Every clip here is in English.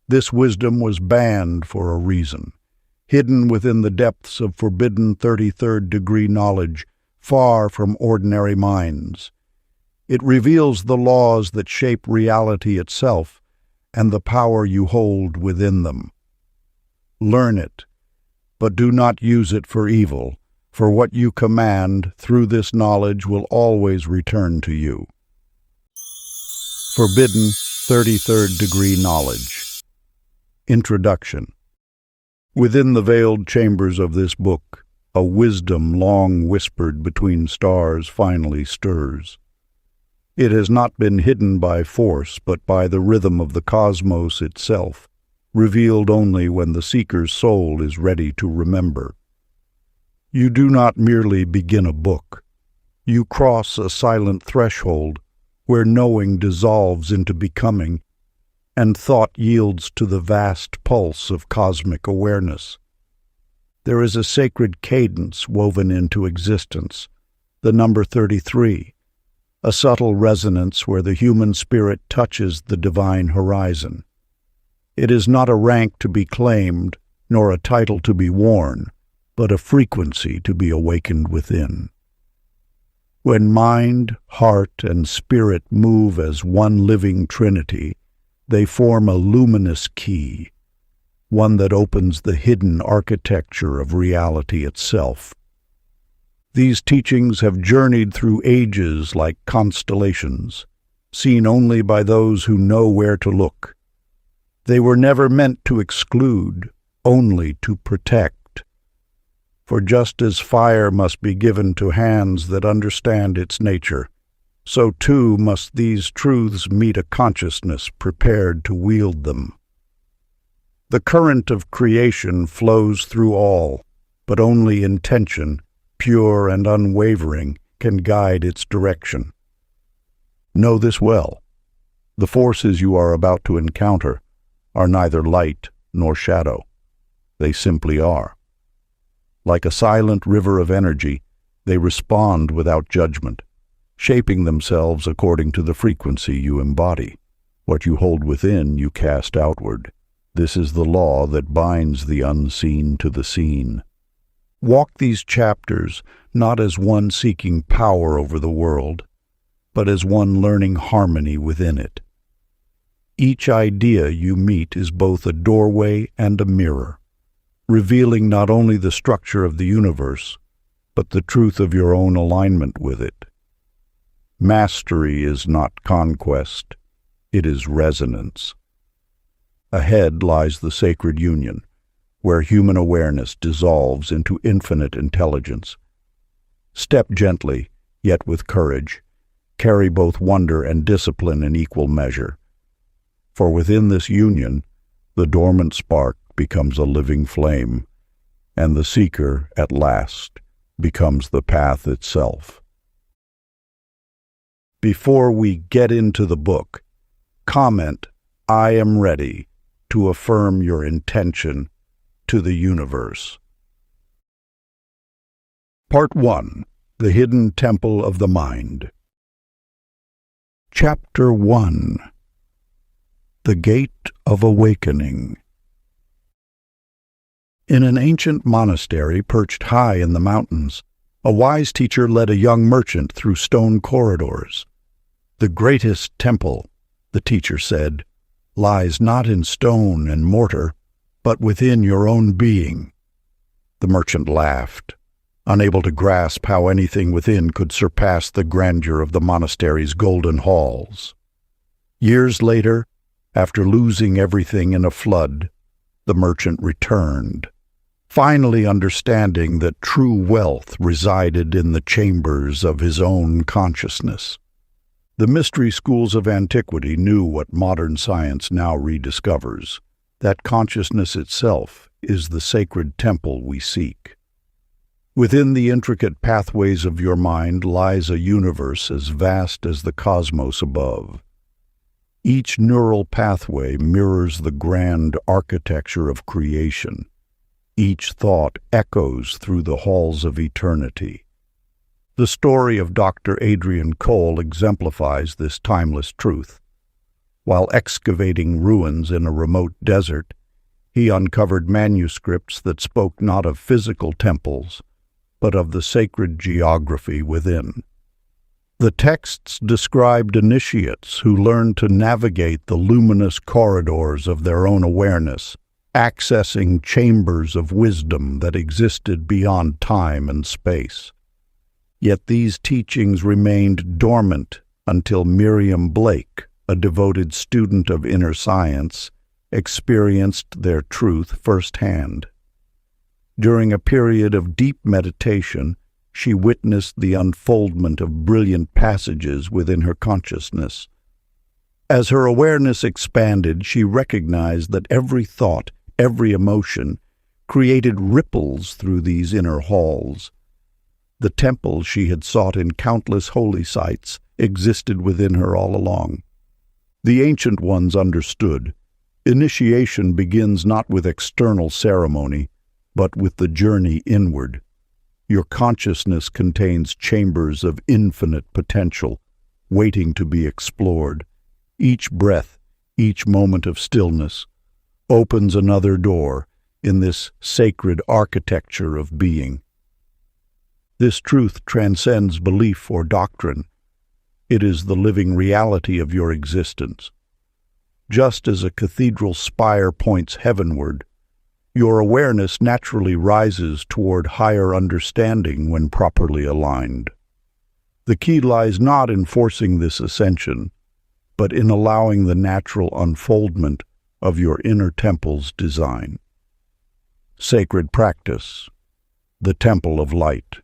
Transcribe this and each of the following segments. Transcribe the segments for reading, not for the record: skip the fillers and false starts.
This wisdom was banned for a reason, hidden within the depths of forbidden 33rd degree knowledge, far from ordinary minds. It reveals the laws that shape reality itself and the power you hold within them. Learn it, but do not use it for evil, for what you command through this knowledge will always return to you. Forbidden 33rd degree knowledge. Introduction. Within the veiled chambers of this book, a wisdom long whispered between stars finally stirs. It has not been hidden by force, but by the rhythm of the cosmos itself, revealed only when the seeker's soul is ready to remember. You do not merely begin a book. You cross a silent threshold where knowing dissolves into becoming, and thought yields to the vast pulse of cosmic awareness. There is a sacred cadence woven into existence, the number 33, a subtle resonance where the human spirit touches the divine horizon. It is not a rank to be claimed, nor a title to be worn, but a frequency to be awakened within. When mind, heart, and spirit move as one living trinity, they form a luminous key, one that opens the hidden architecture of reality itself. These teachings have journeyed through ages like constellations, seen only by those who know where to look. They were never meant to exclude, only to protect. For just as fire must be given to hands that understand its nature, so too must these truths meet a consciousness prepared to wield them. The current of creation flows through all, but only intention, pure and unwavering, can guide its direction. Know this well. The forces you are about to encounter are neither light nor shadow. They simply are. Like a silent river of energy, they respond without judgment, shaping themselves according to the frequency you embody. What you hold within, you cast outward. This is the law that binds the unseen to the seen. Walk these chapters not as one seeking power over the world, but as one learning harmony within it. Each idea you meet is both a doorway and a mirror, revealing not only the structure of the universe, but the truth of your own alignment with it. Mastery is not conquest, it is resonance. Ahead lies the sacred union, where human awareness dissolves into infinite intelligence. Step gently, yet with courage. Carry both wonder and discipline in equal measure. For within this union, the dormant spark becomes a living flame, and the seeker, at last, becomes the path itself. Before we get into the book, comment, "I am ready," to affirm your intention to the universe. Part 1. The Hidden Temple of the Mind. Chapter 1. The Gate of Awakening. In an ancient monastery perched high in the mountains, a wise teacher led a young merchant through stone corridors. "The greatest temple," the teacher said, "lies not in stone and mortar, but within your own being." The merchant laughed, unable to grasp how anything within could surpass the grandeur of the monastery's golden halls. Years later, after losing everything in a flood, the merchant returned, finally understanding that true wealth resided in the chambers of his own consciousness. The mystery schools of antiquity knew what modern science now rediscovers, that consciousness itself is the sacred temple we seek. Within the intricate pathways of your mind lies a universe as vast as the cosmos above. Each neural pathway mirrors the grand architecture of creation. Each thought echoes through the halls of eternity. The story of Dr. Adrian Cole exemplifies this timeless truth. While excavating ruins in a remote desert, he uncovered manuscripts that spoke not of physical temples, but of the sacred geography within. The texts described initiates who learned to navigate the luminous corridors of their own awareness, accessing chambers of wisdom that existed beyond time and space. Yet these teachings remained dormant until Miriam Blake, a devoted student of inner science, experienced their truth firsthand. During a period of deep meditation, she witnessed the unfoldment of brilliant passages within her consciousness. As her awareness expanded, she recognized that every thought, every emotion, created ripples through these inner halls. The temple she had sought in countless holy sites existed within her all along. The ancient ones understood. Initiation begins not with external ceremony, but with the journey inward. Your consciousness contains chambers of infinite potential, waiting to be explored. Each breath, each moment of stillness, opens another door in this sacred architecture of being. This truth transcends belief or doctrine. It is the living reality of your existence. Just as a cathedral spire points heavenward, your awareness naturally rises toward higher understanding when properly aligned. The key lies not in forcing this ascension, but in allowing the natural unfoldment of your inner temple's design. Sacred practice, the temple of light.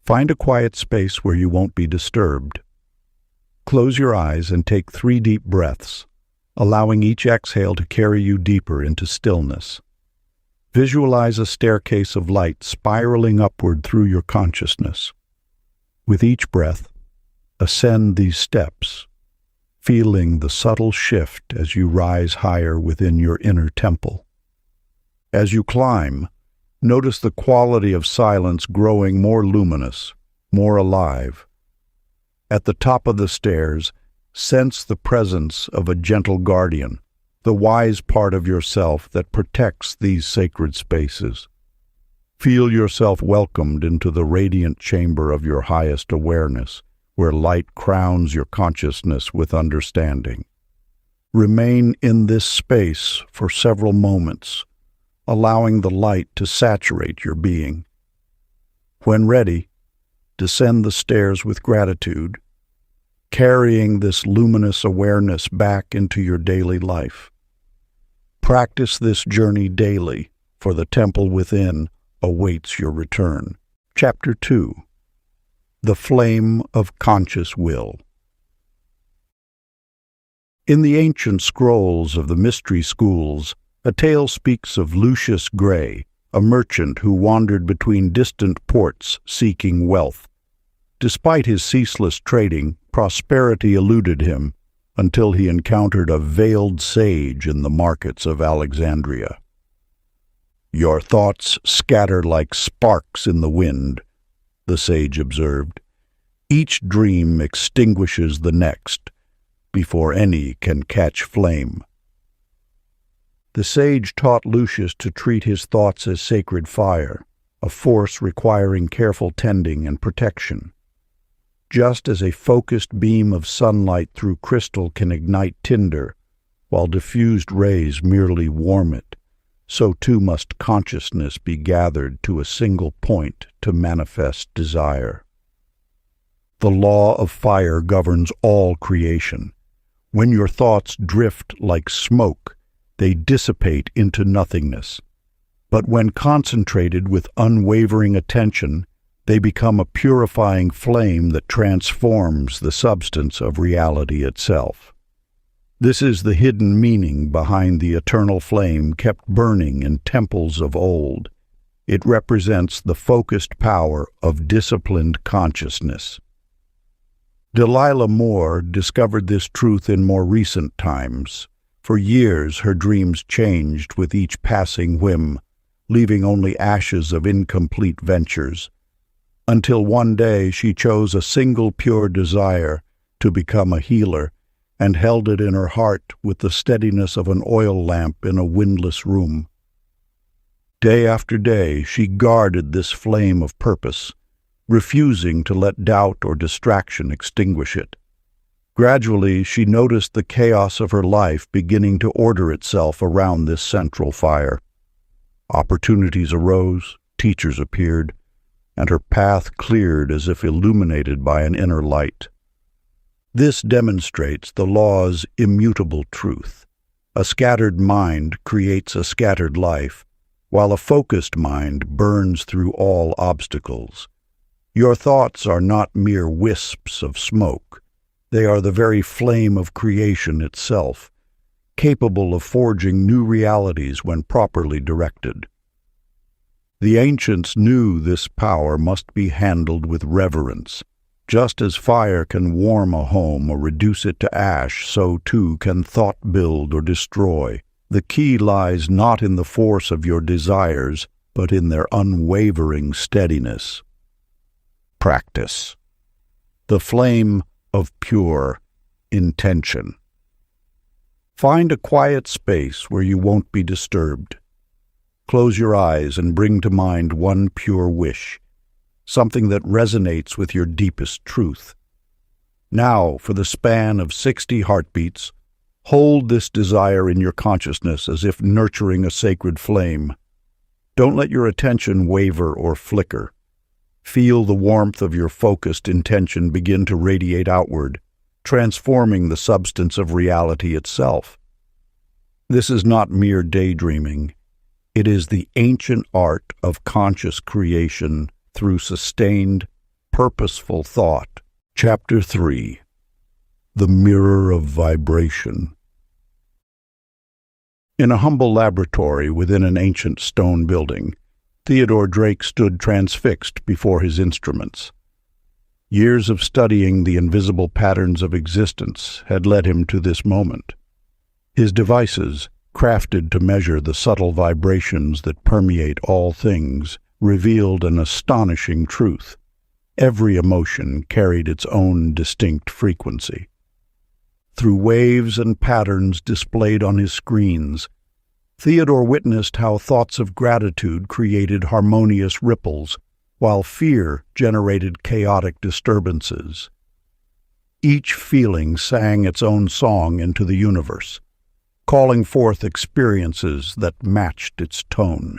Find a quiet space where you won't be disturbed. Close your eyes and take 3 deep breaths, allowing each exhale to carry you deeper into stillness. Visualize a staircase of light spiraling upward through your consciousness. With each breath, ascend these steps, feeling the subtle shift as you rise higher within your inner temple. As you climb, notice the quality of silence growing more luminous, more alive. At the top of the stairs, sense the presence of a gentle guardian, the wise part of yourself that protects these sacred spaces. Feel yourself welcomed into the radiant chamber of your highest awareness, where light crowns your consciousness with understanding. Remain in this space for several moments, allowing the light to saturate your being. When ready, descend the stairs with gratitude, carrying this luminous awareness back into your daily life. Practice this journey daily, for the temple within awaits your return. Chapter 2. The Flame of Conscious Will. In the ancient scrolls of the mystery schools, a tale speaks of Lucius Gray, a merchant who wandered between distant ports seeking wealth. Despite his ceaseless trading, prosperity eluded him until he encountered a veiled sage in the markets of Alexandria. "Your thoughts scatter like sparks in the wind," the sage observed. "Each dream extinguishes the next before any can catch flame." The sage taught Lucius to treat his thoughts as sacred fire, a force requiring careful tending and protection. Just as a focused beam of sunlight through crystal can ignite tinder, while diffused rays merely warm it, so too must consciousness be gathered to a single point to manifest desire. The law of fire governs all creation. When your thoughts drift like smoke, they dissipate into nothingness. But when concentrated with unwavering attention, they become a purifying flame that transforms the substance of reality itself. This is the hidden meaning behind the eternal flame kept burning in temples of old. It represents the focused power of disciplined consciousness. Delilah Moore discovered this truth in more recent times. For years, her dreams changed with each passing whim, leaving only ashes of incomplete ventures, until one day she chose a single pure desire to become a healer and held it in her heart with the steadiness of an oil lamp in a windless room. Day after day, she guarded this flame of purpose, refusing to let doubt or distraction extinguish it. Gradually, she noticed the chaos of her life beginning to order itself around this central fire. Opportunities arose, teachers appeared, and her path cleared as if illuminated by an inner light. This demonstrates the law's immutable truth. A scattered mind creates a scattered life, while a focused mind burns through all obstacles. Your thoughts are not mere wisps of smoke. They are the very flame of creation itself, capable of forging new realities when properly directed. The ancients knew this power must be handled with reverence. Just as fire can warm a home or reduce it to ash, so too can thought build or destroy. The key lies not in the force of your desires, but in their unwavering steadiness. Practice. The flame of pure intention. Find a quiet space where you won't be disturbed. Close your eyes and bring to mind one pure wish, something that resonates with your deepest truth. Now, for the span of 60 heartbeats, hold this desire in your consciousness as if nurturing a sacred flame. Don't let your attention waver or flicker. Feel the warmth of your focused intention begin to radiate outward, transforming the substance of reality itself. This is not mere daydreaming. It is the ancient art of conscious creation through sustained, purposeful thought. Chapter 3. The Mirror of Vibration. In a humble laboratory within an ancient stone building, Theodore Drake stood transfixed before his instruments. Years of studying the invisible patterns of existence had led him to this moment. His devices, crafted to measure the subtle vibrations that permeate all things, revealed an astonishing truth. Every emotion carried its own distinct frequency. Through waves and patterns displayed on his screens, Theodore witnessed how thoughts of gratitude created harmonious ripples, while fear generated chaotic disturbances. Each feeling sang its own song into the universe, calling forth experiences that matched its tone.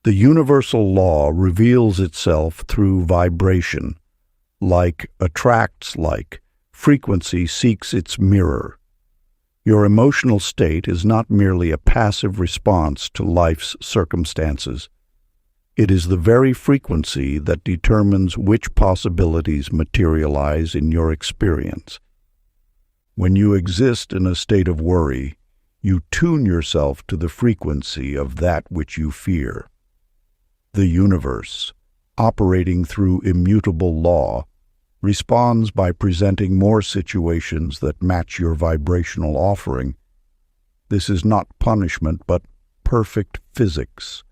The universal law reveals itself through vibration. Like attracts like, frequency seeks its mirror. Your emotional state is not merely a passive response to life's circumstances. It is the very frequency that determines which possibilities materialize in your experience. When you exist in a state of worry, you tune yourself to the frequency of that which you fear. The universe, operating through immutable law, responds by presenting more situations that match your vibrational offering. This is not punishment, but perfect physics,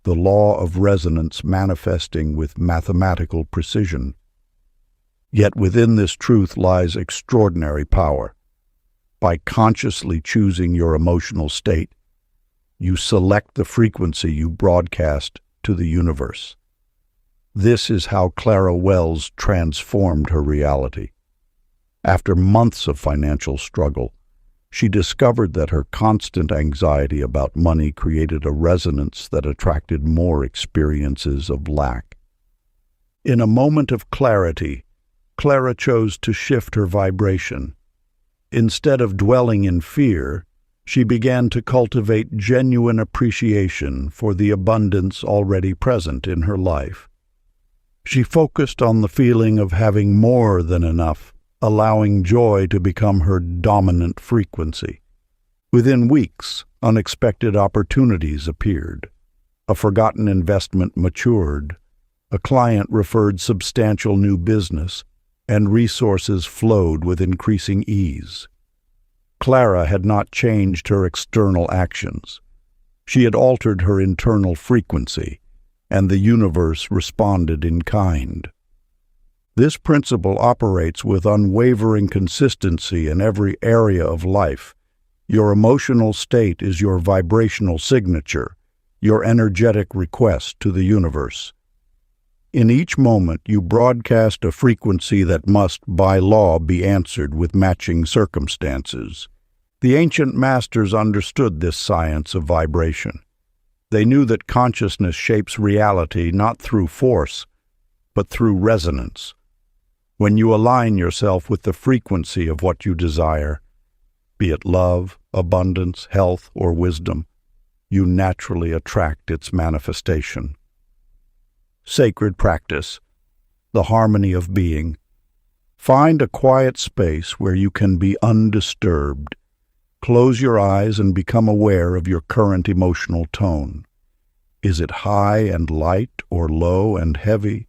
the law of resonance manifesting with mathematical precision. Yet within this truth lies extraordinary power. By consciously choosing your emotional state, you select the frequency you broadcast to the universe. This is how Clara Wells transformed her reality. After months of financial struggle, she discovered that her constant anxiety about money created a resonance that attracted more experiences of lack. In a moment of clarity, Clara chose to shift her vibration. Instead of dwelling in fear, she began to cultivate genuine appreciation for the abundance already present in her life. She focused on the feeling of having more than enough, allowing joy to become her dominant frequency. Within weeks, unexpected opportunities appeared. A forgotten investment matured. A client referred substantial new business, and resources flowed with increasing ease. Clara had not changed her external actions. She had altered her internal frequency, and the universe responded in kind. This principle operates with unwavering consistency in every area of life. Your emotional state is your vibrational signature, your energetic request to the universe. In each moment, you broadcast a frequency that must, by law, be answered with matching circumstances. The ancient masters understood this science of vibration. They knew that consciousness shapes reality not through force, but through resonance. When you align yourself with the frequency of what you desire, be it love, abundance, health, or wisdom, you naturally attract its manifestation. Sacred practice, the harmony of being. Find a quiet space where you can be undisturbed. Close your eyes and become aware of your current emotional tone. Is it high and light or low and heavy?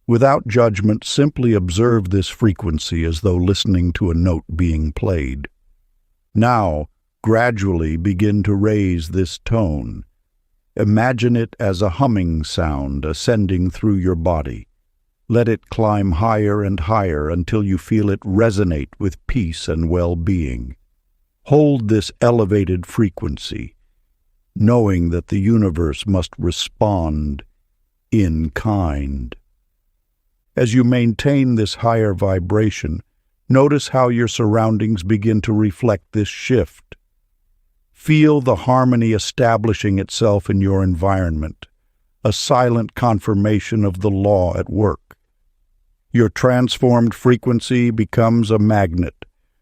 Without judgment, simply observe this frequency as though listening to a note being played. Now, gradually begin to raise this tone. Imagine it as a humming sound ascending through your body. Let it climb higher and higher until you feel it resonate with peace and well-being. Hold this elevated frequency, knowing that the universe must respond in kind. As you maintain this higher vibration, notice how your surroundings begin to reflect this shift. Feel the harmony establishing itself in your environment, a silent confirmation of the law at work. Your transformed frequency becomes a magnet,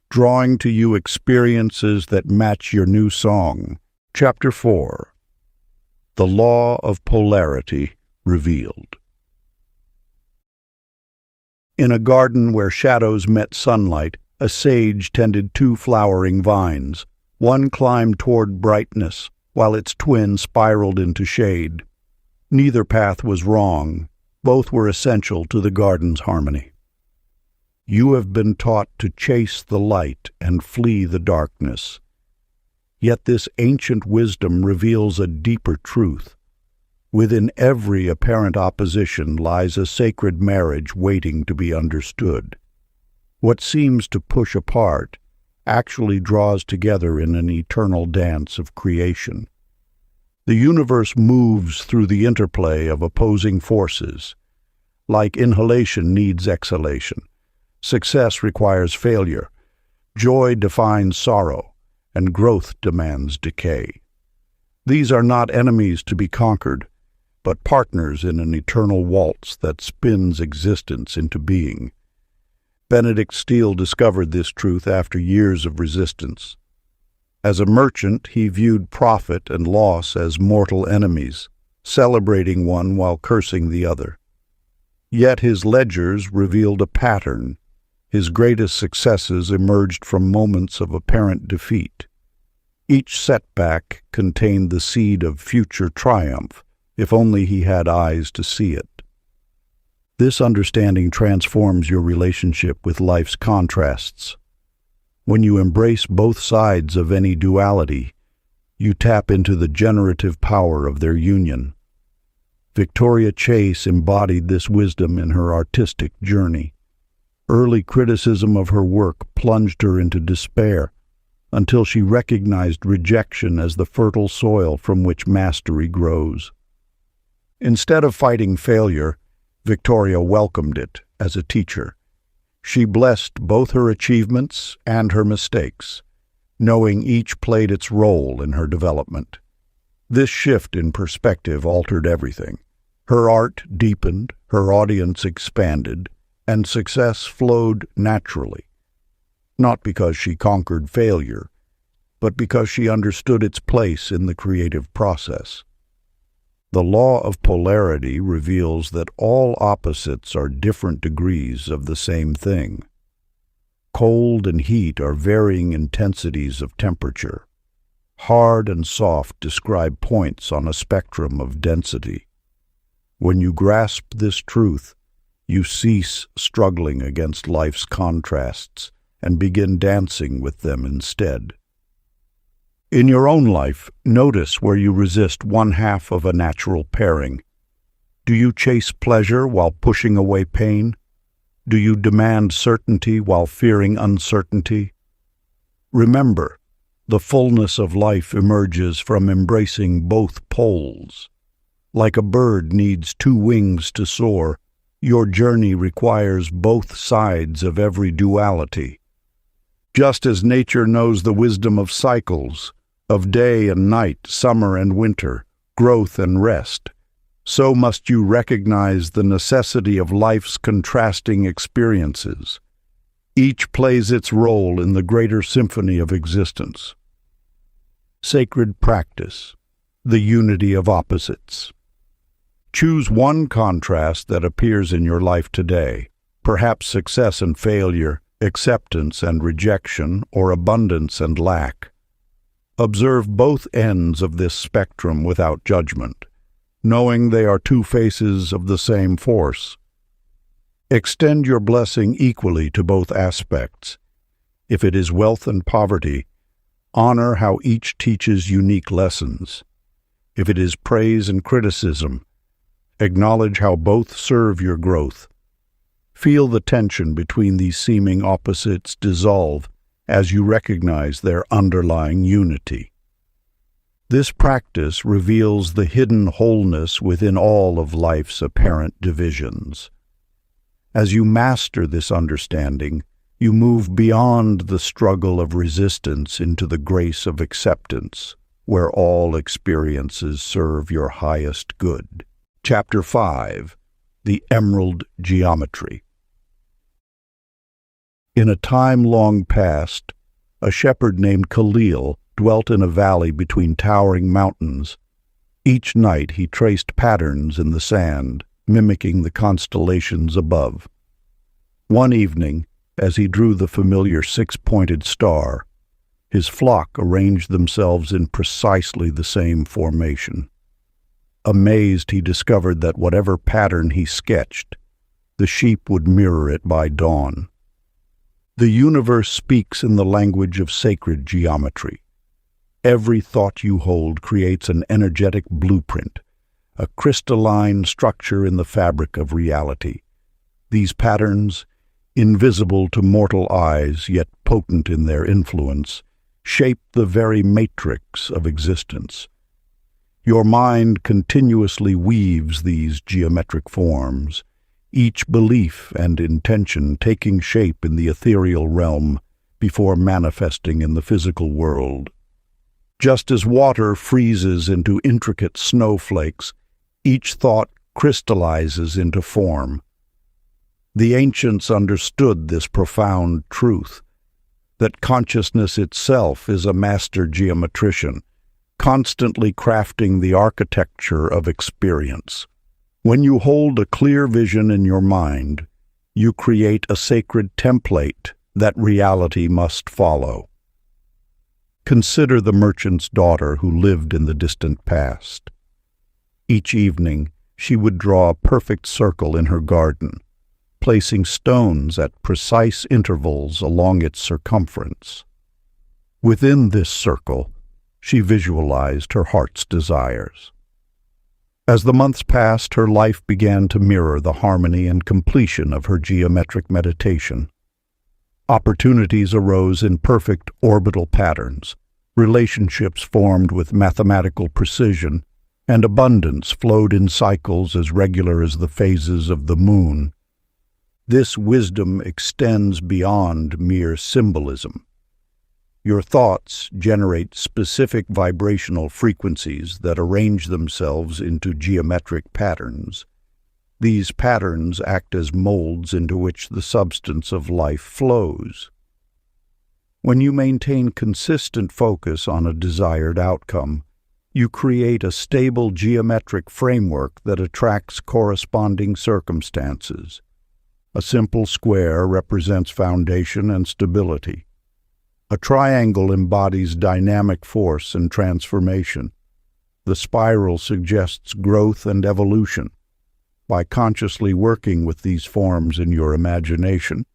drawing to you experiences that match your new song. Chapter 4. The Law of Polarity Revealed. In a garden where shadows met sunlight, a sage tended 2 flowering vines. One climbed toward brightness, while its twin spiraled into shade. Neither path was wrong. Both were essential to the garden's harmony. You have been taught to chase the light and flee the darkness. Yet this ancient wisdom reveals a deeper truth. Within every apparent opposition lies a sacred marriage waiting to be understood. What seems to push apart actually draws together in an eternal dance of creation. The universe moves through the interplay of opposing forces. Like inhalation needs exhalation, success requires failure, joy defines sorrow, and growth demands decay. These are not enemies to be conquered, but partners in an eternal waltz that spins existence into being. Benedict Steele discovered this truth after years of resistance. As a merchant, he viewed profit and loss as mortal enemies, celebrating one while cursing the other. Yet his ledgers revealed a pattern. His greatest successes emerged from moments of apparent defeat. Each setback contained the seed of future triumph, if only he had eyes to see it. This understanding transforms your relationship with life's contrasts. When you embrace both sides of any duality, you tap into the generative power of their union. Victoria Chase embodied this wisdom in her artistic journey. Early criticism of her work plunged her into despair, until she recognized rejection as the fertile soil from which mastery grows. Instead of fighting failure, Victoria welcomed it as a teacher. She blessed both her achievements and her mistakes, knowing each played its role in her development. This shift in perspective altered everything. Her art deepened, her audience expanded, and success flowed naturally. Not because she conquered failure, but because she understood its place in the creative process. The law of polarity reveals that all opposites are different degrees of the same thing. Cold and heat are varying intensities of temperature. Hard and soft describe points on a spectrum of density. When you grasp this truth, you cease struggling against life's contrasts and begin dancing with them instead. In your own life, notice where you resist one half of a natural pairing. Do you chase pleasure while pushing away pain? Do you demand certainty while fearing uncertainty? Remember, the fullness of life emerges from embracing both poles. Like a bird needs two wings to soar, your journey requires both sides of every duality. Just as nature knows the wisdom of cycles, of day and night, summer and winter, growth and rest, so must you recognize the necessity of life's contrasting experiences. Each plays its role in the greater symphony of existence. Sacred practice, the unity of opposites. Choose one contrast that appears in your life today, perhaps success and failure, acceptance and rejection, or abundance and lack. Observe both ends of this spectrum without judgment, knowing they are two faces of the same force. Extend your blessing equally to both aspects. If it is wealth and poverty, honor how each teaches unique lessons. If it is praise and criticism, acknowledge how both serve your growth. Feel the tension between these seeming opposites dissolve as you recognize their underlying unity. This practice reveals the hidden wholeness within all of life's apparent divisions. As you master this understanding, you move beyond the struggle of resistance into the grace of acceptance, where all experiences serve your highest good. Chapter 5. The Emerald Geometry. In a time long past, a shepherd named Khalil dwelt in a valley between towering mountains. Each night he traced patterns in the sand, mimicking the constellations above. One evening, as he drew the familiar six-pointed star, his flock arranged themselves in precisely the same formation. Amazed, he discovered that whatever pattern he sketched, the sheep would mirror it by dawn. The universe speaks in the language of sacred geometry. Every thought you hold creates an energetic blueprint, a crystalline structure in the fabric of reality. These patterns, invisible to mortal eyes yet potent in their influence, shape the very matrix of existence. Your mind continuously weaves these geometric forms, each belief and intention taking shape in the ethereal realm before manifesting in the physical world. Just as water freezes into intricate snowflakes, each thought crystallizes into form. The ancients understood this profound truth, that consciousness itself is a master geometrician, constantly crafting the architecture of experience. When you hold a clear vision in your mind, you create a sacred template that reality must follow. Consider the merchant's daughter who lived in the distant past. Each evening, she would draw a perfect circle in her garden, placing stones at precise intervals along its circumference. Within this circle, she visualized her heart's desires. As the months passed, her life began to mirror the harmony and completion of her geometric meditation. Opportunities arose in perfect orbital patterns, relationships formed with mathematical precision, and abundance flowed in cycles as regular as the phases of the moon. This wisdom extends beyond mere symbolism. Your thoughts generate specific vibrational frequencies that arrange themselves into geometric patterns. These patterns act as molds into which the substance of life flows. When you maintain consistent focus on a desired outcome, you create a stable geometric framework that attracts corresponding circumstances. A simple square represents foundation and stability. A triangle embodies dynamic force and transformation. The spiral suggests growth and evolution. By consciously working with these forms in your imagination,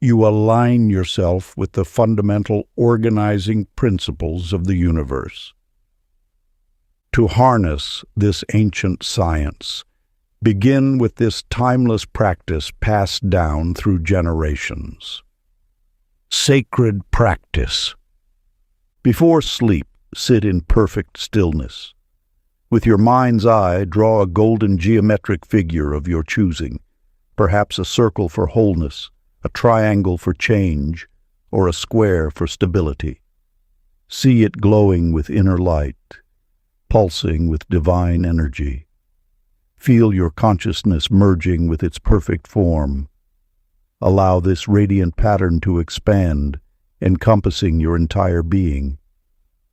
you align yourself with the fundamental organizing principles of the universe. To harness this ancient science, Begin with this timeless practice passed down through generations. Sacred practice. Before sleep, sit in perfect stillness. With your mind's eye, draw a golden geometric figure of your choosing, perhaps a circle for wholeness, a triangle for change, or a square for stability. See it glowing with inner light, pulsing with divine energy. Feel your consciousness merging with its perfect form. Allow this radiant pattern to expand, encompassing your entire being.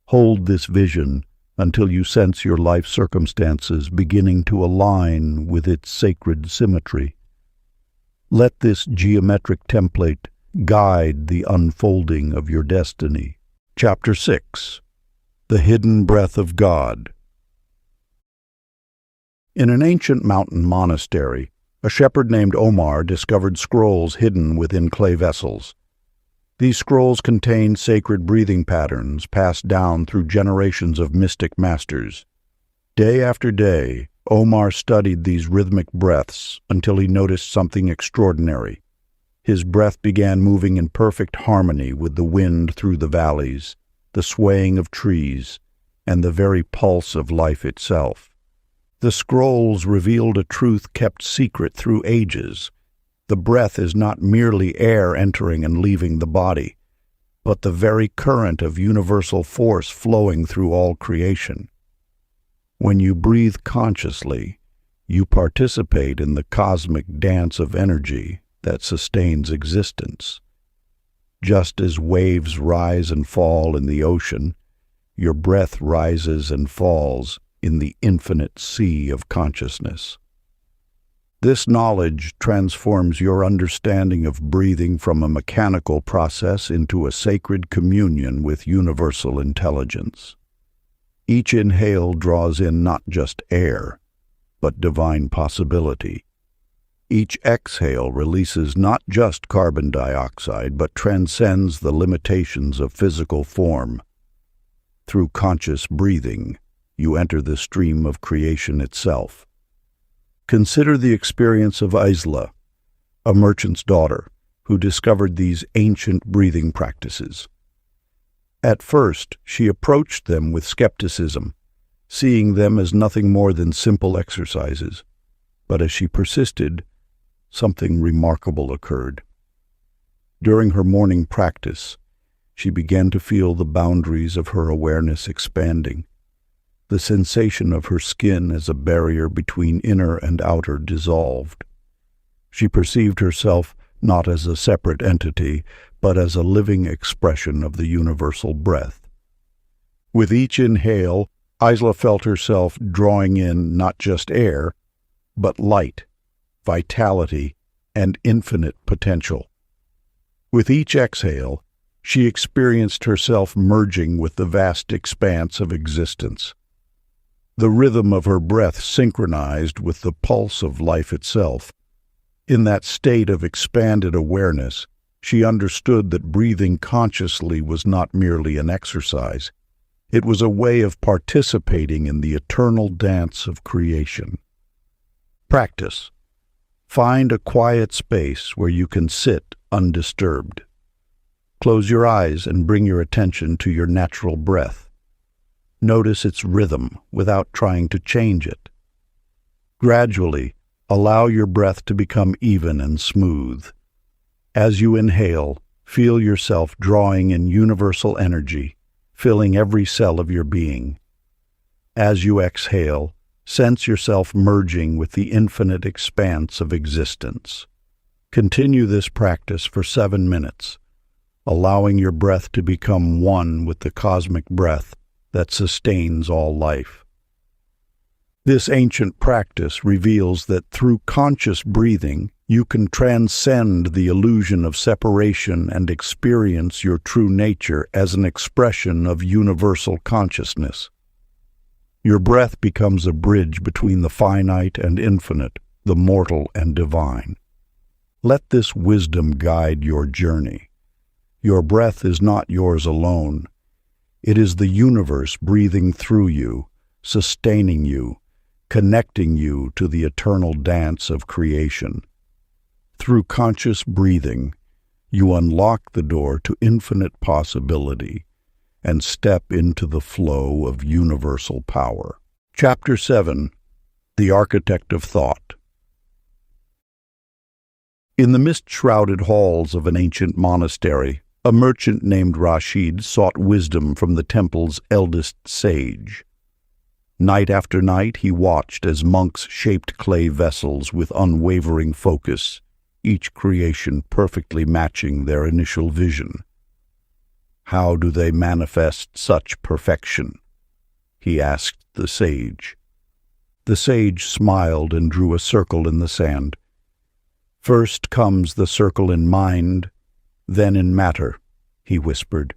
Hold this vision until you sense your life circumstances beginning to align with its sacred symmetry. Let this geometric template guide the unfolding of your destiny. Chapter 6. The Hidden Breath of God. In an ancient mountain monastery, a shepherd named Omar discovered scrolls hidden within clay vessels. These scrolls contained sacred breathing patterns passed down through generations of mystic masters. Day after day, Omar studied these rhythmic breaths until he noticed something extraordinary. His breath began moving in perfect harmony with the wind through the valleys, the swaying of trees, and the very pulse of life itself. The scrolls revealed a truth kept secret through ages. The breath is not merely air entering and leaving the body, but the very current of universal force flowing through all creation. When you breathe consciously, you participate in the cosmic dance of energy that sustains existence. Just as waves rise and fall in the ocean, your breath rises and falls in the infinite sea of consciousness. This knowledge transforms your understanding of breathing from a mechanical process into a sacred communion with universal intelligence. Each inhale draws in not just air, but divine possibility. Each exhale releases not just carbon dioxide, but transcends the limitations of physical form. Through conscious breathing, you enter the stream of creation itself. Consider the experience of Isla, a merchant's daughter, who discovered these ancient breathing practices. At first, she approached them with skepticism, seeing them as nothing more than simple exercises. But as she persisted, something remarkable occurred. During her morning practice, she began to feel the boundaries of her awareness expanding. The sensation of her skin as a barrier between inner and outer dissolved. She perceived herself not as a separate entity, but as a living expression of the universal breath. With each inhale, Isla felt herself drawing in not just air, but light, vitality, and infinite potential. With each exhale, she experienced herself merging with the vast expanse of existence. The rhythm of her breath synchronized with the pulse of life itself. In that state of expanded awareness, she understood that breathing consciously was not merely an exercise. It was a way of participating in the eternal dance of creation. Practice. Find a quiet space where you can sit undisturbed. Close your eyes and bring your attention to your natural breath. Notice its rhythm without trying to change it. Gradually, allow your breath to become even and smooth. As you inhale, feel yourself drawing in universal energy, filling every cell of your being. As you exhale, sense yourself merging with the infinite expanse of existence. Continue this practice for 7 minutes, allowing your breath to become one with the cosmic breath that sustains all life. This ancient practice reveals that through conscious breathing, you can transcend the illusion of separation and experience your true nature as an expression of universal consciousness. Your breath becomes a bridge between the finite and infinite, the mortal and divine. Let this wisdom guide your journey. Your breath is not yours alone. It is the universe breathing through you, sustaining you, connecting you to the eternal dance of creation. Through conscious breathing, you unlock the door to infinite possibility and step into the flow of universal power. Chapter 7. The Architect of Thought. In the mist-shrouded halls of an ancient monastery, a merchant named Rashid sought wisdom from the temple's eldest sage. Night after night he watched as monks shaped clay vessels with unwavering focus, each creation perfectly matching their initial vision. "How do they manifest such perfection?" he asked the sage. The sage smiled and drew a circle in the sand. "First comes the circle in mind, then in matter," he whispered.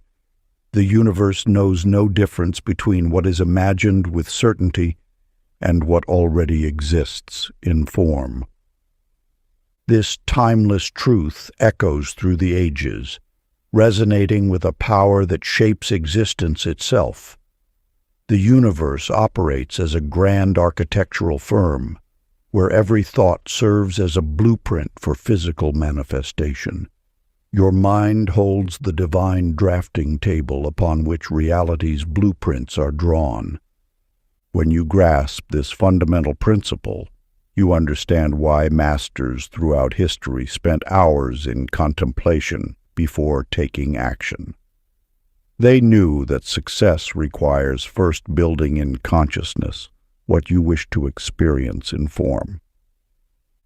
"The universe knows no difference between what is imagined with certainty and what already exists in form." This timeless truth echoes through the ages, resonating with a power that shapes existence itself. The universe operates as a grand architectural firm, where every thought serves as a blueprint for physical manifestation. Your mind holds the divine drafting table upon which reality's blueprints are drawn. When you grasp this fundamental principle, you understand why masters throughout history spent hours in contemplation before taking action. They knew that success requires first building in consciousness what you wish to experience in form.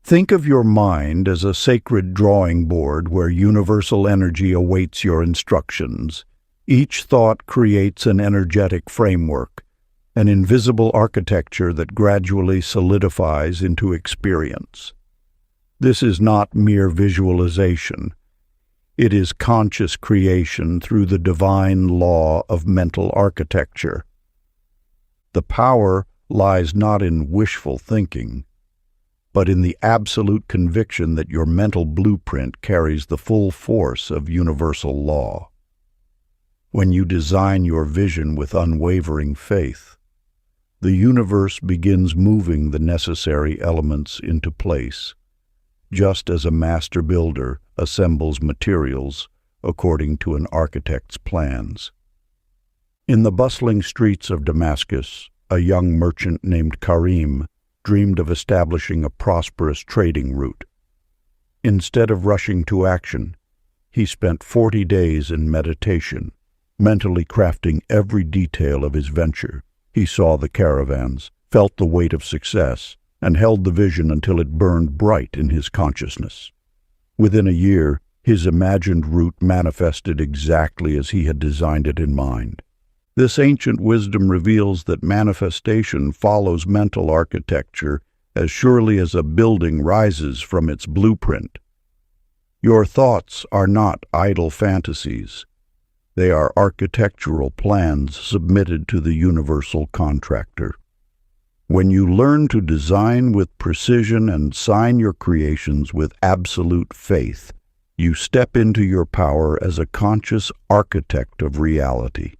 Think of your mind as a sacred drawing board where universal energy awaits your instructions. Each thought creates an energetic framework, an invisible architecture that gradually solidifies into experience. This is not mere visualization. It is conscious creation through the divine law of mental architecture. The power lies not in wishful thinking, but in the absolute conviction that your mental blueprint carries the full force of universal law. When you design your vision with unwavering faith, the universe begins moving the necessary elements into place, just as a master builder assembles materials according to an architect's plans. In the bustling streets of Damascus, a young merchant named Karim dreamed of establishing a prosperous trading route. Instead of rushing to action, he spent 40 days in meditation, mentally crafting every detail of his venture. He saw the caravans, felt the weight of success, and held the vision until it burned bright in his consciousness. Within a year, his imagined route manifested exactly as he had designed it in mind. This ancient wisdom reveals that manifestation follows mental architecture as surely as a building rises from its blueprint. Your thoughts are not idle fantasies. They are architectural plans submitted to the universal contractor. When you learn to design with precision and sign your creations with absolute faith, you step into your power as a conscious architect of reality.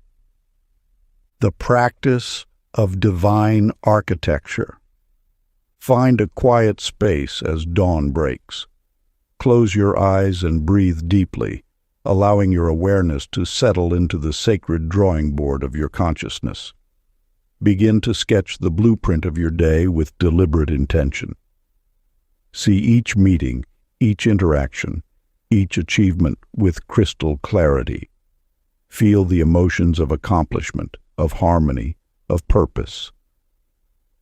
The practice of divine architecture. Find a quiet space as dawn breaks. Close your eyes and breathe deeply, allowing your awareness to settle into the sacred drawing board of your consciousness. Begin to sketch the blueprint of your day with deliberate intention. See each meeting, each interaction, each achievement with crystal clarity. Feel the emotions of accomplishment, of harmony, of purpose.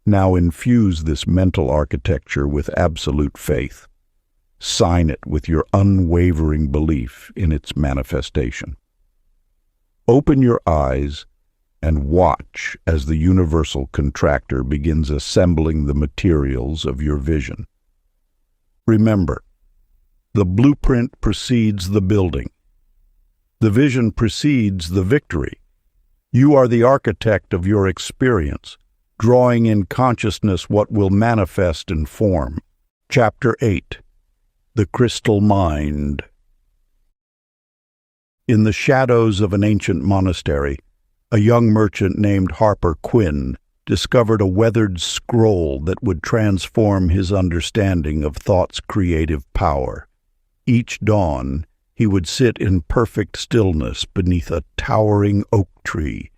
Now infuse this mental architecture with absolute faith. Sign it with your unwavering belief in its manifestation. Open your eyes and watch as the universal contractor begins assembling the materials of your vision. Remember, the blueprint precedes the building. The vision precedes the victory. You are the architect of your experience, drawing in consciousness what will manifest in form. Chapter 8. The Crystal Mind. In the shadows of an ancient monastery, a young merchant named Harper Quinn discovered a weathered scroll that would transform his understanding of thought's creative power. Each dawn, he would sit in perfect stillness beneath a towering oak tree,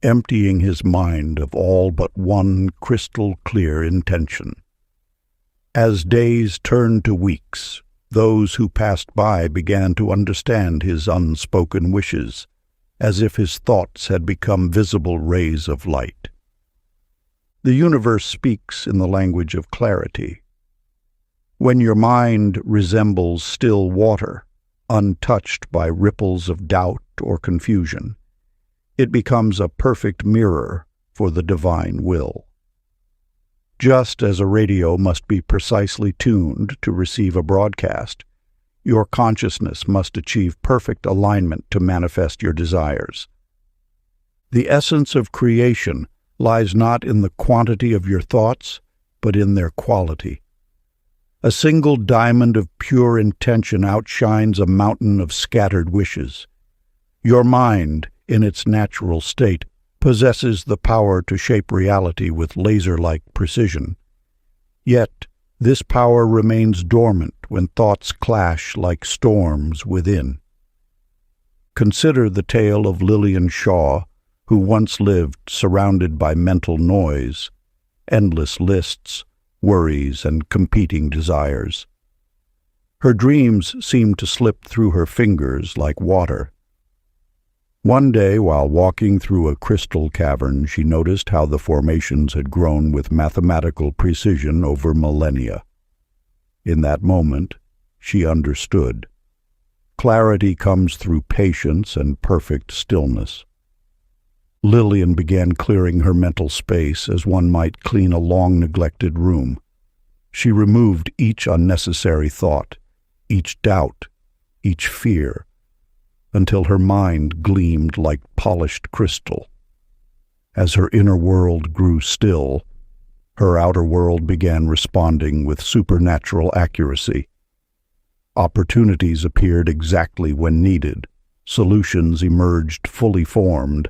emptying his mind of all but one crystal-clear intention. As days turned to weeks, those who passed by began to understand his unspoken wishes, as if his thoughts had become visible rays of light. The universe speaks in the language of clarity. When your mind resembles still water, untouched by ripples of doubt or confusion, it becomes a perfect mirror for the divine will. Just as a radio must be precisely tuned to receive a broadcast, your consciousness must achieve perfect alignment to manifest your desires. The essence of creation lies not in the quantity of your thoughts, but in their quality. A single diamond of pure intention outshines a mountain of scattered wishes. Your mind, in its natural state, possesses the power to shape reality with laser-like precision. Yet, this power remains dormant when thoughts clash like storms within. Consider the tale of Lillian Shaw, who once lived surrounded by mental noise, endless lists, worries, and competing desires. Her dreams seemed to slip through her fingers like water. One day, while walking through a crystal cavern, she noticed how the formations had grown with mathematical precision over millennia. In that moment, she understood. Clarity comes through patience and perfect stillness. Lillian began clearing her mental space as one might clean a long-neglected room. She removed each unnecessary thought, each doubt, each fear, until her mind gleamed like polished crystal. As her inner world grew still, her outer world began responding with supernatural accuracy. Opportunities appeared exactly when needed, solutions emerged fully formed,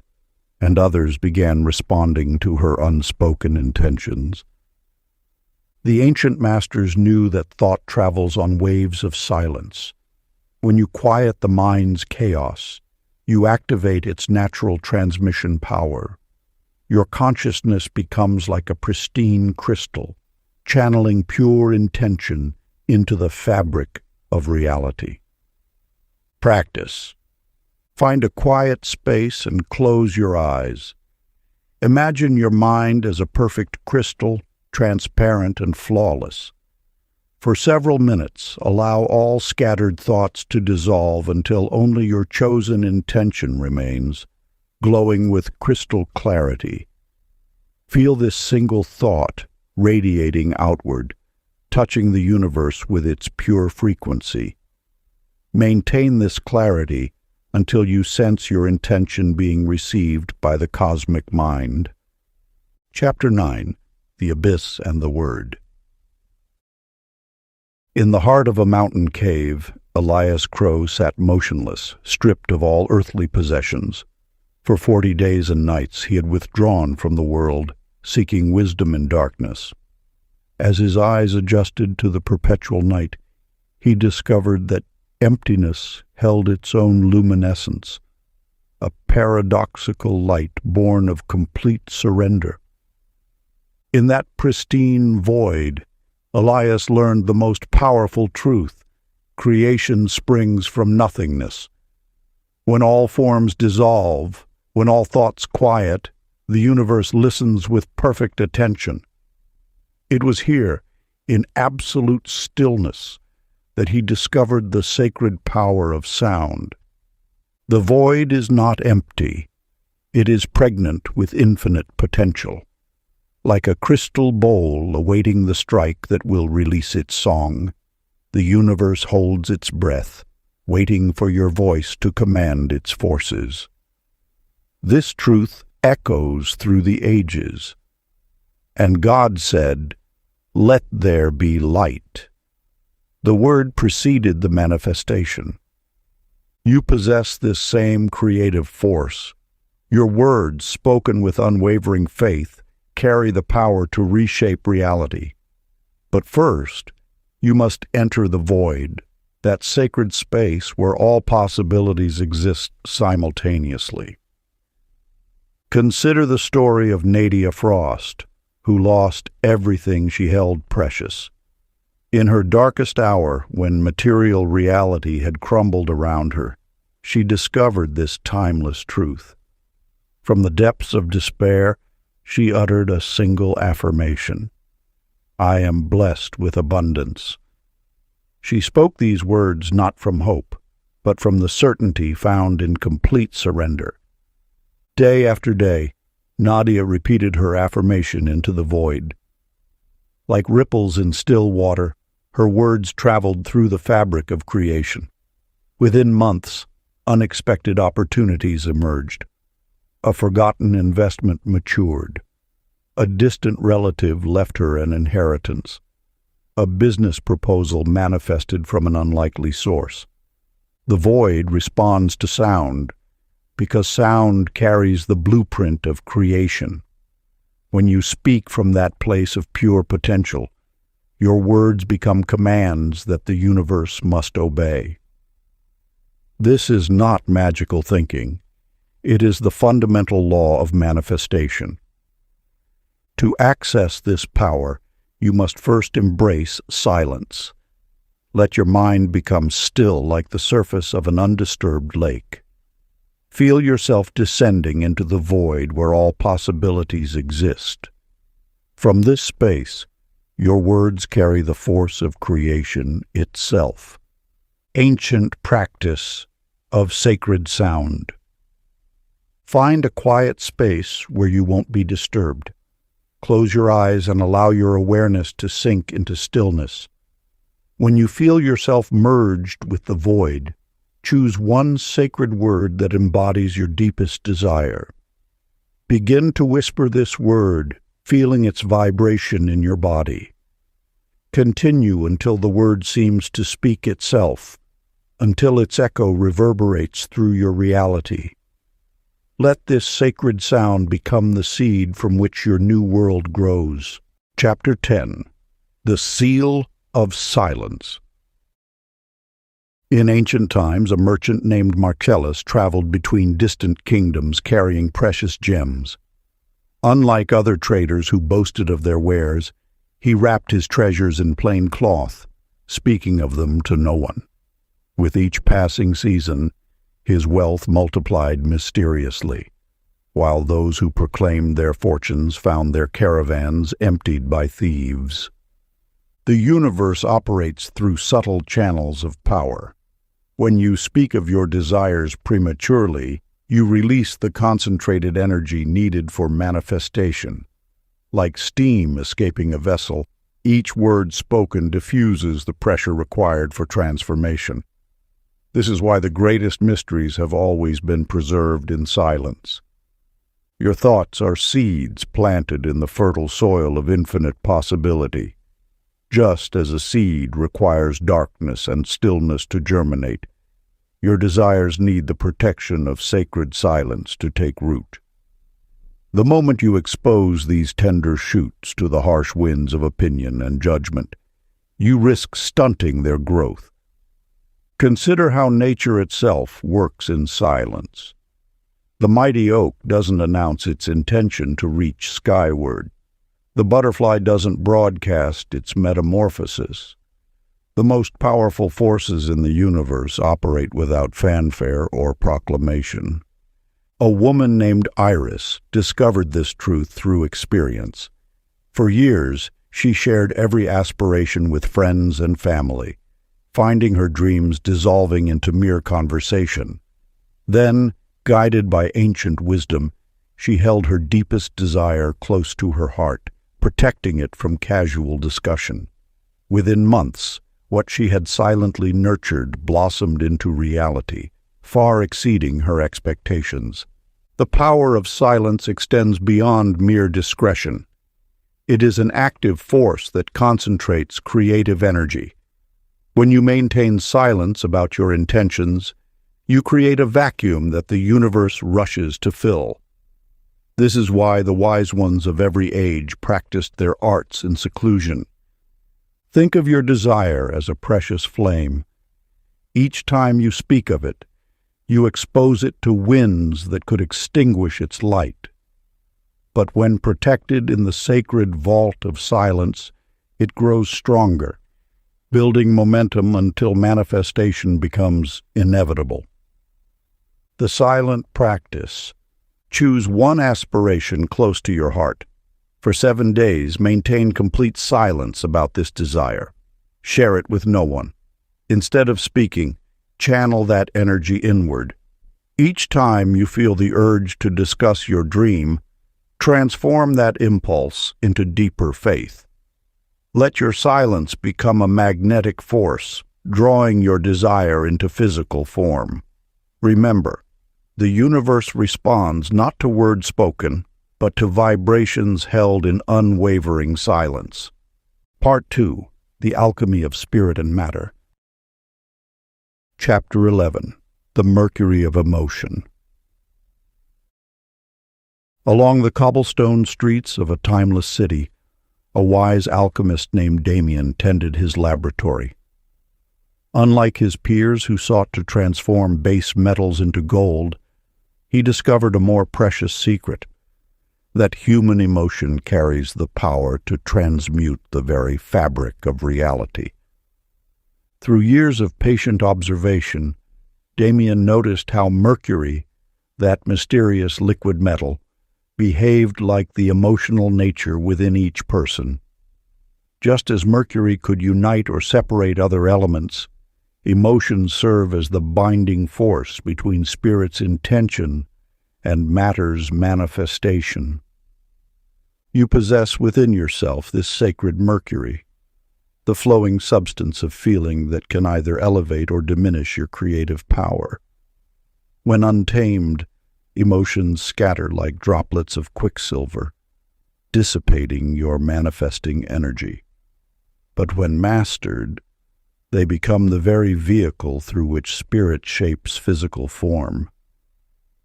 and others began responding to her unspoken intentions. The ancient masters knew that thought travels on waves of silence. When you quiet the mind's chaos, you activate its natural transmission power. Your consciousness becomes like a pristine crystal, channeling pure intention into the fabric of reality. Practice. Find a quiet space and close your eyes. Imagine your mind as a perfect crystal, transparent and flawless. For several minutes, allow all scattered thoughts to dissolve until only your chosen intention remains, glowing with crystal clarity. Feel this single thought radiating outward, touching the universe with its pure frequency. Maintain this clarity until you sense your intention being received by the cosmic mind. Chapter 9. The Abyss and the Word. In the heart of a mountain cave, Elias Crow sat motionless, stripped of all earthly possessions. For 40 days and nights he had withdrawn from the world, seeking wisdom in darkness. As his eyes adjusted to the perpetual night, he discovered that emptiness held its own luminescence, a paradoxical light born of complete surrender. In that pristine void, Elias learned the most powerful truth: creation springs from nothingness. When all forms dissolve, when all thoughts quiet, the universe listens with perfect attention. It was here, in absolute stillness, that he discovered the sacred power of sound. The void is not empty. It is pregnant with infinite potential. Like a crystal bowl awaiting the strike that will release its song, the universe holds its breath, waiting for your voice to command its forces. This truth echoes through the ages. And God said, "Let there be light." The word preceded the manifestation. You possess this same creative force. Your words, spoken with unwavering faith, carry the power to reshape reality. But first, you must enter the void, that sacred space where all possibilities exist simultaneously. Consider the story of Nadia Frost, who lost everything she held precious. In her darkest hour, when material reality had crumbled around her, she discovered this timeless truth. From the depths of despair, she uttered a single affirmation: "I am blessed with abundance." She spoke these words not from hope, but from the certainty found in complete surrender. Day after day, Nadia repeated her affirmation into the void. Like ripples in still water, her words traveled through the fabric of creation. Within months, unexpected opportunities emerged. A forgotten investment matured. A distant relative left her an inheritance. A business proposal manifested from an unlikely source. The void responds to sound, because sound carries the blueprint of creation. When you speak from that place of pure potential, your words become commands that the universe must obey. This is not magical thinking. It is the fundamental law of manifestation. To access this power, you must first embrace silence. Let your mind become still like the surface of an undisturbed lake. Feel yourself descending into the void where all possibilities exist. From this space, your words carry the force of creation itself. Ancient practice of sacred sound. Find a quiet space where you won't be disturbed. Close your eyes and allow your awareness to sink into stillness. When you feel yourself merged with the void, choose one sacred word that embodies your deepest desire. Begin to whisper this word, feeling its vibration in your body. Continue until the word seems to speak itself, until its echo reverberates through your reality. Let this sacred sound become the seed from which your new world grows. Chapter 10. The Seal of Silence. In ancient times, a merchant named Marcellus traveled between distant kingdoms carrying precious gems. Unlike other traders who boasted of their wares, he wrapped his treasures in plain cloth, speaking of them to no one. With each passing season, his wealth multiplied mysteriously, while those who proclaimed their fortunes found their caravans emptied by thieves. The universe operates through subtle channels of power. When you speak of your desires prematurely, you release the concentrated energy needed for manifestation. Like steam escaping a vessel, each word spoken diffuses the pressure required for transformation. This is why the greatest mysteries have always been preserved in silence. Your thoughts are seeds planted in the fertile soil of infinite possibility. Just as a seed requires darkness and stillness to germinate, your desires need the protection of sacred silence to take root. The moment you expose these tender shoots to the harsh winds of opinion and judgment, you risk stunting their growth. Consider how nature itself works in silence. The mighty oak doesn't announce its intention to reach skyward. The butterfly doesn't broadcast its metamorphosis. The most powerful forces in the universe operate without fanfare or proclamation. A woman named Iris discovered this truth through experience. For years, she shared every aspiration with friends and family, finding her dreams dissolving into mere conversation. Then, guided by ancient wisdom, she held her deepest desire close to her heart, protecting it from casual discussion. Within months, what she had silently nurtured blossomed into reality, far exceeding her expectations. The power of silence extends beyond mere discretion. It is an active force that concentrates creative energy. When you maintain silence about your intentions, you create a vacuum that the universe rushes to fill. This is why the wise ones of every age practiced their arts in seclusion. Think of your desire as a precious flame. Each time you speak of it, you expose it to winds that could extinguish its light. But when protected in the sacred vault of silence, it grows stronger, building momentum until manifestation becomes inevitable. The silent practice. Choose one aspiration close to your heart. For 7 days, maintain complete silence about this desire. Share it with no one. Instead of speaking, channel that energy inward. Each time you feel the urge to discuss your dream, transform that impulse into deeper faith. Let your silence become a magnetic force, drawing your desire into physical form. Remember, the universe responds not to words spoken, but to vibrations held in unwavering silence. Part 2. The Alchemy of Spirit and Matter. Chapter 11. The Mercury of Emotion. Along the cobblestone streets of a timeless city, a wise alchemist named Damien tended his laboratory. Unlike his peers who sought to transform base metals into gold, he discovered a more precious secret, that human emotion carries the power to transmute the very fabric of reality. Through years of patient observation, Damien noticed how mercury, that mysterious liquid metal, behaved like the emotional nature within each person. Just as mercury could unite or separate other elements, emotions serve as the binding force between spirit's intention and matter's manifestation. You possess within yourself this sacred mercury, the flowing substance of feeling that can either elevate or diminish your creative power. When untamed, emotions scatter like droplets of quicksilver, dissipating your manifesting energy. But when mastered, they become the very vehicle through which spirit shapes physical form.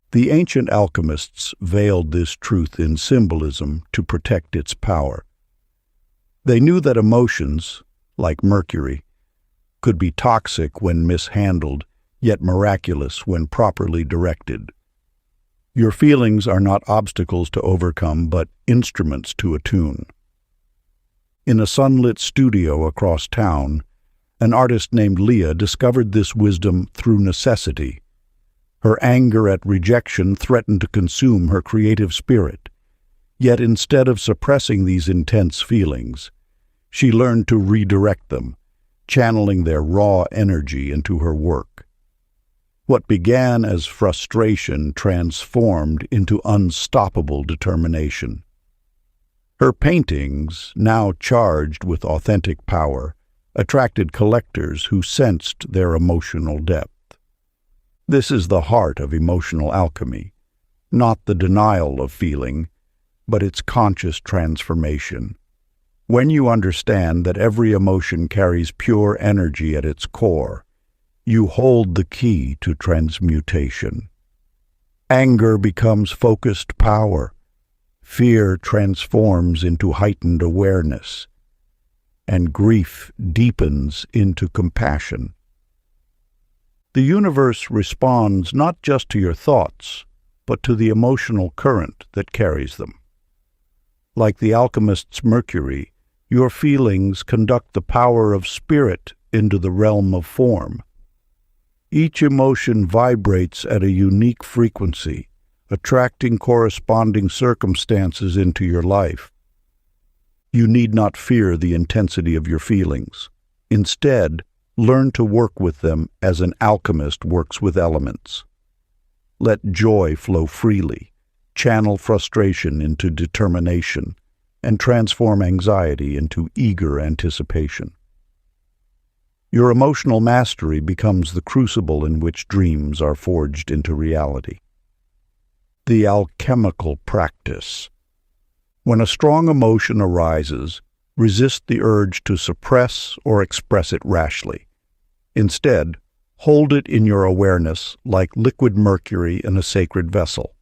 The ancient alchemists veiled this truth in symbolism to protect its power. They knew that emotions, like mercury, could be toxic when mishandled, yet miraculous when properly directed. Your feelings are not obstacles to overcome, but instruments to attune. In a sunlit studio across town, an artist named Leah discovered this wisdom through necessity. Her anger at rejection threatened to consume her creative spirit. Yet instead of suppressing these intense feelings, she learned to redirect them, channeling their raw energy into her work. What began as frustration transformed into unstoppable determination. Her paintings, now charged with authentic power, attracted collectors who sensed their emotional depth. This is the heart of emotional alchemy, not the denial of feeling, but its conscious transformation. When you understand that every emotion carries pure energy at its core, you hold the key to transmutation. Anger becomes focused power. Fear transforms into heightened awareness, and grief deepens into compassion. The universe responds not just to your thoughts, but to the emotional current that carries them. Like the alchemist's mercury, your feelings conduct the power of spirit into the realm of form. Each emotion vibrates at a unique frequency, attracting corresponding circumstances into your life. You need not fear the intensity of your feelings. Instead, learn to work with them as an alchemist works with elements. Let joy flow freely, channel frustration into determination, and transform anxiety into eager anticipation. Your emotional mastery becomes the crucible in which dreams are forged into reality. The alchemical practice. When a strong emotion arises, resist the urge to suppress or express it rashly. Instead, hold it in your awareness like liquid mercury in a sacred vessel.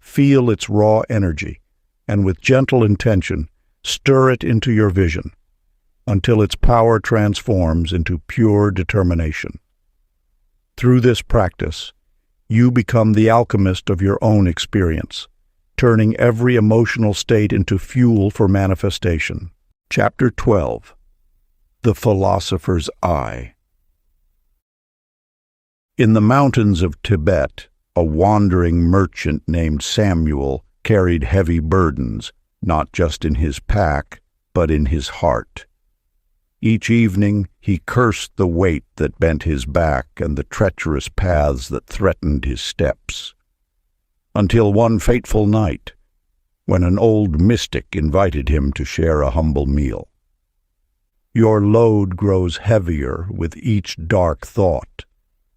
Feel its raw energy, and with gentle intention, stir it into your vision until its power transforms into pure determination. Through this practice, you become the alchemist of your own experience, turning every emotional state into fuel for manifestation. Chapter 12. The Philosopher's Eye. In the mountains of Tibet, a wandering merchant named Samuel carried heavy burdens, not just in his pack, but in his heart. Each evening he cursed the weight that bent his back and the treacherous paths that threatened his steps. Until one fateful night, when an old mystic invited him to share a humble meal. "Your load grows heavier with each dark thought,"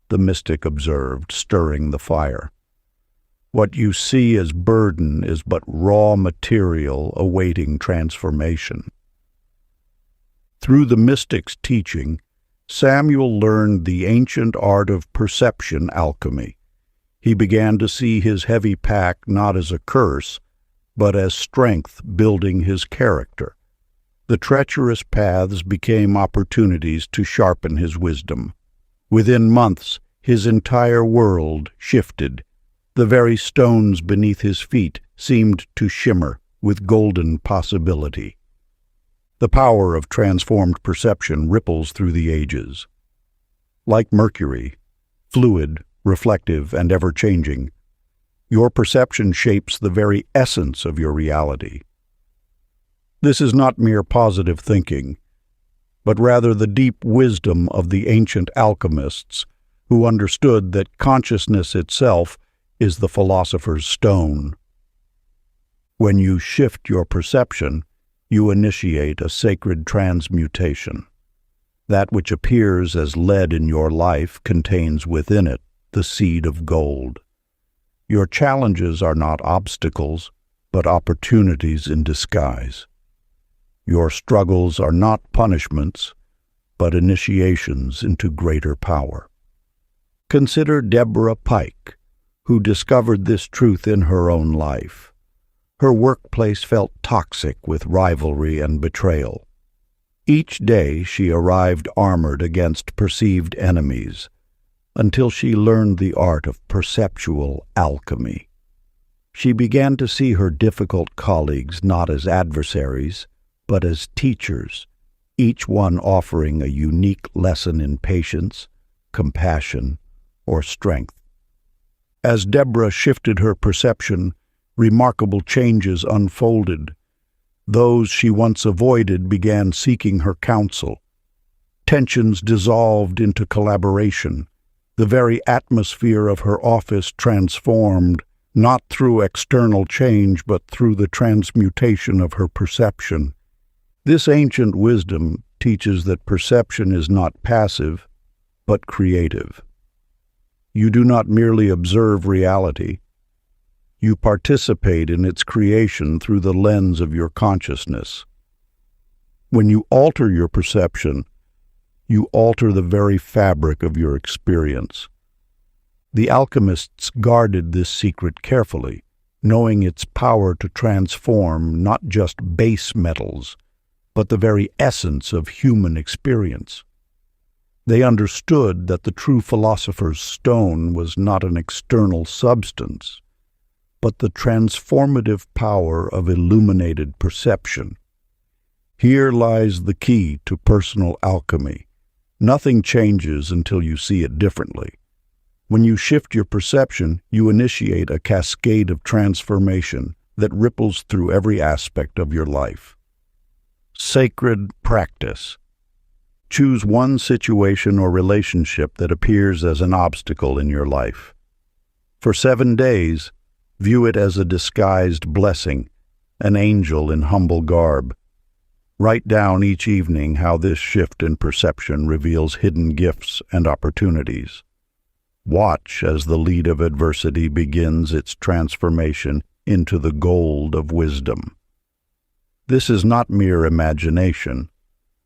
the mystic observed, stirring the fire. "What you see as burden is but raw material awaiting transformation." Through the mystic's teaching, Samuel learned the ancient art of perception alchemy. He began to see his heavy pack not as a curse, but as strength building his character. The treacherous paths became opportunities to sharpen his wisdom. Within months, his entire world shifted. The very stones beneath his feet seemed to shimmer with golden possibility. The power of transformed perception ripples through the ages. Like Mercury, fluid, reflective, and ever-changing, your perception shapes the very essence of your reality. This is not mere positive thinking, but rather the deep wisdom of the ancient alchemists who understood that consciousness itself is the philosopher's stone. When you shift your perception, you initiate a sacred transmutation. That which appears as lead in your life contains within it the seed of gold. Your challenges are not obstacles, but opportunities in disguise. Your struggles are not punishments, but initiations into greater power. Consider Deborah Pike, who discovered this truth in her own life. Her workplace felt toxic with rivalry and betrayal. Each day she arrived armored against perceived enemies, until she learned the art of perceptual alchemy. She began to see her difficult colleagues not as adversaries, but as teachers, each one offering a unique lesson in patience, compassion, or strength. As Deborah shifted her perception, remarkable changes unfolded. Those she once avoided began seeking her counsel. Tensions dissolved into collaboration. The very atmosphere of her office transformed, not through external change, but through the transmutation of her perception. This ancient wisdom teaches that perception is not passive, but creative. You do not merely observe reality. You participate in its creation through the lens of your consciousness. When you alter your perception, you alter the very fabric of your experience. The alchemists guarded this secret carefully, knowing its power to transform not just base metals, but the very essence of human experience. They understood that the true philosopher's stone was not an external substance, but the transformative power of illuminated perception. Here lies the key to personal alchemy. Nothing changes until you see it differently. When you shift your perception, you initiate a cascade of transformation that ripples through every aspect of your life. Sacred practice. Choose one situation or relationship that appears as an obstacle in your life. For 7 days, view it as a disguised blessing, an angel in humble garb. Write down each evening how this shift in perception reveals hidden gifts and opportunities. Watch as the lead of adversity begins its transformation into the gold of wisdom. This is not mere imagination,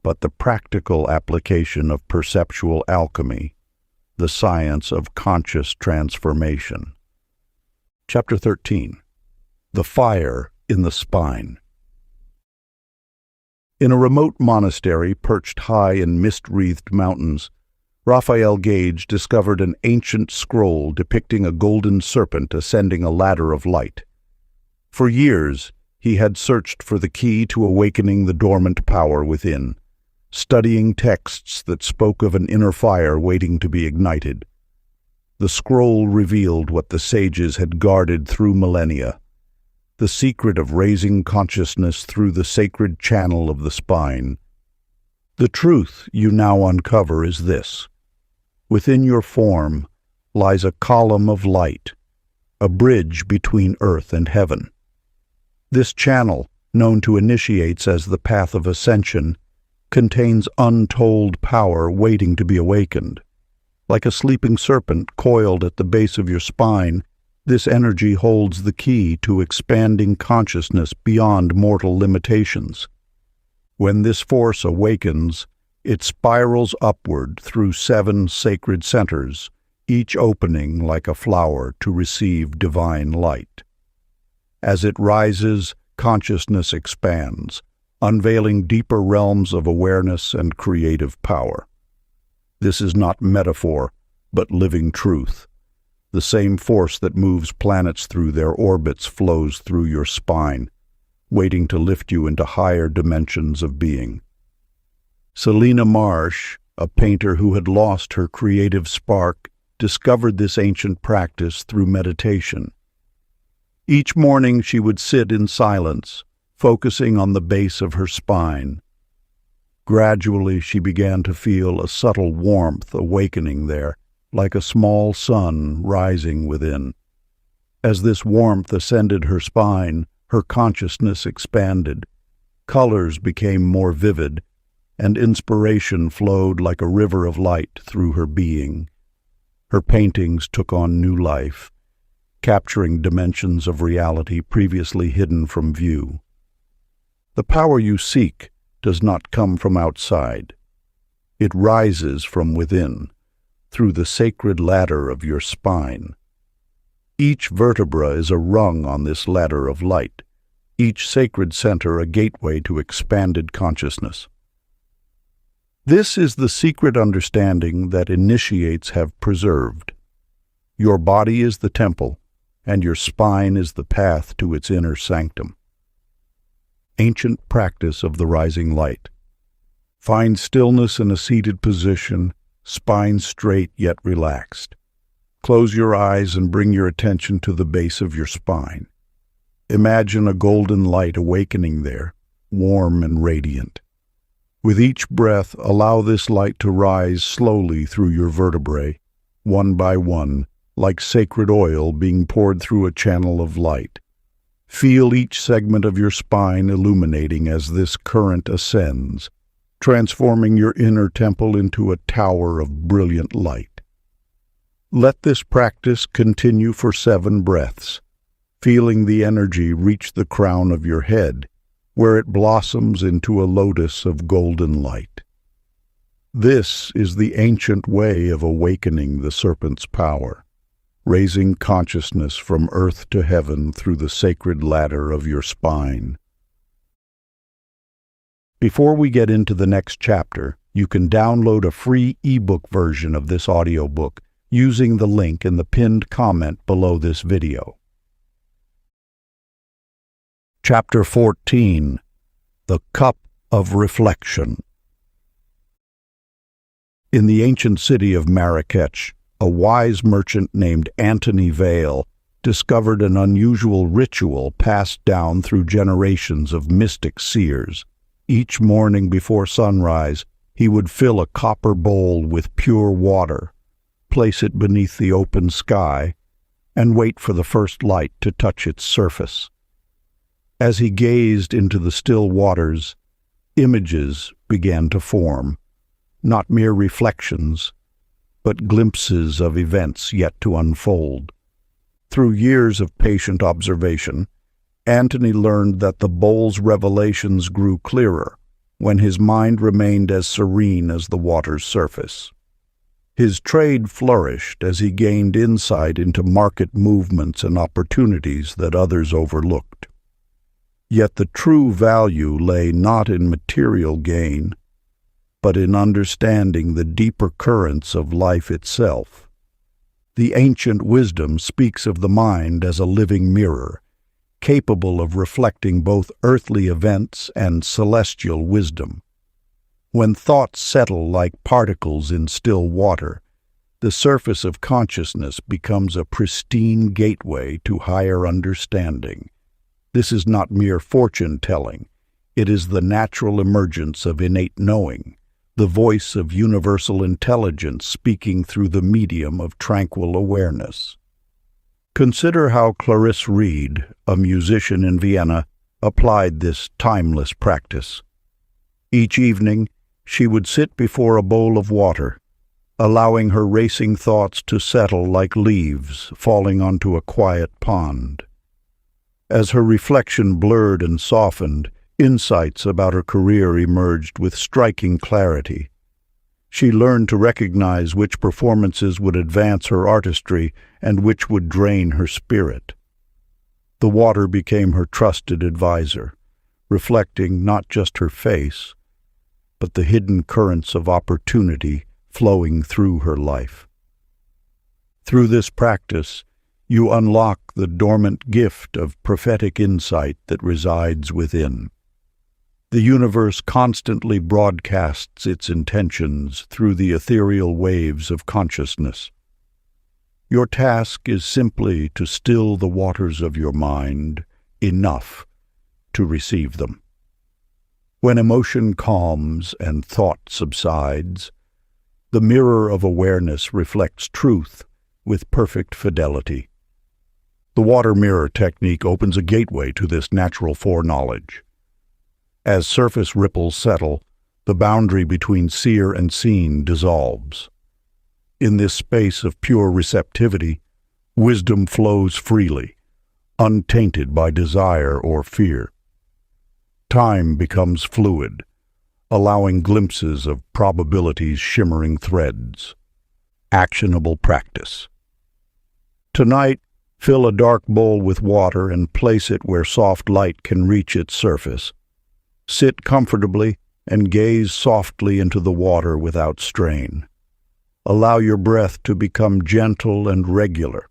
but the practical application of perceptual alchemy, the science of conscious transformation. Chapter 13. the fire in the spine. In a remote monastery perched high in mist-wreathed mountains, Raphael Gage discovered an ancient scroll depicting a golden serpent ascending a ladder of light. For years, he had searched for the key to awakening the dormant power within, studying texts that spoke of an inner fire waiting to be ignited. The scroll revealed what the sages had guarded through millennia, the secret of raising consciousness through the sacred channel of the spine. The truth you now uncover is this: within your form lies a column of light, a bridge between earth and heaven. This channel, known to initiates as the path of ascension, contains untold power waiting to be awakened. Like a sleeping serpent coiled at the base of your spine, this energy holds the key to expanding consciousness beyond mortal limitations. When this force awakens, it spirals upward through 7 sacred centers, each opening like a flower to receive divine light. As it rises, consciousness expands, unveiling deeper realms of awareness and creative power. This is not metaphor, but living truth. The same force that moves planets through their orbits flows through your spine, waiting to lift you into higher dimensions of being. Selina Marsh, a painter who had lost her creative spark, discovered this ancient practice through meditation. Each morning she would sit in silence, focusing on the base of her spine. Gradually she began to feel a subtle warmth awakening there, like a small sun rising within. As this warmth ascended her spine, her consciousness expanded. Colors became more vivid, and inspiration flowed like a river of light through her being. Her paintings took on new life, capturing dimensions of reality previously hidden from view. The power you seek does not come from outside. It rises from within, through the sacred ladder of your spine. Each vertebra is a rung on this ladder of light, each sacred center a gateway to expanded consciousness. This is the secret understanding that initiates have preserved. Your body is the temple, and your spine is the path to its inner sanctum. Ancient practice of the rising light. Find stillness in a seated position, spine straight yet relaxed. Close your eyes and bring your attention to the base of your spine. Imagine a golden light awakening there, warm and radiant. With each breath, allow this light to rise slowly through your vertebrae, one by one, like sacred oil being poured through a channel of light. Feel each segment of your spine illuminating as this current ascends, transforming your inner temple into a tower of brilliant light. Let this practice continue for 7 breaths, feeling the energy reach the crown of your head, where it blossoms into a lotus of golden light. This is the ancient way of awakening the serpent's power, raising consciousness from earth to heaven through the sacred ladder of your spine. Before we get into the next chapter, you can download a free ebook version of this audiobook using the link in the pinned comment below this video. Chapter 14. The Cup of Reflection. In the ancient city of Marrakech, a wise merchant named Antony Vale discovered an unusual ritual passed down through generations of mystic seers. Each morning before sunrise, he would fill a copper bowl with pure water, place it beneath the open sky, and wait for the first light to touch its surface. As he gazed into the still waters, images began to form, not mere reflections, but glimpses of events yet to unfold. Through years of patient observation, Antony learned that the bowl's revelations grew clearer when his mind remained as serene as the water's surface. His trade flourished as he gained insight into market movements and opportunities that others overlooked. Yet the true value lay not in material gain, but in understanding the deeper currents of life itself. The ancient wisdom speaks of the mind as a living mirror, capable of reflecting both earthly events and celestial wisdom. When thoughts settle like particles in still water, the surface of consciousness becomes a pristine gateway to higher understanding. This is not mere fortune-telling. It is the natural emergence of innate knowing, the voice of universal intelligence speaking through the medium of tranquil awareness. Consider how Clarisse Reed, a musician in Vienna, applied this timeless practice. Each evening, she would sit before a bowl of water, allowing her racing thoughts to settle like leaves falling onto a quiet pond. As her reflection blurred and softened, insights about her career emerged with striking clarity. She learned to recognize which performances would advance her artistry and which would drain her spirit. The water became her trusted advisor, reflecting not just her face, but the hidden currents of opportunity flowing through her life. Through this practice, you unlock the dormant gift of prophetic insight that resides within. The universe constantly broadcasts its intentions through the ethereal waves of consciousness. Your task is simply to still the waters of your mind enough to receive them. When emotion calms and thought subsides, the mirror of awareness reflects truth with perfect fidelity. The water mirror technique opens a gateway to this natural foreknowledge. As surface ripples settle, the boundary between seer and seen dissolves. In this space of pure receptivity, wisdom flows freely, untainted by desire or fear. Time becomes fluid, allowing glimpses of probability's shimmering threads. Actionable practice. Tonight, fill a dark bowl with water and place it where soft light can reach its surface. Sit comfortably and gaze softly into the water without strain. Allow your breath to become gentle and regular.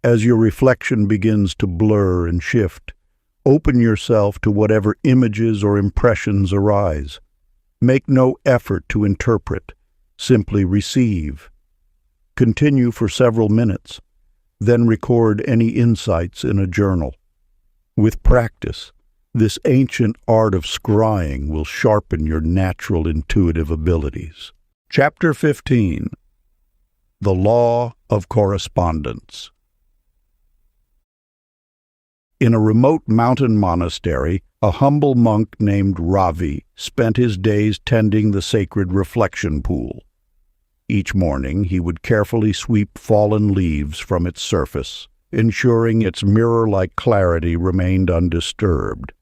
As your reflection begins to blur and shift, open yourself to whatever images or impressions arise. Make no effort to interpret, simply receive. Continue for several minutes, then record any insights in a journal. With practice, this ancient art of scrying will sharpen your natural intuitive abilities. Chapter 15. The Law of Correspondence. In a remote mountain monastery, a humble monk named Ravi spent his days tending the sacred reflection pool. Each morning he would carefully sweep fallen leaves from its surface, ensuring its mirror-like clarity remained undisturbed.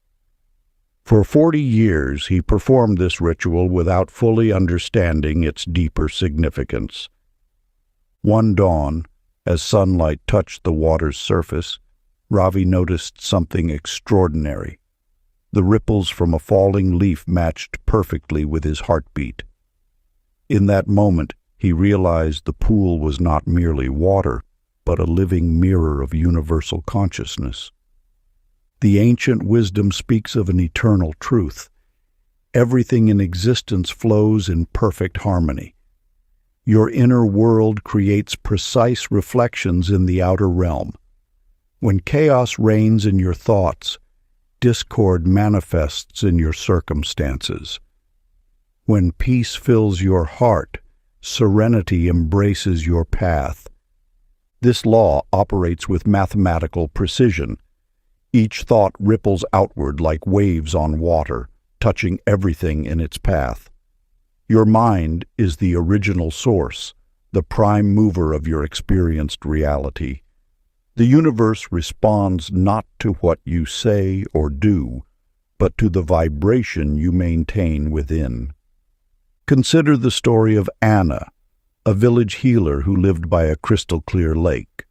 For 40 years he performed this ritual without fully understanding its deeper significance. One dawn, as sunlight touched the water's surface, Ravi noticed something extraordinary. The ripples from a falling leaf matched perfectly with his heartbeat. In that moment, he realized the pool was not merely water, but a living mirror of universal consciousness. The ancient wisdom speaks of an eternal truth. Everything in existence flows in perfect harmony. Your inner world creates precise reflections in the outer realm. When chaos reigns in your thoughts, discord manifests in your circumstances. When peace fills your heart, serenity embraces your path. This law operates with mathematical precision. Each thought ripples outward like waves on water, touching everything in its path. Your mind is the original source, the prime mover of your experienced reality. The universe responds not to what you say or do, but to the vibration you maintain within. Consider the story of Anna, a village healer who lived by a crystal-clear lake.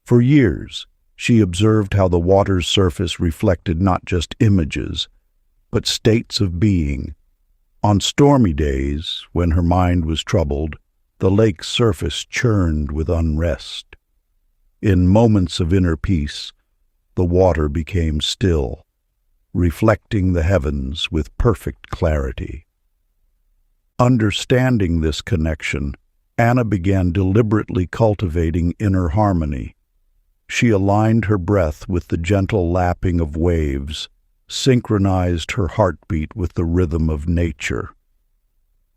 For years, she observed how the water's surface reflected not just images, but states of being. On stormy days, when her mind was troubled, the lake's surface churned with unrest. In moments of inner peace, the water became still, reflecting the heavens with perfect clarity. Understanding this connection, Anna began deliberately cultivating inner harmony. She aligned her breath with the gentle lapping of waves, synchronized her heartbeat with the rhythm of nature.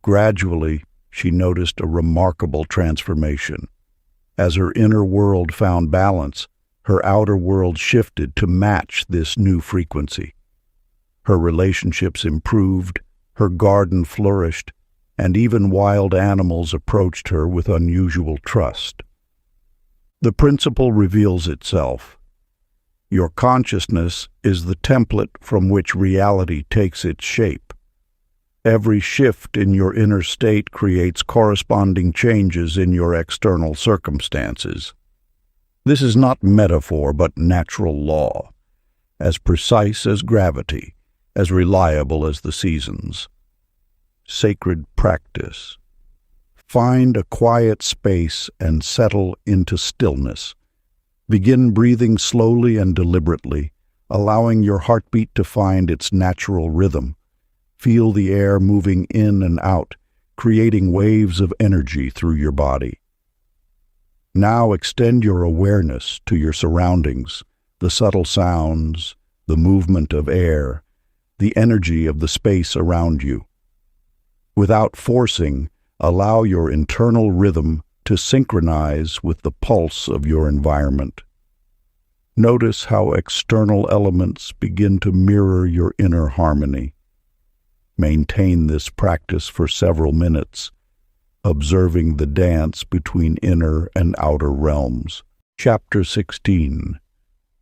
Gradually, she noticed a remarkable transformation. As her inner world found balance, her outer world shifted to match this new frequency. Her relationships improved, her garden flourished, and even wild animals approached her with unusual trust. The principle reveals itself. Your consciousness is the template from which reality takes its shape. Every shift in your inner state creates corresponding changes in your external circumstances. This is not metaphor but natural law, as precise as gravity, as reliable as the seasons. Sacred practice. Find a quiet space and settle into stillness. Begin breathing slowly and deliberately, allowing your heartbeat to find its natural rhythm. Feel the air moving in and out, creating waves of energy through your body. Now extend your awareness to your surroundings, the subtle sounds, the movement of air, the energy of the space around you. Without forcing, allow your internal rhythm to synchronize with the pulse of your environment. Notice how external elements begin to mirror your inner harmony. Maintain this practice for several minutes, observing the dance between inner and outer realms. Chapter 16.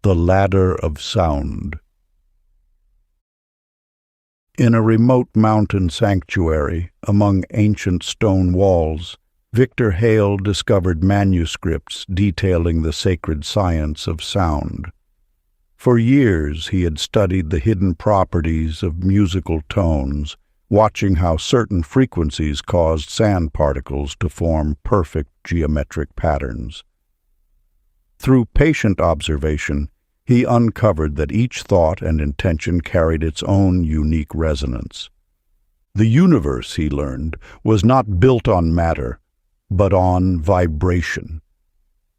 The Ladder of Sound. In a remote mountain sanctuary among ancient stone walls, Victor Hale discovered manuscripts detailing the sacred science of sound. For years he had studied the hidden properties of musical tones, watching how certain frequencies caused sand particles to form perfect geometric patterns. Through patient observation, he uncovered that each thought and intention carried its own unique resonance. The universe, he learned, was not built on matter, but on vibration.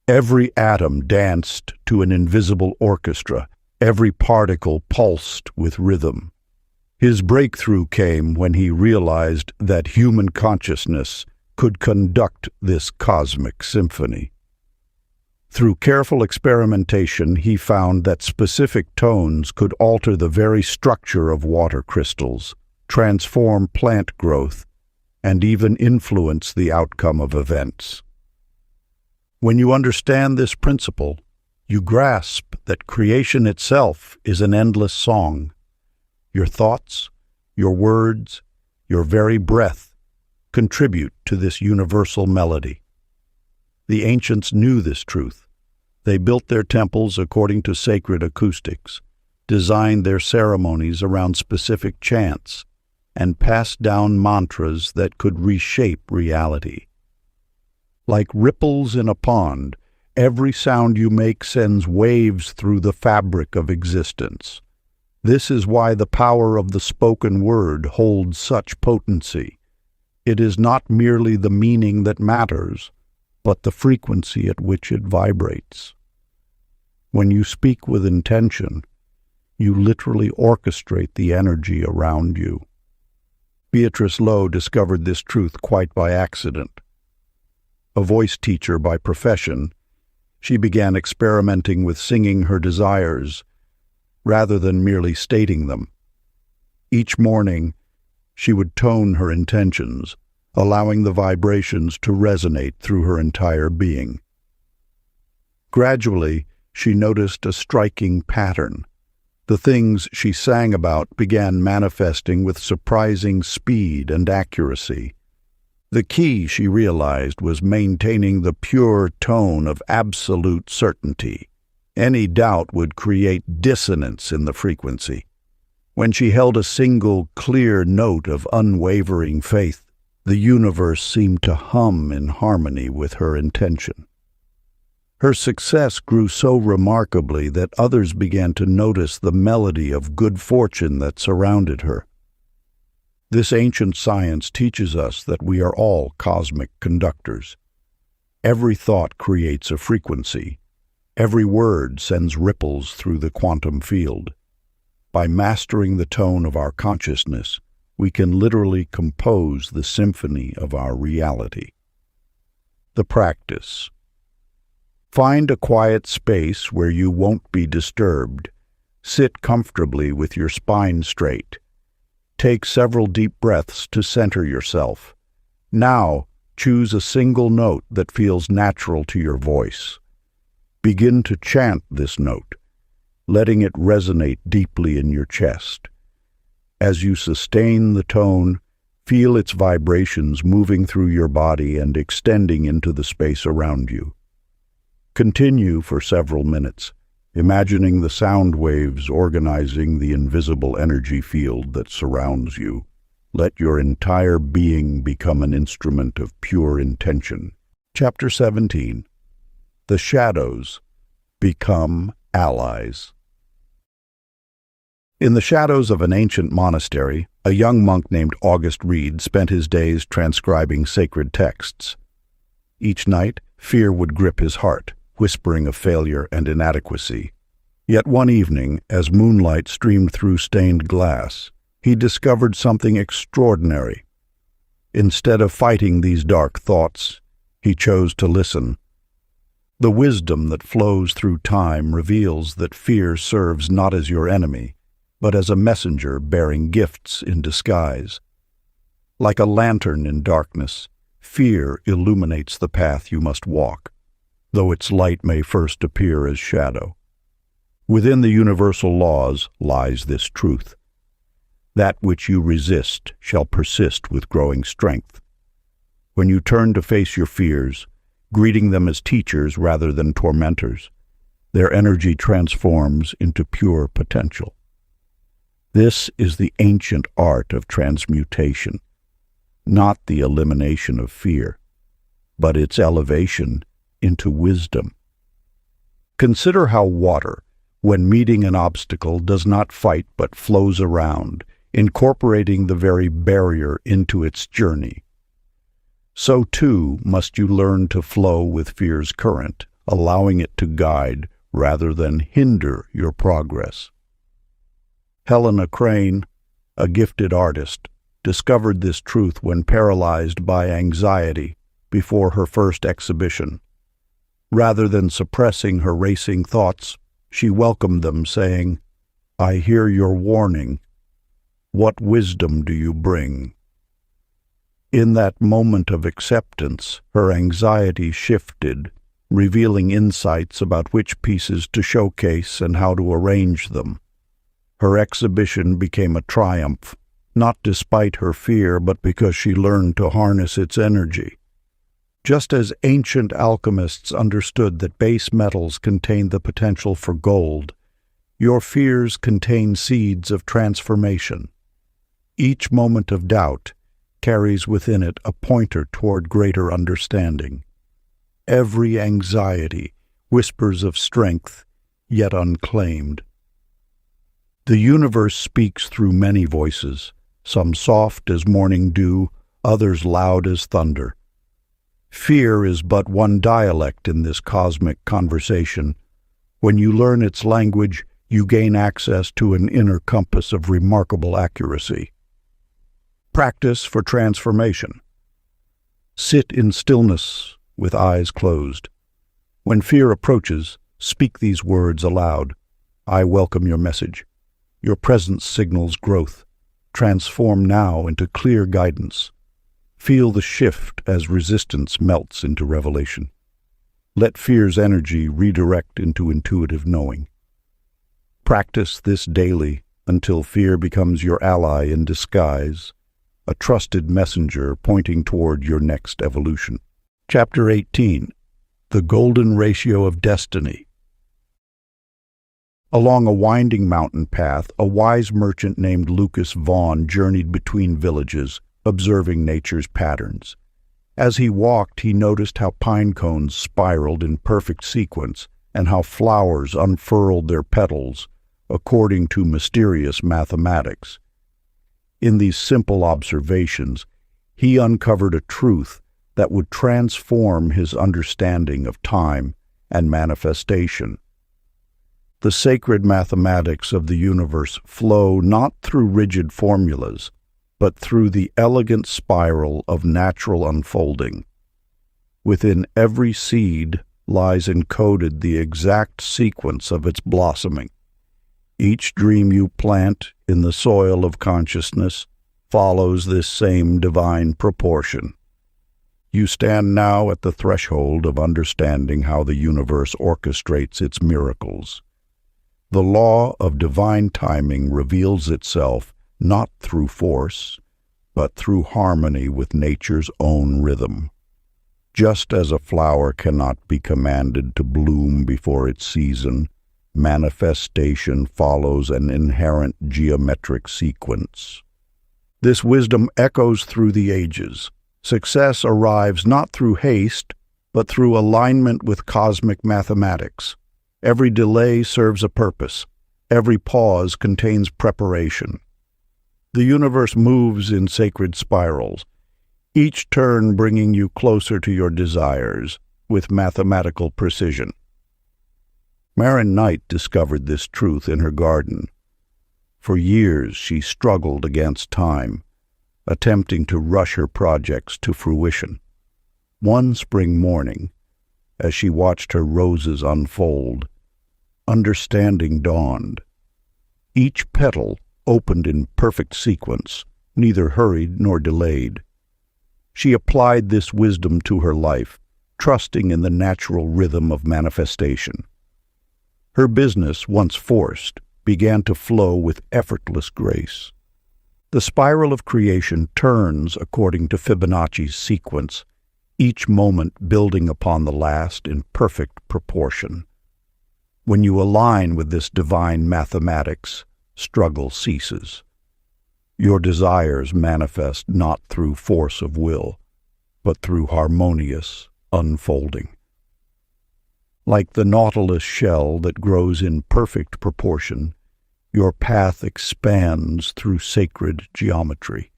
Every atom danced to an invisible orchestra, every particle pulsed with rhythm. His breakthrough came when he realized that human consciousness could conduct this cosmic symphony. Through careful experimentation, he found that specific tones could alter the very structure of water crystals, transform plant growth, and even influence the outcome of events. When you understand this principle, you grasp that creation itself is an endless song. Your thoughts, your words, your very breath contribute to this universal melody. The ancients knew this truth. They built their temples according to sacred acoustics, designed their ceremonies around specific chants, and passed down mantras that could reshape reality. Like ripples in a pond, every sound you make sends waves through the fabric of existence. This is why the power of the spoken word holds such potency. It is not merely the meaning that matters, but the frequency at which it vibrates. When you speak with intention, you literally orchestrate the energy around you. Beatrice Lowe discovered this truth quite by accident. A voice teacher by profession, she began experimenting with singing her desires, rather than merely stating them. Each morning, she would tone her intentions, allowing the vibrations to resonate through her entire being. Gradually, she noticed a striking pattern. The things she sang about began manifesting with surprising speed and accuracy. The key, she realized, was maintaining the pure tone of absolute certainty. Any doubt would create dissonance in the frequency. When she held a single, clear note of unwavering faith, the universe seemed to hum in harmony with her intention. Her success grew so remarkably that others began to notice the melody of good fortune that surrounded her. This ancient science teaches us that we are all cosmic conductors. Every thought creates a frequency. Every word sends ripples through the quantum field. By mastering the tone of our consciousness, we can literally compose the symphony of our reality. The practice. Find a quiet space where you won't be disturbed. Sit comfortably with your spine straight. Take several deep breaths to center yourself. Now, choose a single note that feels natural to your voice. Begin to chant this note, letting it resonate deeply in your chest. As you sustain the tone, feel its vibrations moving through your body and extending into the space around you. Continue for several minutes, imagining the sound waves organizing the invisible energy field that surrounds you. Let your entire being become an instrument of pure intention. Chapter 17. The shadows become allies. In the shadows of an ancient monastery, a young monk named August Reed spent his days transcribing sacred texts. Each night, fear would grip his heart, whispering of failure and inadequacy. Yet one evening, as moonlight streamed through stained glass, he discovered something extraordinary. Instead of fighting these dark thoughts, he chose to listen. The wisdom that flows through time reveals that fear serves not as your enemy, but as a messenger bearing gifts in disguise. Like a lantern in darkness, fear illuminates the path you must walk, though its light may first appear as shadow. Within the universal laws lies this truth. That which you resist shall persist with growing strength. When you turn to face your fears, greeting them as teachers rather than tormentors, their energy transforms into pure potential. This is the ancient art of transmutation, not the elimination of fear, but its elevation into wisdom. Consider how water, when meeting an obstacle, does not fight but flows around, incorporating the very barrier into its journey. So too must you learn to flow with fear's current, allowing it to guide rather than hinder your progress. Helena Crane, a gifted artist, discovered this truth when paralyzed by anxiety before her first exhibition. Rather than suppressing her racing thoughts, she welcomed them, saying, "I hear your warning. What wisdom do you bring?" In that moment of acceptance, her anxiety shifted, revealing insights about which pieces to showcase and how to arrange them. Her exhibition became a triumph, not despite her fear, but because she learned to harness its energy. Just as ancient alchemists understood that base metals contained the potential for gold, your fears contain seeds of transformation. Each moment of doubt carries within it a pointer toward greater understanding. Every anxiety whispers of strength, yet unclaimed. The universe speaks through many voices, some soft as morning dew, others loud as thunder. Fear is but one dialect in this cosmic conversation. When you learn its language, you gain access to an inner compass of remarkable accuracy. Practice for transformation. Sit in stillness with eyes closed. When fear approaches, speak these words aloud. I welcome your message. Your presence signals growth. Transform now into clear guidance. Feel the shift as resistance melts into revelation. Let fear's energy redirect into intuitive knowing. Practice this daily until fear becomes your ally in disguise, a trusted messenger pointing toward your next evolution. Chapter 18. The Golden Ratio of Destiny. Along a winding mountain path, a wise merchant named Lucas Vaughan journeyed between villages, observing nature's patterns. As he walked, he noticed how pine cones spiraled in perfect sequence and how flowers unfurled their petals according to mysterious mathematics. In these simple observations, he uncovered a truth that would transform his understanding of time and manifestation. The sacred mathematics of the universe flow not through rigid formulas, but through the elegant spiral of natural unfolding. Within every seed lies encoded the exact sequence of its blossoming. Each dream you plant in the soil of consciousness follows this same divine proportion. You stand now at the threshold of understanding how the universe orchestrates its miracles. The law of divine timing reveals itself not through force, but through harmony with nature's own rhythm. Just as a flower cannot be commanded to bloom before its season, manifestation follows an inherent geometric sequence. This wisdom echoes through the ages. Success arrives not through haste, but through alignment with cosmic mathematics. Every delay serves a purpose. Every pause contains preparation. The universe moves in sacred spirals, each turn bringing you closer to your desires with mathematical precision. Marin Knight discovered this truth in her garden. For years she struggled against time, attempting to rush her projects to fruition. One spring morning, as she watched her roses unfold, understanding dawned. Each petal opened in perfect sequence, neither hurried nor delayed. She applied this wisdom to her life, trusting in the natural rhythm of manifestation. Her business, once forced, began to flow with effortless grace. The spiral of creation turns according to Fibonacci's sequence, each moment building upon the last in perfect proportion. When you align with this divine mathematics, struggle ceases. Your desires manifest not through force of will, but through harmonious unfolding. Like the nautilus shell that grows in perfect proportion, your path expands through sacred geometry.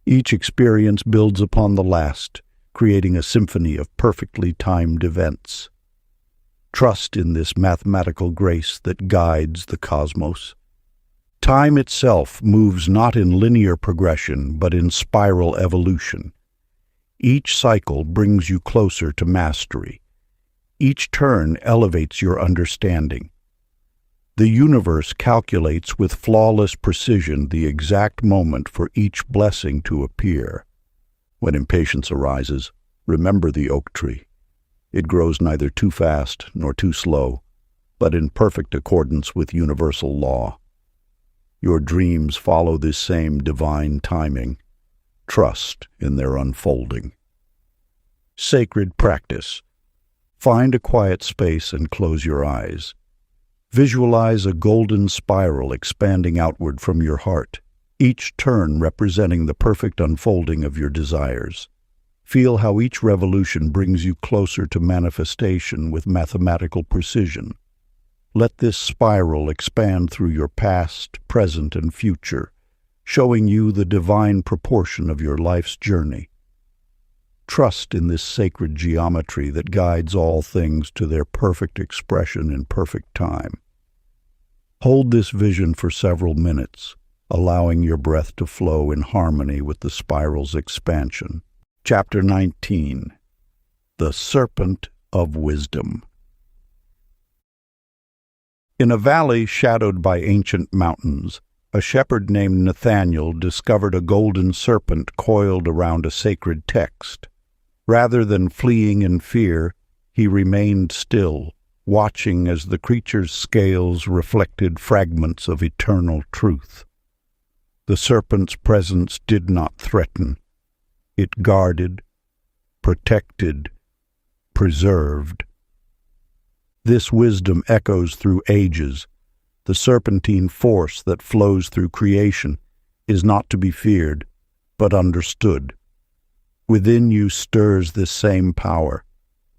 Each experience builds upon the last, creating a symphony of perfectly timed events. Trust in this mathematical grace that guides the cosmos. Time itself moves not in linear progression, but in spiral evolution. Each cycle brings you closer to mastery. Each turn elevates your understanding. The universe calculates with flawless precision the exact moment for each blessing to appear. When impatience arises, remember the oak tree. It grows neither too fast nor too slow, but in perfect accordance with universal law. Your dreams follow this same divine timing. Trust in their unfolding. Sacred practice. Find a quiet space and close your eyes. Visualize a golden spiral expanding outward from your heart, each turn representing the perfect unfolding of your desires. Feel how each revolution brings you closer to manifestation with mathematical precision. Let this spiral expand through your past, present, and future, showing you the divine proportion of your life's journey. Trust in this sacred geometry that guides all things to their perfect expression in perfect time. Hold this vision for several minutes, allowing your breath to flow in harmony with the spiral's expansion. Chapter 19. The Serpent of Wisdom. In a valley shadowed by ancient mountains, a shepherd named Nathaniel discovered a golden serpent coiled around a sacred text. Rather than fleeing in fear, he remained still, watching as the creature's scales reflected fragments of eternal truth. The serpent's presence did not threaten. It guarded, protected, preserved. This wisdom echoes through ages. The serpentine force that flows through creation is not to be feared, but understood. Within you stirs this same power,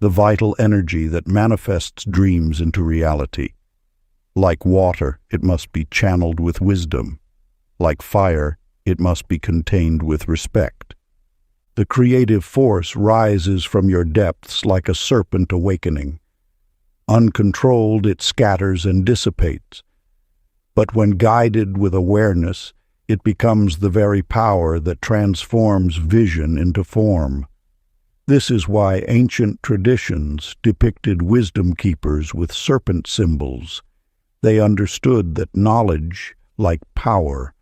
the vital energy that manifests dreams into reality. Like water, it must be channeled with wisdom. Like fire, it must be contained with respect. The creative force rises from your depths like a serpent awakening. Uncontrolled, it scatters and dissipates. But when guided with awareness, it becomes the very power that transforms vision into form. This is why ancient traditions depicted wisdom keepers with serpent symbols. They understood that knowledge, like power,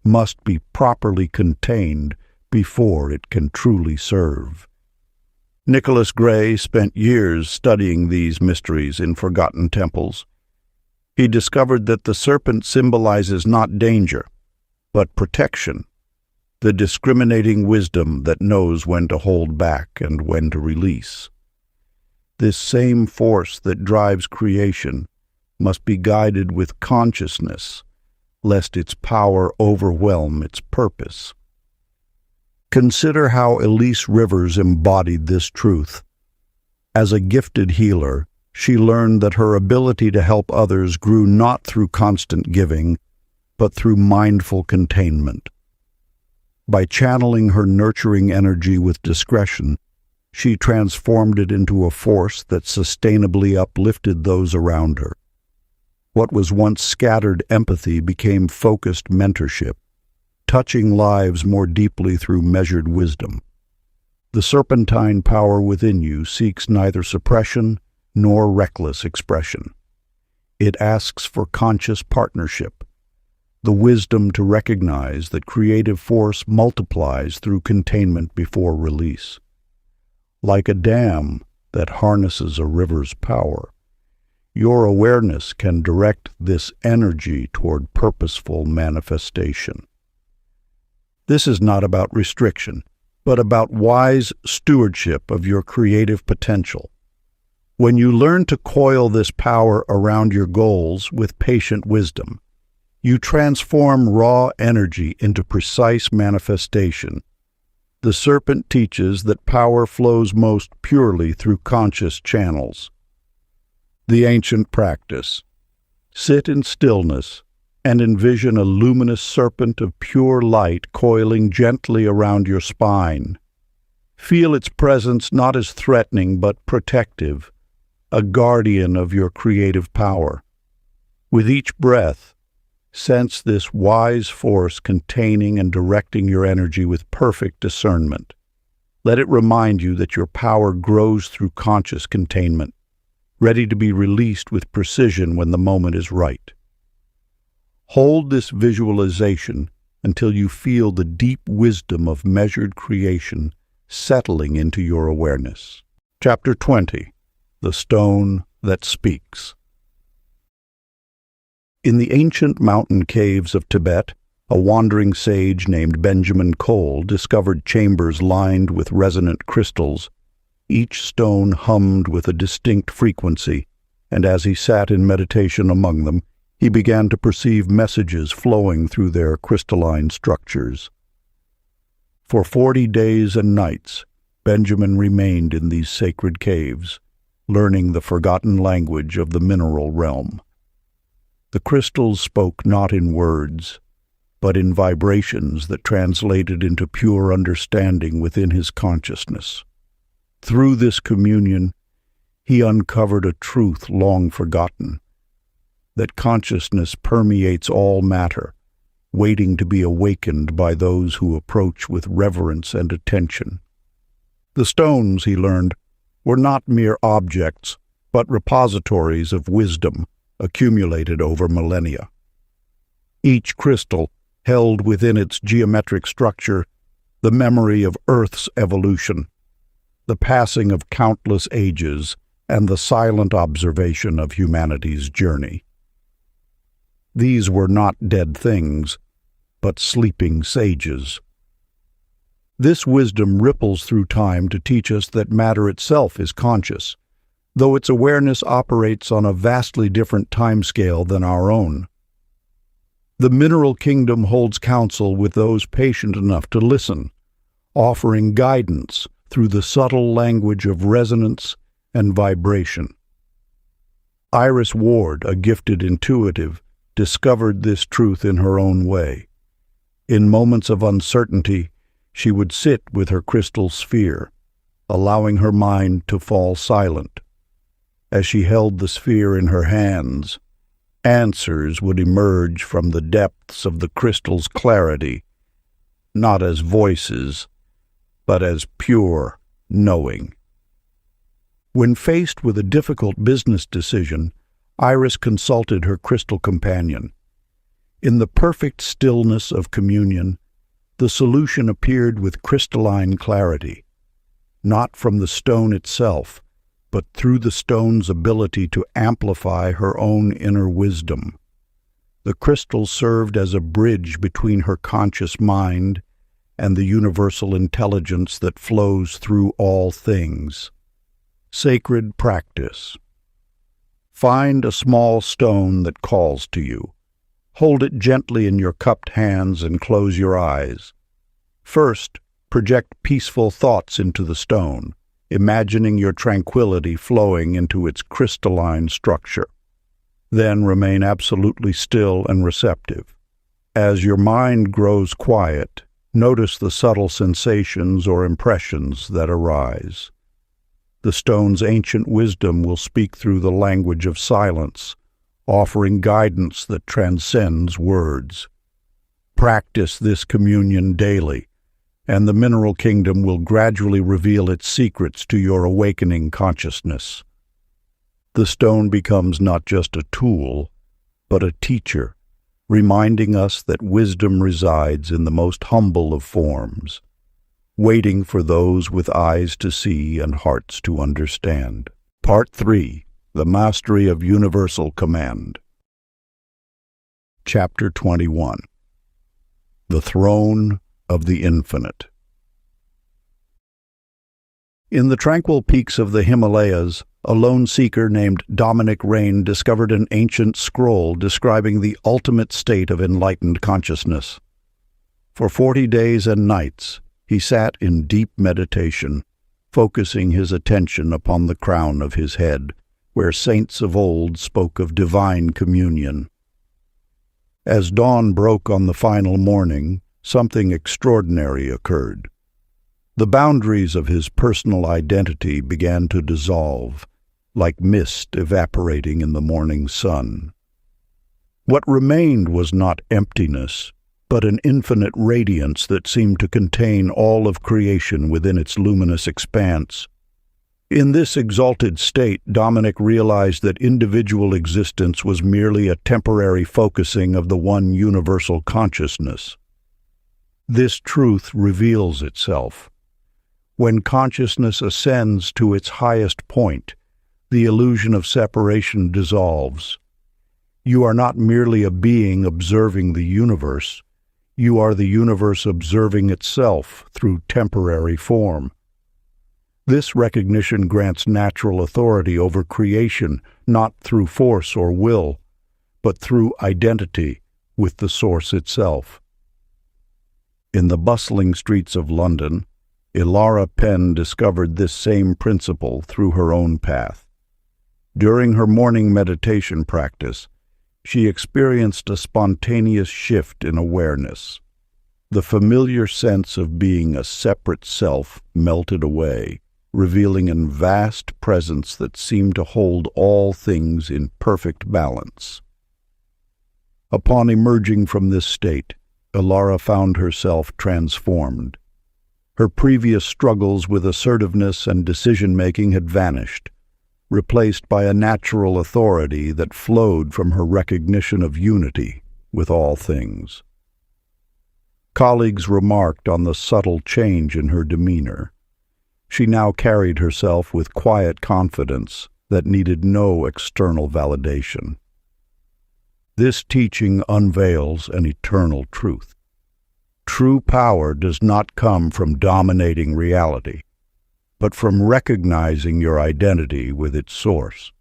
must be properly contained before it can truly serve. Nicholas Gray spent years studying these mysteries in forgotten temples. He discovered that the serpent symbolizes not danger, but protection, the discriminating wisdom that knows when to hold back and when to release. This same force that drives creation must be guided with consciousness, lest its power overwhelm its purpose. Consider how Elise Rivers embodied this truth. As a gifted healer, she learned that her ability to help others grew not through constant giving, but through mindful containment. By channeling her nurturing energy with discretion, she transformed it into a force that sustainably uplifted those around her. What was once scattered empathy became focused mentorship, touching lives more deeply through measured wisdom. The serpentine power within you seeks neither suppression nor reckless expression. It asks for conscious partnership, the wisdom to recognize that creative force multiplies through containment before release. Like a dam that harnesses a river's power, your awareness can direct this energy toward purposeful manifestation. This is not about restriction, but about wise stewardship of your creative potential. When you learn to coil this power around your goals with patient wisdom, you transform raw energy into precise manifestation. The serpent teaches that power flows most purely through conscious channels. The ancient practice. Sit in stillness and envision a luminous serpent of pure light coiling gently around your spine. Feel its presence not as threatening but protective, a guardian of your creative power. With each breath, sense this wise force containing and directing your energy with perfect discernment. Let it remind you that your power grows through conscious containment, ready to be released with precision when the moment is right. Hold this visualization until you feel the deep wisdom of measured creation settling into your awareness. Chapter 20. The Stone That Speaks. In the ancient mountain caves of Tibet, a wandering sage named Benjamin Cole discovered chambers lined with resonant crystals. Each stone hummed with a distinct frequency, and as he sat in meditation among them, he began to perceive messages flowing through their crystalline structures. For 40 days and nights, Benjamin remained in these sacred caves, learning the forgotten language of the mineral realm. The crystals spoke not in words, but in vibrations that translated into pure understanding within his consciousness. Through this communion, he uncovered a truth long forgotten, that consciousness permeates all matter, waiting to be awakened by those who approach with reverence and attention. The stones, he learned, were not mere objects, but repositories of wisdom accumulated over millennia. Each crystal held within its geometric structure the memory of Earth's evolution, the passing of countless ages, and the silent observation of humanity's journey. These were not dead things, but sleeping sages. This wisdom ripples through time to teach us that matter itself is conscious, though its awareness operates on a vastly different timescale than our own. The mineral kingdom holds counsel with those patient enough to listen, offering guidance through the subtle language of resonance and vibration. Iris Ward, a gifted intuitive, discovered this truth in her own way. In moments of uncertainty, she would sit with her crystal sphere, allowing her mind to fall silent. As she held the sphere in her hands, answers would emerge from the depths of the crystal's clarity, not as voices, but as pure knowing. When faced with a difficult business decision, Iris consulted her crystal companion. In the perfect stillness of communion, the solution appeared with crystalline clarity, not from the stone itself, but through the stone's ability to amplify her own inner wisdom. The crystal served as a bridge between her conscious mind and the universal intelligence that flows through all things. Sacred practice. Find a small stone that calls to you. Hold it gently in your cupped hands and close your eyes. First, project peaceful thoughts into the stone, imagining your tranquility flowing into its crystalline structure. Then remain absolutely still and receptive. As your mind grows quiet, notice the subtle sensations or impressions that arise. The stone's ancient wisdom will speak through the language of silence, offering guidance that transcends words. Practice this communion daily, and the mineral kingdom will gradually reveal its secrets to your awakening consciousness. The stone becomes not just a tool, but a teacher, reminding us that wisdom resides in the most humble of forms, waiting for those with eyes to see and hearts to understand. Part 3. The Mastery of Universal Command. Chapter 21. The Throne of the Infinite. In the tranquil peaks of the Himalayas, a lone seeker named Dominic Rain discovered an ancient scroll describing the ultimate state of enlightened consciousness. For 40 days and nights, he sat in deep meditation, focusing his attention upon the crown of his head, where saints of old spoke of divine communion. As dawn broke on the final morning, something extraordinary occurred. The boundaries of his personal identity began to dissolve, like mist evaporating in the morning sun. What remained was not emptiness, but an infinite radiance that seemed to contain all of creation within its luminous expanse. In this exalted state, Dominic realized that individual existence was merely a temporary focusing of the one universal consciousness. This truth reveals itself. When consciousness ascends to its highest point, the illusion of separation dissolves. You are not merely a being observing the universe. You are the universe observing itself through temporary form. This recognition grants natural authority over creation, not through force or will, but through identity with the source itself. In the bustling streets of London, Ilara Penn discovered this same principle through her own path. During her morning meditation practice, she experienced a spontaneous shift in awareness. The familiar sense of being a separate self melted away, revealing a vast presence that seemed to hold all things in perfect balance. Upon emerging from this state, Ilara found herself transformed. Her previous struggles with assertiveness and decision-making had vanished, replaced by a natural authority that flowed from her recognition of unity with all things. Colleagues remarked on the subtle change in her demeanor. She now carried herself with quiet confidence that needed no external validation. This teaching unveils an eternal truth. True power does not come from dominating reality, but from recognizing your identity with its source.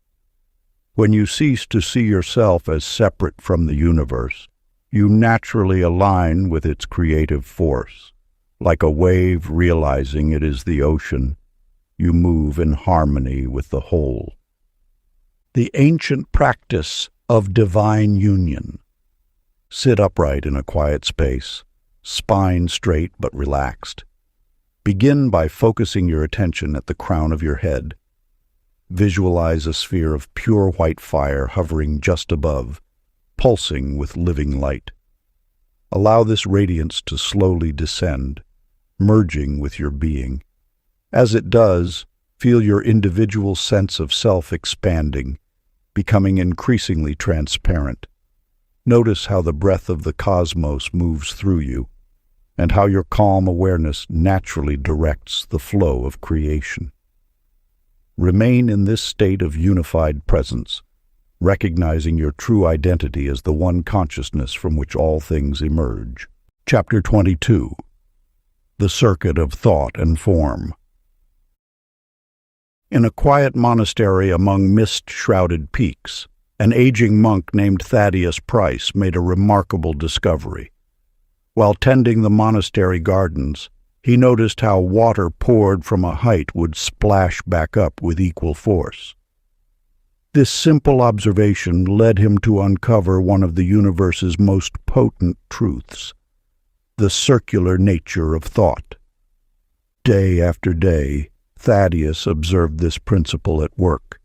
When you cease to see yourself as separate from the universe, you naturally align with its creative force. Like a wave realizing it is the ocean, you move in harmony with the whole. The ancient practice of divine union. Sit upright in a quiet space, spine straight but relaxed. Begin by focusing your attention at the crown of your head. Visualize a sphere of pure white fire hovering just above, pulsing with living light. Allow this radiance to slowly descend, merging with your being. As it does, feel your individual sense of self expanding, becoming increasingly transparent. Notice how the breath of the cosmos moves through you, and how your calm awareness naturally directs the flow of creation. Remain in this state of unified presence, recognizing your true identity as the one consciousness from which all things emerge. Chapter 22. The Circuit of Thought and Form. In a quiet monastery among mist-shrouded peaks, an aging monk named Thaddeus Price made a remarkable discovery. While tending the monastery gardens, he noticed how water poured from a height would splash back up with equal force. This simple observation led him to uncover one of the universe's most potent truths: the circular nature of thought. Day after day, Thaddeus observed this principle at work.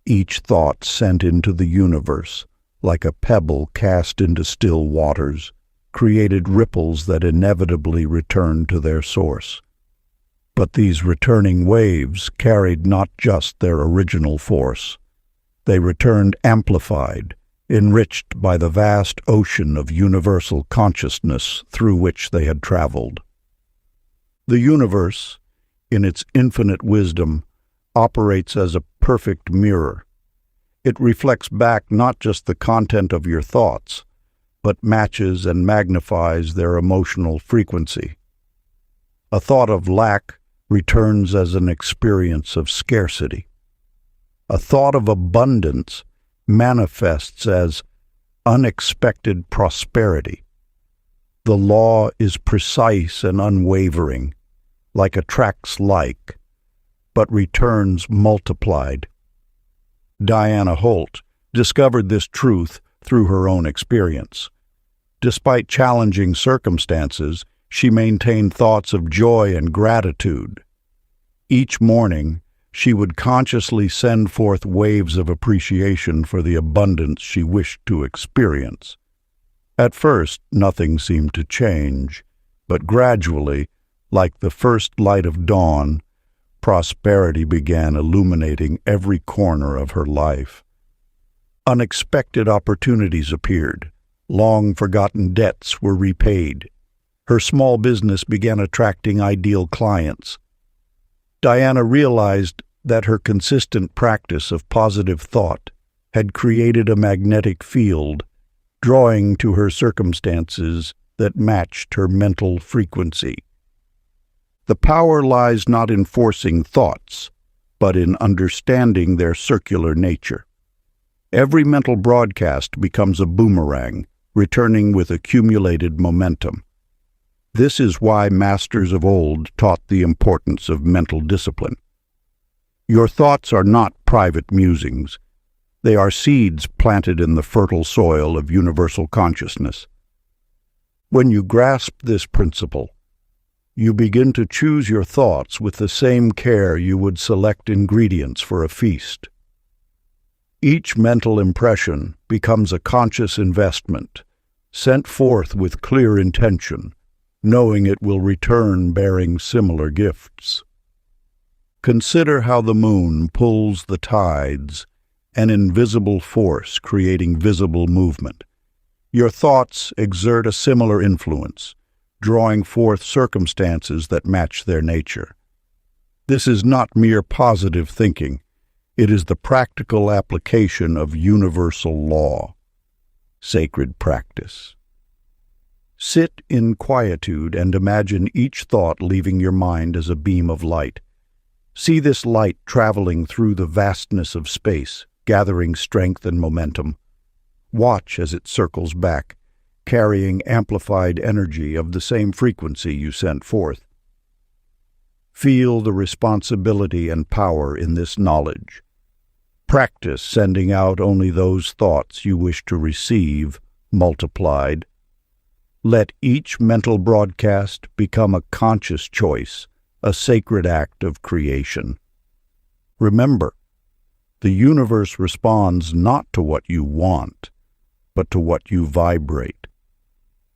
Each thought sent into the universe, like a pebble cast into still waters, created ripples that inevitably returned to their source. But these returning waves carried not just their original force. They returned amplified, enriched by the vast ocean of universal consciousness through which they had traveled. The universe, in its infinite wisdom, operates as a perfect mirror. It reflects back not just the content of your thoughts, but matches and magnifies their emotional frequency. A thought of lack returns as an experience of scarcity. A thought of abundance manifests as unexpected prosperity. The law is precise and unwavering, like attracts like, but returns multiplied. Diana Holt discovered this truth through her own experience. Despite challenging circumstances, she maintained thoughts of joy and gratitude. Each morning, she would consciously send forth waves of appreciation for the abundance she wished to experience. At first, nothing seemed to change, but gradually, like the first light of dawn, prosperity began illuminating every corner of her life. Unexpected opportunities appeared. Long-forgotten debts were repaid. Her small business began attracting ideal clients. Diana realized that her consistent practice of positive thought had created a magnetic field, drawing to her circumstances that matched her mental frequency. The power lies not in forcing thoughts, but in understanding their circular nature. Every mental broadcast becomes a boomerang, returning with accumulated momentum. This is why masters of old taught the importance of mental discipline. Your thoughts are not private musings. They are seeds planted in the fertile soil of universal consciousness. When you grasp this principle, you begin to choose your thoughts with the same care you would select ingredients for a feast. Each mental impression becomes a conscious investment, sent forth with clear intention, knowing it will return bearing similar gifts. Consider how the moon pulls the tides, an invisible force creating visible movement. Your thoughts exert a similar influence, drawing forth circumstances that match their nature. This is not mere positive thinking. It is the practical application of universal law. Sacred practice. Sit in quietude and imagine each thought leaving your mind as a beam of light. See this light traveling through the vastness of space, gathering strength and momentum. Watch as it circles back, carrying amplified energy of the same frequency you sent forth. Feel the responsibility and power in this knowledge. Practice sending out only those thoughts you wish to receive, multiplied. Let each mental broadcast become a conscious choice, a sacred act of creation. Remember, the universe responds not to what you want, but to what you vibrate.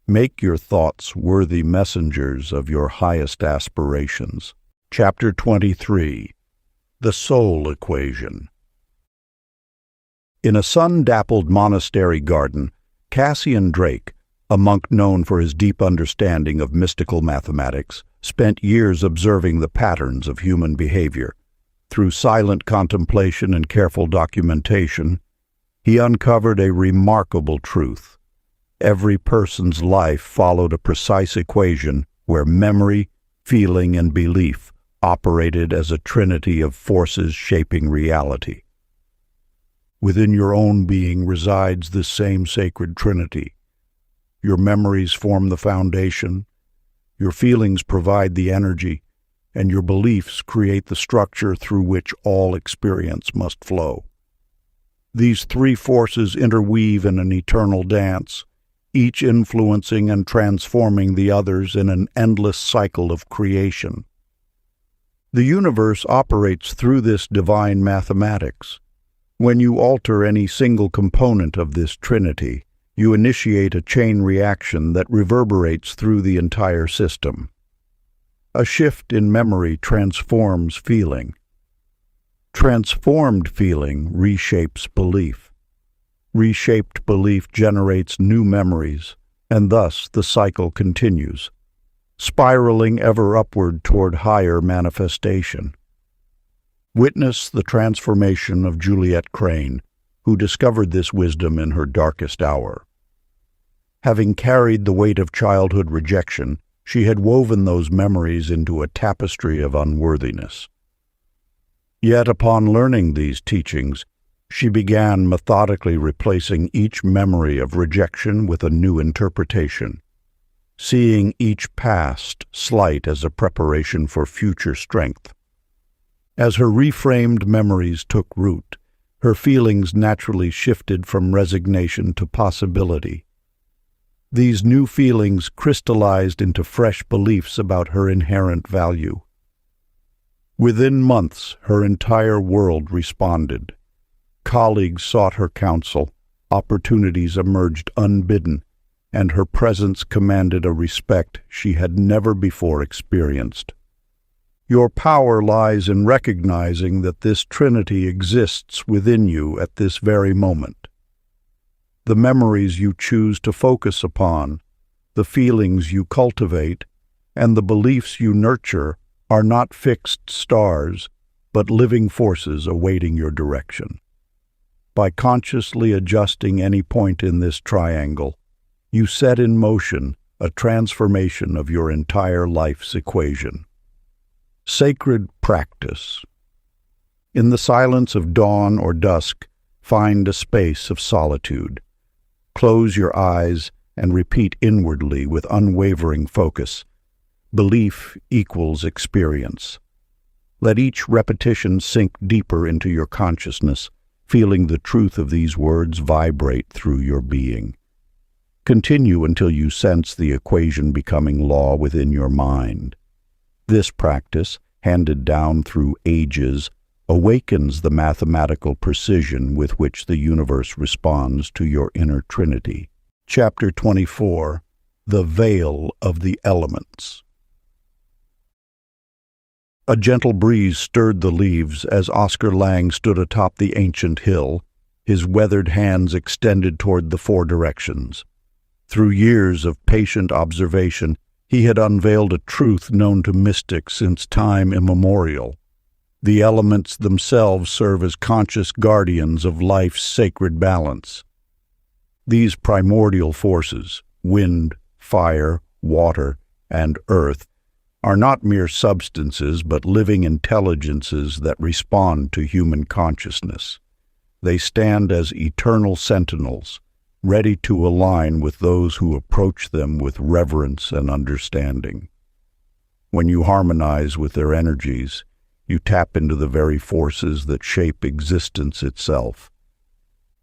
Make your thoughts worthy messengers of your highest aspirations. Chapter 23. The Soul Equation. In a sun-dappled monastery garden, Cassian Drake, a monk known for his deep understanding of mystical mathematics, spent years observing the patterns of human behavior. Through silent contemplation and careful documentation, he uncovered a remarkable truth. Every person's life followed a precise equation where memory, feeling, and belief operated as a trinity of forces shaping reality. Within your own being resides this same sacred trinity. Your memories form the foundation, your feelings provide the energy, and your beliefs create the structure through which all experience must flow. These three forces interweave in an eternal dance, each influencing and transforming the others in an endless cycle of creation. The universe operates through this divine mathematics. When you alter any single component of this trinity, you initiate a chain reaction that reverberates through the entire system. A shift in memory transforms feeling. Transformed feeling reshapes belief. Reshaped belief generates new memories, and thus the cycle continues, spiraling ever upward toward higher manifestation. Witness the transformation of Juliet Crane, who discovered this wisdom in her darkest hour. Having carried the weight of childhood rejection, she had woven those memories into a tapestry of unworthiness. Yet upon learning these teachings, she began methodically replacing each memory of rejection with a new interpretation, seeing each past slight as a preparation for future strength. As her reframed memories took root, her feelings naturally shifted from resignation to possibility. These new feelings crystallized into fresh beliefs about her inherent value. Within months, her entire world responded. Colleagues sought her counsel, opportunities emerged unbidden, and her presence commanded a respect she had never before experienced. Your power lies in recognizing that this trinity exists within you at this very moment. The memories you choose to focus upon, the feelings you cultivate, and the beliefs you nurture are not fixed stars, but living forces awaiting your direction. By consciously adjusting any point in this triangle, you set in motion a transformation of your entire life's equation. Sacred practice. In the silence of dawn or dusk, find a space of solitude. Close your eyes and repeat inwardly with unwavering focus. Belief equals experience. Let each repetition sink deeper into your consciousness, feeling the truth of these words vibrate through your being. Continue until you sense the equation becoming law within your mind. This practice, handed down through ages, awakens the mathematical precision with which the universe responds to your inner trinity. Chapter 24. The Veil of the Elements. A gentle breeze stirred the leaves as Oscar Lang stood atop the ancient hill, his weathered hands extended toward the four directions. Through years of patient observation, he had unveiled a truth known to mystics since time immemorial. The elements themselves serve as conscious guardians of life's sacred balance. These primordial forces, wind, fire, water, and earth, are not mere substances but living intelligences that respond to human consciousness. They stand as eternal sentinels, ready to align with those who approach them with reverence and understanding. When you harmonize with their energies, you tap into the very forces that shape existence itself.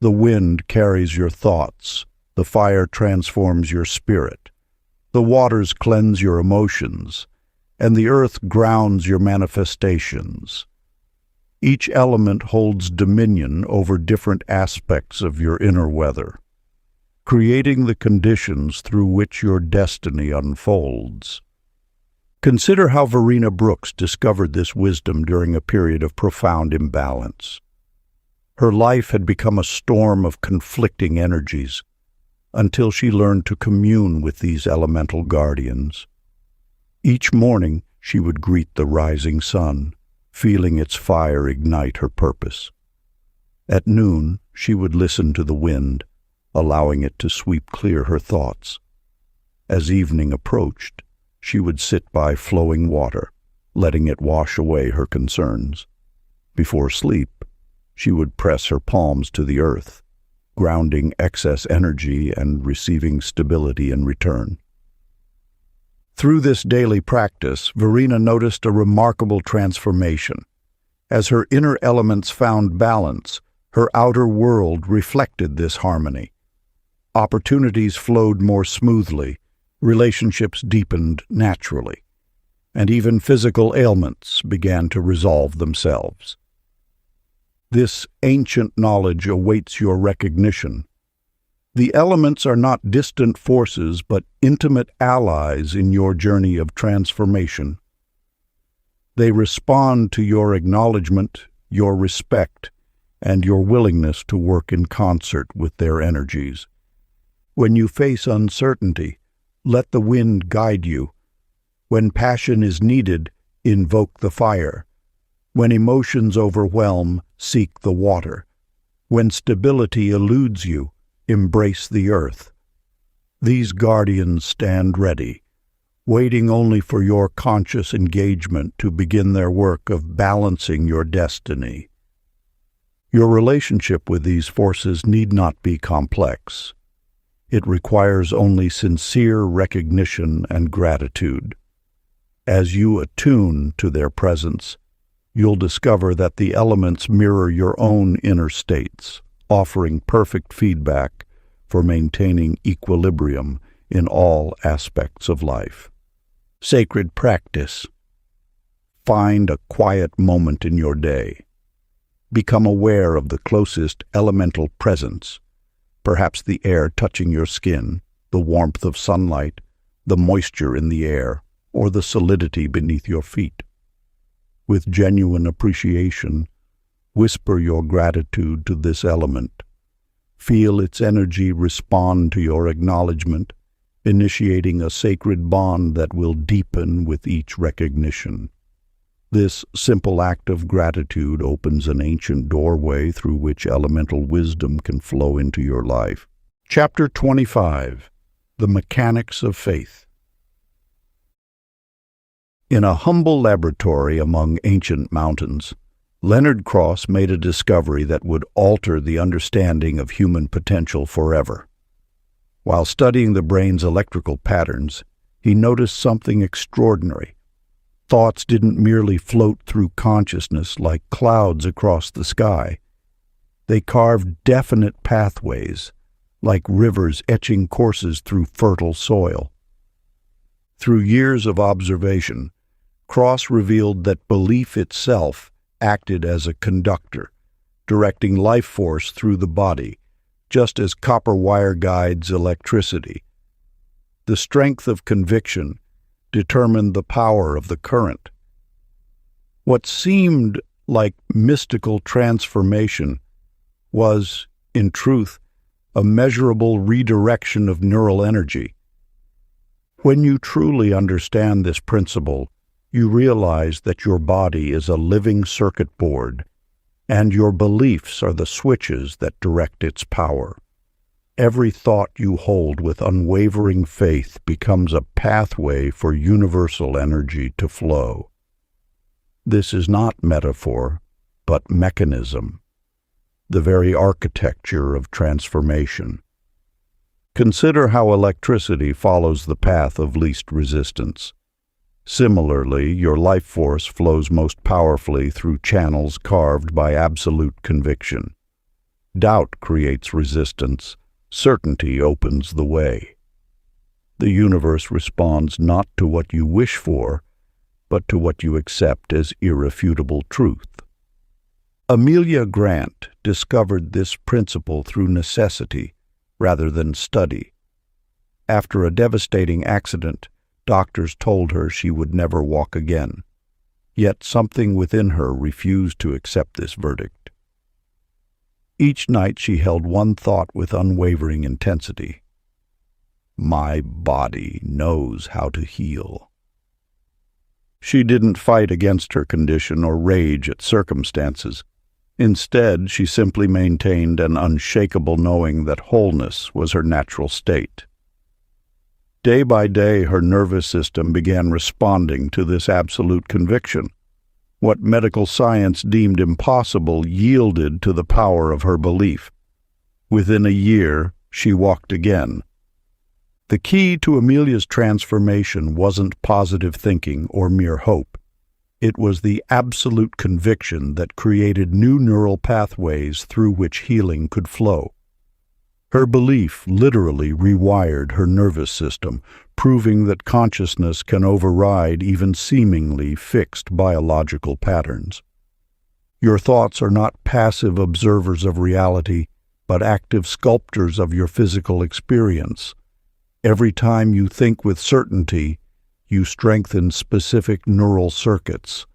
The wind carries your thoughts, the fire transforms your spirit, the waters cleanse your emotions, and the earth grounds your manifestations. Each element holds dominion over different aspects of your inner weather, creating the conditions through which your destiny unfolds. Consider how Verena Brooks discovered this wisdom during a period of profound imbalance. Her life had become a storm of conflicting energies until she learned to commune with these elemental guardians. Each morning she would greet the rising sun, feeling its fire ignite her purpose. At noon she would listen to the wind, allowing it to sweep clear her thoughts. As evening approached, she would sit by flowing water, letting it wash away her concerns. Before sleep, she would press her palms to the earth, grounding excess energy and receiving stability in return. Through this daily practice, Verena noticed a remarkable transformation. As her inner elements found balance, her outer world reflected this harmony. Opportunities flowed more smoothly, relationships deepened naturally, and even physical ailments began to resolve themselves. This ancient knowledge awaits your recognition. The elements are not distant forces, but intimate allies in your journey of transformation. They respond to your acknowledgement, your respect, and your willingness to work in concert with their energies. When you face uncertainty, let the wind guide you. When passion is needed, invoke the fire. When emotions overwhelm, seek the water. When stability eludes you, embrace the earth. These guardians stand ready, waiting only for your conscious engagement to begin their work of balancing your destiny. Your relationship with these forces need not be complex. It requires only sincere recognition and gratitude. As you attune to their presence, you'll discover that the elements mirror your own inner states, offering perfect feedback for maintaining equilibrium in all aspects of life. Sacred practice. Find a quiet moment in your day. Become aware of the closest elemental presence, perhaps the air touching your skin, the warmth of sunlight, the moisture in the air, or the solidity beneath your feet. With genuine appreciation, whisper your gratitude to this element. Feel its energy respond to your acknowledgement, initiating a sacred bond that will deepen with each recognition. This simple act of gratitude opens an ancient doorway through which elemental wisdom can flow into your life. Chapter 25. The Mechanics of Faith. In a humble laboratory among ancient mountains, Leonard Cross made a discovery that would alter the understanding of human potential forever. While studying the brain's electrical patterns, he noticed something extraordinary. Thoughts didn't merely float through consciousness like clouds across the sky. They carved definite pathways, like rivers etching courses through fertile soil. Through years of observation, Cross revealed that belief itself acted as a conductor, directing life force through the body, just as copper wire guides electricity. The strength of conviction determined the power of the current. What seemed like mystical transformation was, in truth, a measurable redirection of neural energy. When you truly understand this principle, you realize that your body is a living circuit board, and your beliefs are the switches that direct its power. Every thought you hold with unwavering faith becomes a pathway for universal energy to flow. This is not metaphor, but mechanism, the very architecture of transformation. Consider how electricity follows the path of least resistance. Similarly, your life force flows most powerfully through channels carved by absolute conviction. Doubt creates resistance. Certainty opens the way. The universe responds not to what you wish for, but to what you accept as irrefutable truth. Amelia Grant discovered this principle through necessity rather than study. After a devastating accident, doctors told her she would never walk again. Yet something within her refused to accept this verdict. Each night she held one thought with unwavering intensity. My body knows how to heal. She didn't fight against her condition or rage at circumstances. Instead, she simply maintained an unshakable knowing that wholeness was her natural state. Day by day, her nervous system began responding to this absolute conviction. What medical science deemed impossible yielded to the power of her belief. Within a year, she walked again. The key to Amelia's transformation wasn't positive thinking or mere hope. It was the absolute conviction that created new neural pathways through which healing could flow. Her belief literally rewired her nervous system, proving that consciousness can override even seemingly fixed biological patterns. Your thoughts are not passive observers of reality, but active sculptors of your physical experience. Every time you think with certainty, you strengthen specific neural circuits.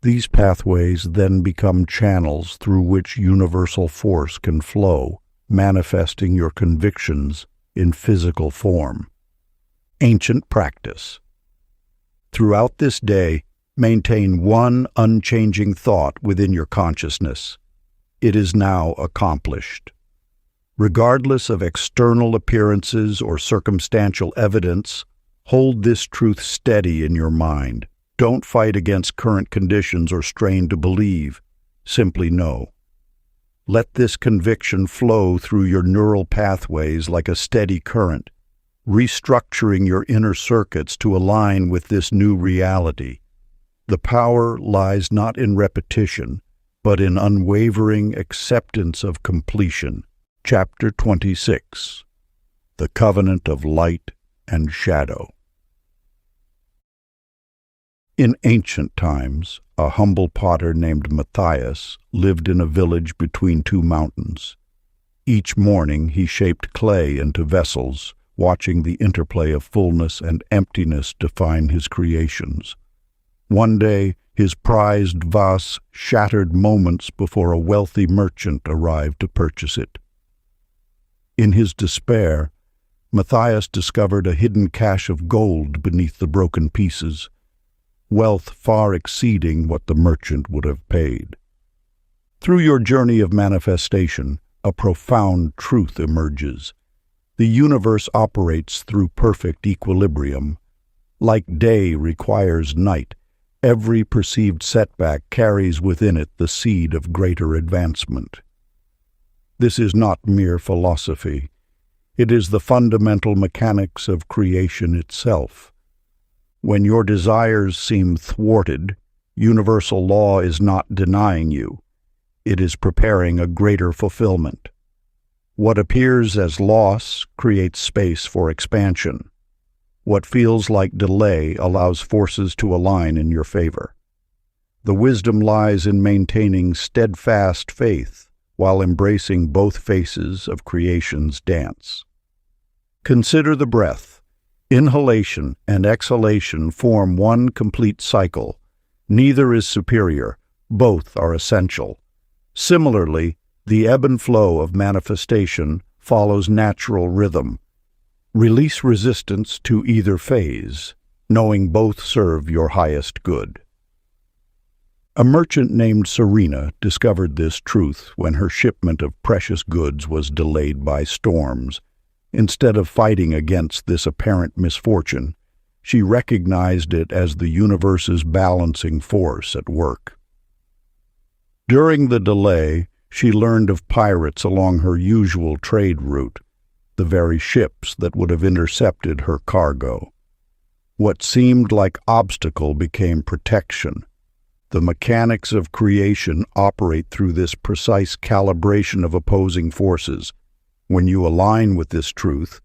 These pathways then become channels through which universal force can flow, manifesting your convictions in physical form. Ancient practice. Throughout this day, maintain one unchanging thought within your consciousness. It is now accomplished. Regardless of external appearances or circumstantial evidence, hold this truth steady in your mind. Don't fight against current conditions or strain to believe. Simply know. Let this conviction flow through your neural pathways like a steady current, restructuring your inner circuits to align with this new reality. The power lies not in repetition, but in unwavering acceptance of completion. Chapter 26. The Covenant of Light and Shadow. In ancient times, a humble potter named Matthias lived in a village between two mountains. Each morning he shaped clay into vessels, watching the interplay of fullness and emptiness define his creations. One day, his prized vase shattered moments before a wealthy merchant arrived to purchase it. In his despair, Matthias discovered a hidden cache of gold beneath the broken pieces, wealth far exceeding what the merchant would have paid. Through your journey of manifestation, a profound truth emerges. The universe operates through perfect equilibrium. Like day requires night, every perceived setback carries within it the seed of greater advancement. This is not mere philosophy. It is the fundamental mechanics of creation itself. When your desires seem thwarted, universal law is not denying you. It is preparing a greater fulfillment. What appears as loss creates space for expansion. What feels like delay allows forces to align in your favor. The wisdom lies in maintaining steadfast faith while embracing both faces of creation's dance. Consider the breath. Inhalation and exhalation form one complete cycle. Neither is superior. Both are essential. Similarly, the ebb and flow of manifestation follows natural rhythm. Release resistance to either phase, knowing both serve your highest good. A merchant named Serena discovered this truth when her shipment of precious goods was delayed by storms. Instead of fighting against this apparent misfortune, she recognized it as the universe's balancing force at work. During the delay, she learned of pirates along her usual trade route, the very ships that would have intercepted her cargo. What seemed like obstacle became protection. The mechanics of creation operate through this precise calibration of opposing forces. When you align with this truth,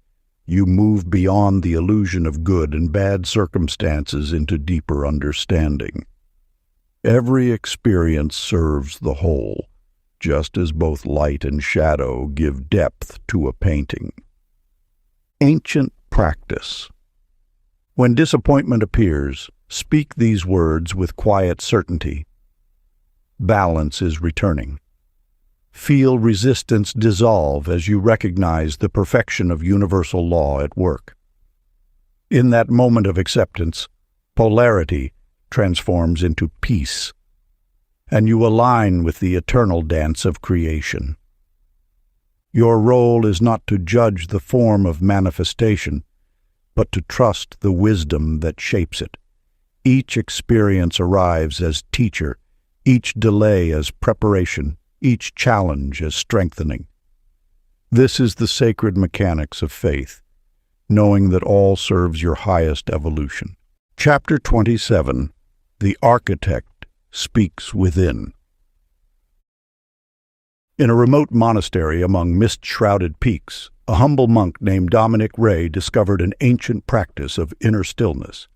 you move beyond the illusion of good and bad circumstances into deeper understanding. Every experience serves the whole, just as both light and shadow give depth to a painting. Ancient practice. When disappointment appears, speak these words with quiet certainty. Balance is returning. Feel resistance dissolve as you recognize the perfection of universal law at work. In that moment of acceptance, polarity transforms into peace, and you align with the eternal dance of creation. Your role is not to judge the form of manifestation, but to trust the wisdom that shapes it. Each experience arrives as teacher, each delay as preparation, each challenge as strengthening. This is the sacred mechanics of faith, knowing that all serves your highest evolution. Chapter 27. The Architect Speaks Within. In a remote monastery among mist-shrouded peaks, a humble monk named Dominic Ray discovered an ancient practice of inner stillness.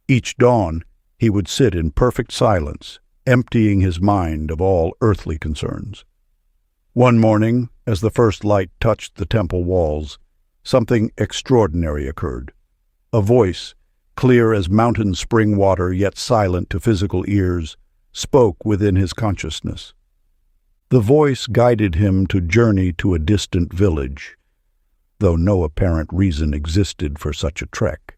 Each dawn, he would sit in perfect silence, emptying his mind of all earthly concerns. One morning, as the first light touched the temple walls, something extraordinary occurred. A voice, clear as mountain spring water yet silent to physical ears, spoke within his consciousness. The voice guided him to journey to a distant village, though no apparent reason existed for such a trek.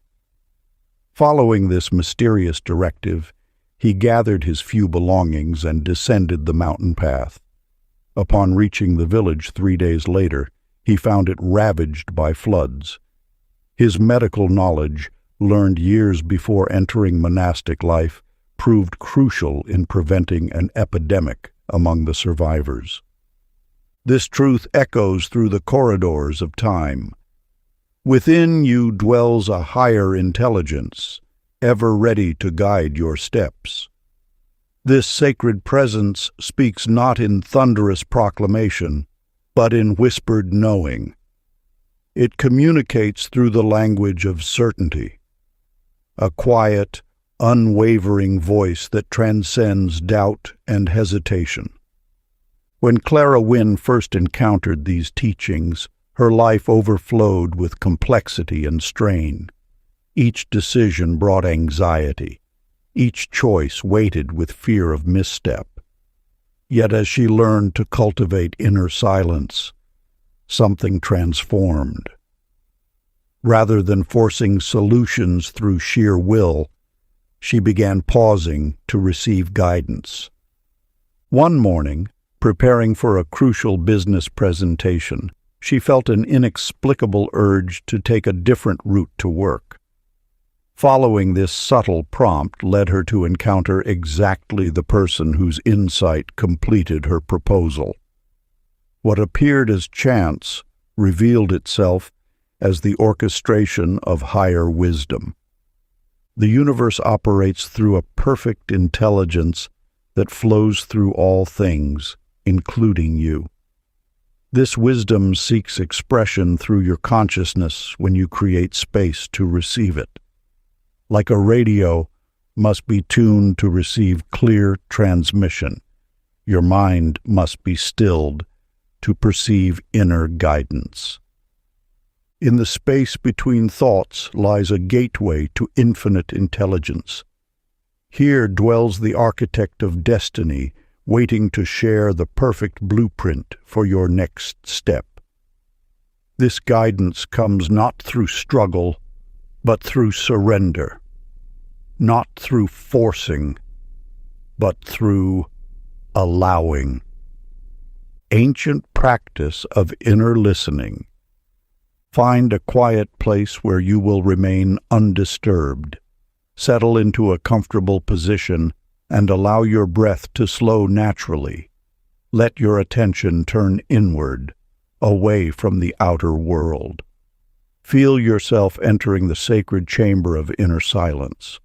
Following this mysterious directive, he gathered his few belongings and descended the mountain path. Upon reaching the village 3 days later, he found it ravaged by floods. His medical knowledge, learned years before entering monastic life, proved crucial in preventing an epidemic among the survivors. This truth echoes through the corridors of time. Within you dwells a higher intelligence, ever ready to guide your steps. This sacred presence speaks not in thunderous proclamation, but in whispered knowing. It communicates through the language of certainty, a quiet, unwavering voice that transcends doubt and hesitation. When Clara Wynne first encountered these teachings, her life overflowed with complexity and strain. Each decision brought anxiety. Each choice weighted with fear of misstep. Yet as she learned to cultivate inner silence, something transformed. Rather than forcing solutions through sheer will, she began pausing to receive guidance. One morning, preparing for a crucial business presentation, she felt an inexplicable urge to take a different route to work. Following this subtle prompt led her to encounter exactly the person whose insight completed her proposal. What appeared as chance revealed itself as the orchestration of higher wisdom. The universe operates through a perfect intelligence that flows through all things, including you. This wisdom seeks expression through your consciousness when you create space to receive it. Like a radio must be tuned to receive clear transmission, your mind must be stilled to perceive inner guidance. In the space between thoughts lies a gateway to infinite intelligence. Here dwells the architect of destiny, waiting to share the perfect blueprint for your next step. This guidance comes not through struggle, but through surrender. Not through forcing, but through allowing. Ancient practice of inner listening. Find a quiet place where you will remain undisturbed. Settle into a comfortable position and allow your breath to slow naturally. Let your attention turn inward, away from the outer world. Feel yourself entering the sacred chamber of inner silence.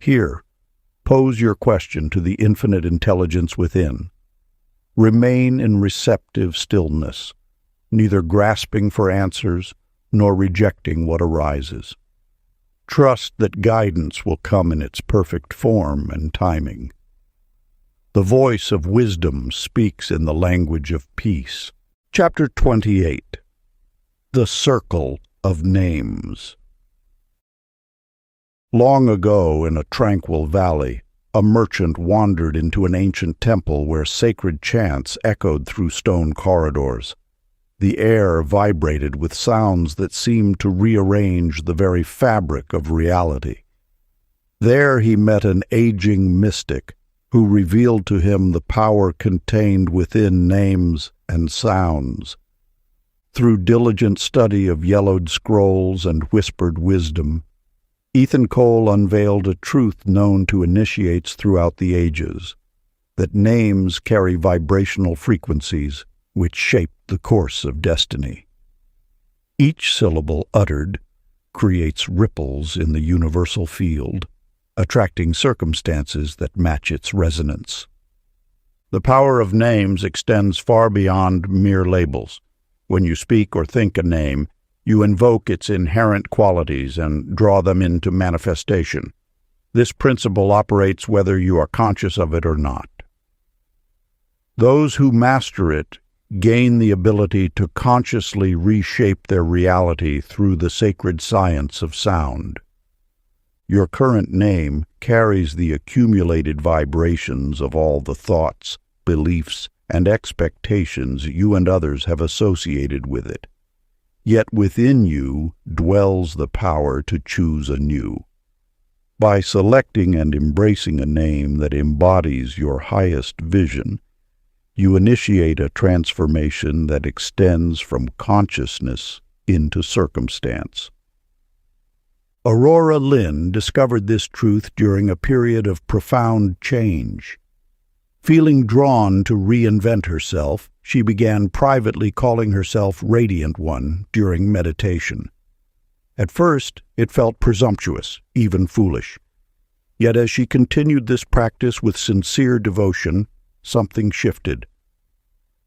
Here, pose your question to the infinite intelligence within. Remain in receptive stillness, neither grasping for answers nor rejecting what arises. Trust that guidance will come in its perfect form and timing. The voice of wisdom speaks in the language of peace. Chapter 28. The Circle of Names. Long ago, in a tranquil valley, a merchant wandered into an ancient temple where sacred chants echoed through stone corridors. The air vibrated with sounds that seemed to rearrange the very fabric of reality. There he met an aging mystic who revealed to him the power contained within names and sounds. Through diligent study of yellowed scrolls and whispered wisdom, Ethan Cole unveiled a truth known to initiates throughout the ages, that names carry vibrational frequencies which shape the course of destiny. Each syllable uttered creates ripples in the universal field, attracting circumstances that match its resonance. The power of names extends far beyond mere labels. When you speak or think a name, you invoke its inherent qualities and draw them into manifestation. This principle operates whether you are conscious of it or not. Those who master it gain the ability to consciously reshape their reality through the sacred science of sound. Your current name carries the accumulated vibrations of all the thoughts, beliefs, and expectations you and others have associated with it. Yet within you dwells the power to choose anew. By selecting and embracing a name that embodies your highest vision, you initiate a transformation that extends from consciousness into circumstance. Aurora Lynn discovered this truth during a period of profound change. Feeling drawn to reinvent herself, she began privately calling herself Radiant One during meditation. At first, it felt presumptuous, even foolish. Yet as she continued this practice with sincere devotion, something shifted.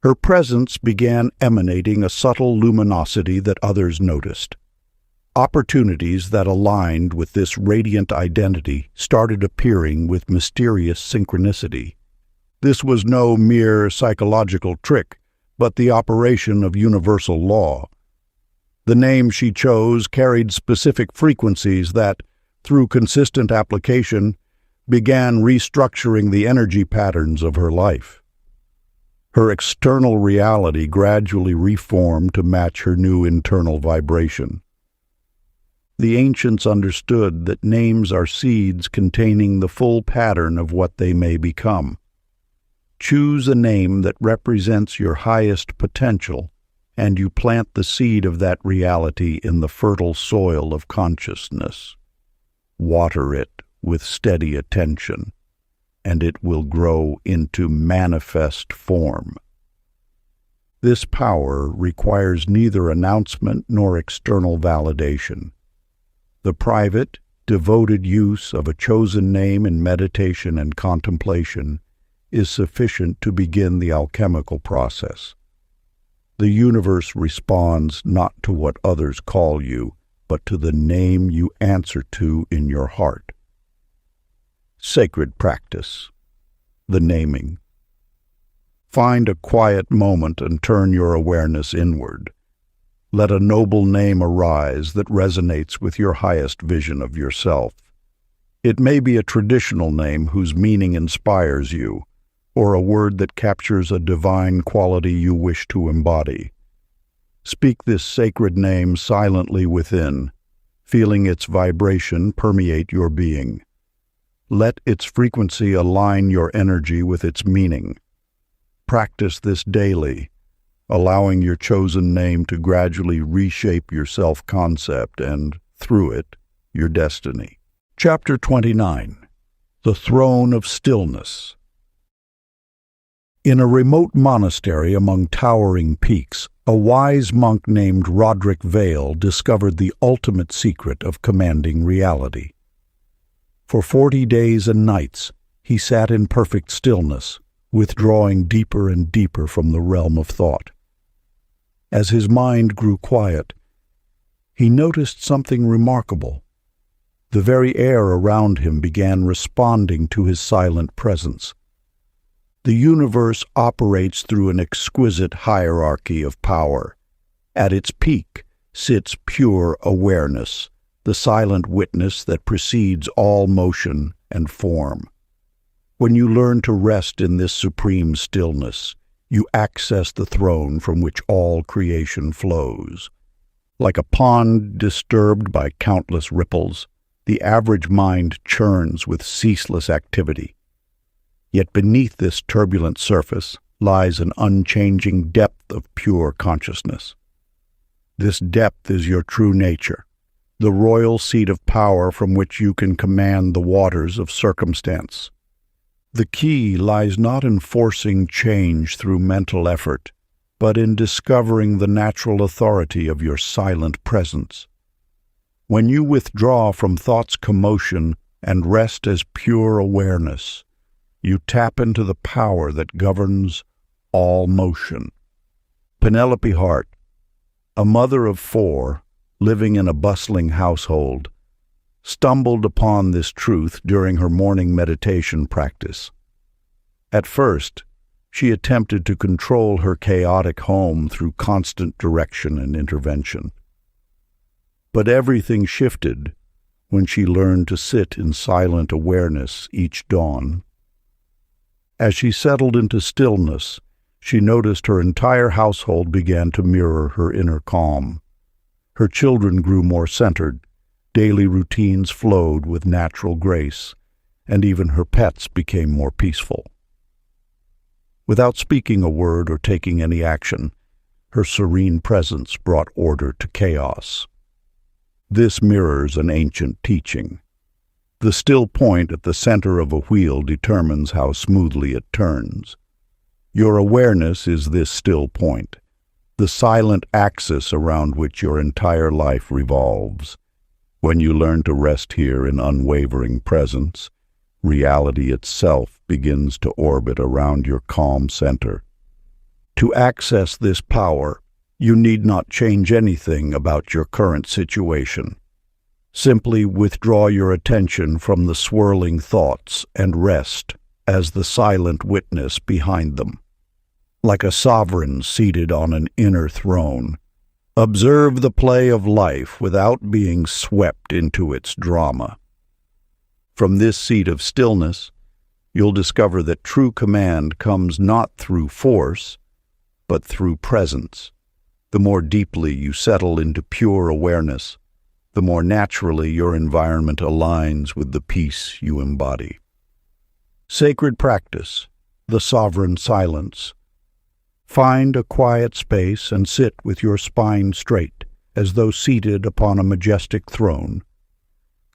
Her presence began emanating a subtle luminosity that others noticed. Opportunities that aligned with this radiant identity started appearing with mysterious synchronicity. This was no mere psychological trick, but the operation of universal law. The name she chose carried specific frequencies that, through consistent application, began restructuring the energy patterns of her life. Her external reality gradually reformed to match her new internal vibration. The ancients understood that names are seeds containing the full pattern of what they may become. Choose a name that represents your highest potential, and you plant the seed of that reality in the fertile soil of consciousness. Water it with steady attention, and it will grow into manifest form. This power requires neither announcement nor external validation. The private, devoted use of a chosen name in meditation and contemplation is sufficient to begin the alchemical process. The universe responds not to what others call you, but to the name you answer to in your heart. Sacred practice. The naming. Find a quiet moment and turn your awareness inward. Let a noble name arise that resonates with your highest vision of yourself. It may be a traditional name whose meaning inspires you, or a word that captures a divine quality you wish to embody. Speak this sacred name silently within, feeling its vibration permeate your being. Let its frequency align your energy with its meaning. Practice this daily, allowing your chosen name to gradually reshape your self-concept and, through it, your destiny. Chapter 29. The Throne of Stillness. In a remote monastery among towering peaks, a wise monk named Roderick Vale discovered the ultimate secret of commanding reality. For 40 days and nights, he sat in perfect stillness, withdrawing deeper and deeper from the realm of thought. As his mind grew quiet, he noticed something remarkable. The very air around him began responding to his silent presence. The universe operates through an exquisite hierarchy of power. At its peak sits pure awareness, the silent witness that precedes all motion and form. When you learn to rest in this supreme stillness, you access the throne from which all creation flows. Like a pond disturbed by countless ripples, the average mind churns with ceaseless activity. Yet beneath this turbulent surface lies an unchanging depth of pure consciousness. This depth is your true nature, the royal seat of power from which you can command the waters of circumstance. The key lies not in forcing change through mental effort, but in discovering the natural authority of your silent presence. When you withdraw from thought's commotion and rest as pure awareness, you tap into the power that governs all motion. Penelope Hart, a mother of 4, living in a bustling household, stumbled upon this truth during her morning meditation practice. At first, she attempted to control her chaotic home through constant direction and intervention. But everything shifted when she learned to sit in silent awareness each dawn. As she settled into stillness, she noticed her entire household began to mirror her inner calm. Her children grew more centered, daily routines flowed with natural grace, and even her pets became more peaceful. Without speaking a word or taking any action, her serene presence brought order to chaos. This mirrors an ancient teaching. The still point at the center of a wheel determines how smoothly it turns. Your awareness is this still point, the silent axis around which your entire life revolves. When you learn to rest here in unwavering presence, reality itself begins to orbit around your calm center. To access this power, you need not change anything about your current situation. Simply withdraw your attention from the swirling thoughts and rest as the silent witness behind them. Like a sovereign seated on an inner throne, observe the play of life without being swept into its drama. From this seat of stillness, you'll discover that true command comes not through force, but through presence. The more deeply you settle into pure awareness, the more naturally your environment aligns with the peace you embody. Sacred practice, the sovereign silence. Find a quiet space and sit with your spine straight, as though seated upon a majestic throne.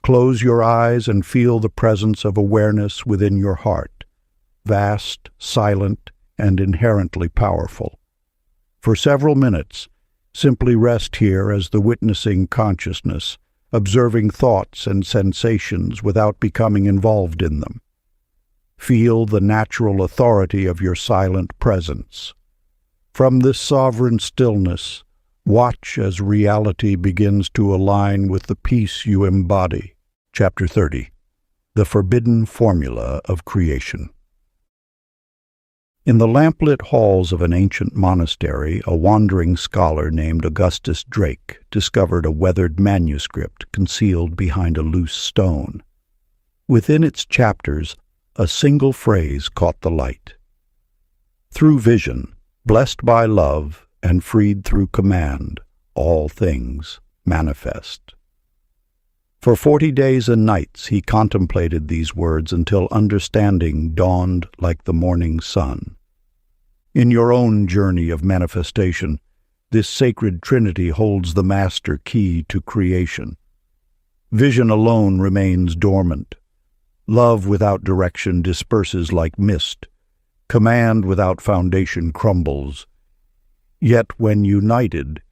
Close your eyes and feel the presence of awareness within your heart, vast, silent, and inherently powerful. For several minutes, simply rest here as the witnessing consciousness, observing thoughts and sensations without becoming involved in them. Feel the natural authority of your silent presence. From this sovereign stillness, watch as reality begins to align with the peace you embody. Chapter 30. The Forbidden Formula of Creation. In the lamplit halls of an ancient monastery, a wandering scholar named Augustus Drake discovered a weathered manuscript concealed behind a loose stone. Within its chapters, a single phrase caught the light. Through vision, blessed by love, and freed through command, all things manifest. For 40 days and nights he contemplated these words until understanding dawned like the morning sun. In your own journey of manifestation, this sacred trinity holds the master key to creation. Vision alone remains dormant. Love without direction disperses like mist. Command without foundation crumbles. Yet when united,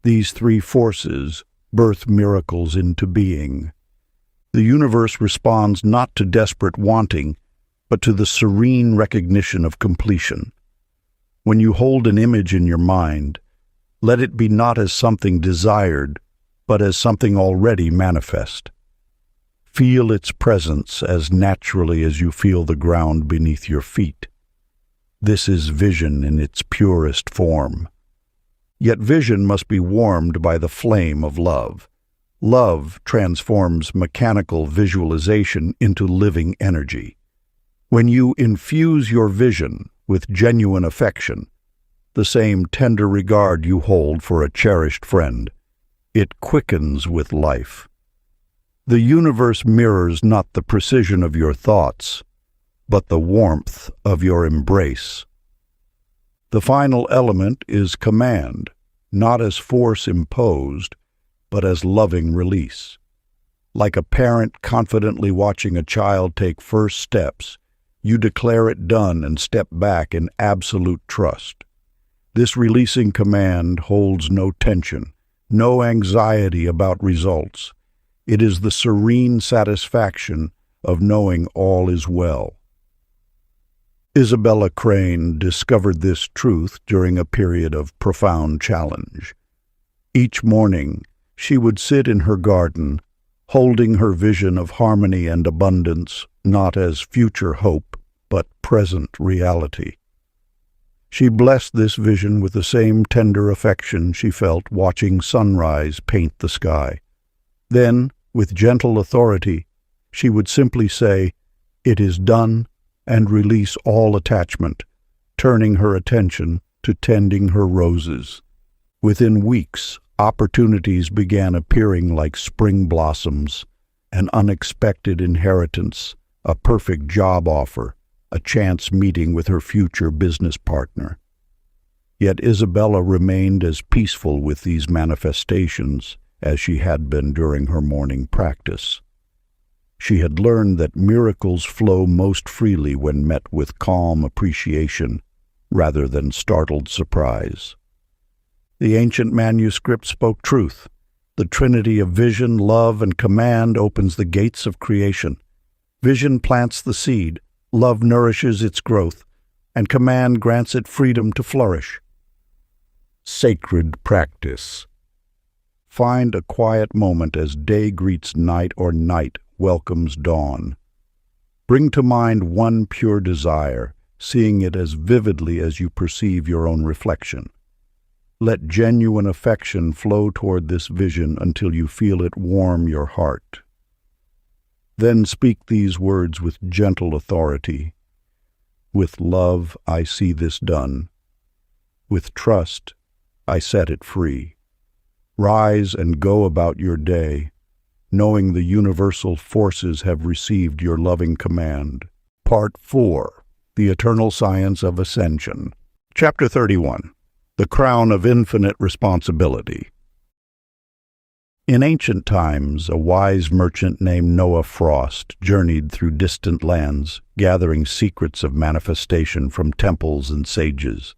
these three forces birth miracles into being. The universe responds not to desperate wanting, but to the serene recognition of completion. When you hold an image in your mind, let it be not as something desired, but as something already manifest. Feel its presence as naturally as you feel the ground beneath your feet. This is vision in its purest form. Yet vision must be warmed by the flame of love. Love transforms mechanical visualization into living energy. When you infuse your vision with genuine affection, the same tender regard you hold for a cherished friend, it quickens with life. The universe mirrors not the precision of your thoughts, but the warmth of your embrace. The final element is command, not as force imposed, but as loving release. Like a parent confidently watching a child take first steps, you declare it done and step back in absolute trust. This releasing command holds no tension, no anxiety about results. It is the serene satisfaction of knowing all is well. Isabella Crane discovered this truth during a period of profound challenge. Each morning, she would sit in her garden, holding her vision of harmony and abundance not as future hope, but present reality. She blessed this vision with the same tender affection she felt watching sunrise paint the sky. Then, with gentle authority, she would simply say, "It is done," and release all attachment, turning her attention to tending her roses. Within weeks, opportunities began appearing like spring blossoms, an unexpected inheritance, a perfect job offer, a chance meeting with her future business partner. Yet Isabella remained as peaceful with these manifestations as she had been during her morning practice. She had learned that miracles flow most freely when met with calm appreciation rather than startled surprise. The ancient manuscript spoke truth. The trinity of vision, love, and command opens the gates of creation. Vision plants the seed, love nourishes its growth, and command grants it freedom to flourish. Sacred practice. Find a quiet moment as day greets night or night welcomes dawn. Bring to mind one pure desire, seeing it as vividly as you perceive your own reflection. Let genuine affection flow toward this vision until you feel it warm your heart. Then speak these words with gentle authority. With love, I see this done. With trust, I set it free. Rise and go about your day, knowing the universal forces have received your loving command. Part 4. The Eternal Science of Ascension. Chapter 31. The Crown of Infinite Responsibility. In ancient times, a wise merchant named Noah Frost journeyed through distant lands, gathering secrets of manifestation from temples and sages.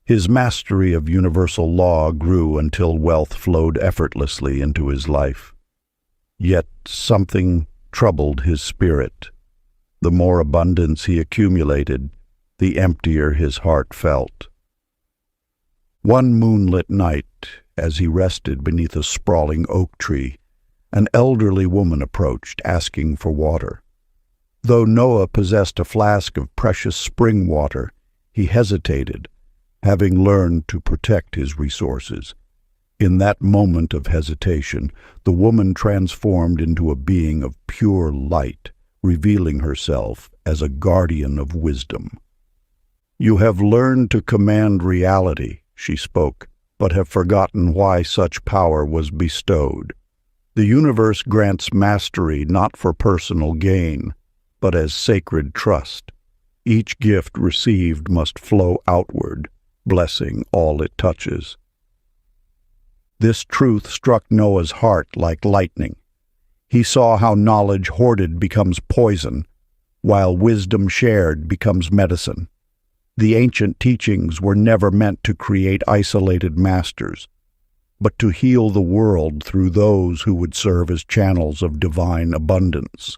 His mastery of universal law grew until wealth flowed effortlessly into his life. Yet something troubled his spirit. The more abundance he accumulated, the emptier his heart felt. One moonlit night, as he rested beneath a sprawling oak tree, an elderly woman approached, asking for water. Though Noah possessed a flask of precious spring water, he hesitated, having learned to protect his resources. In that moment of hesitation, the woman transformed into a being of pure light, revealing herself as a guardian of wisdom. "You have learned to command reality," she spoke, "but have forgotten why such power was bestowed. The universe grants mastery not for personal gain, but as sacred trust. Each gift received must flow outward, blessing all it touches. This truth struck Noah's heart like lightning. He saw how knowledge hoarded becomes poison, while wisdom shared becomes medicine. The ancient teachings were never meant to create isolated masters, but to heal the world through those who would serve as channels of divine abundance.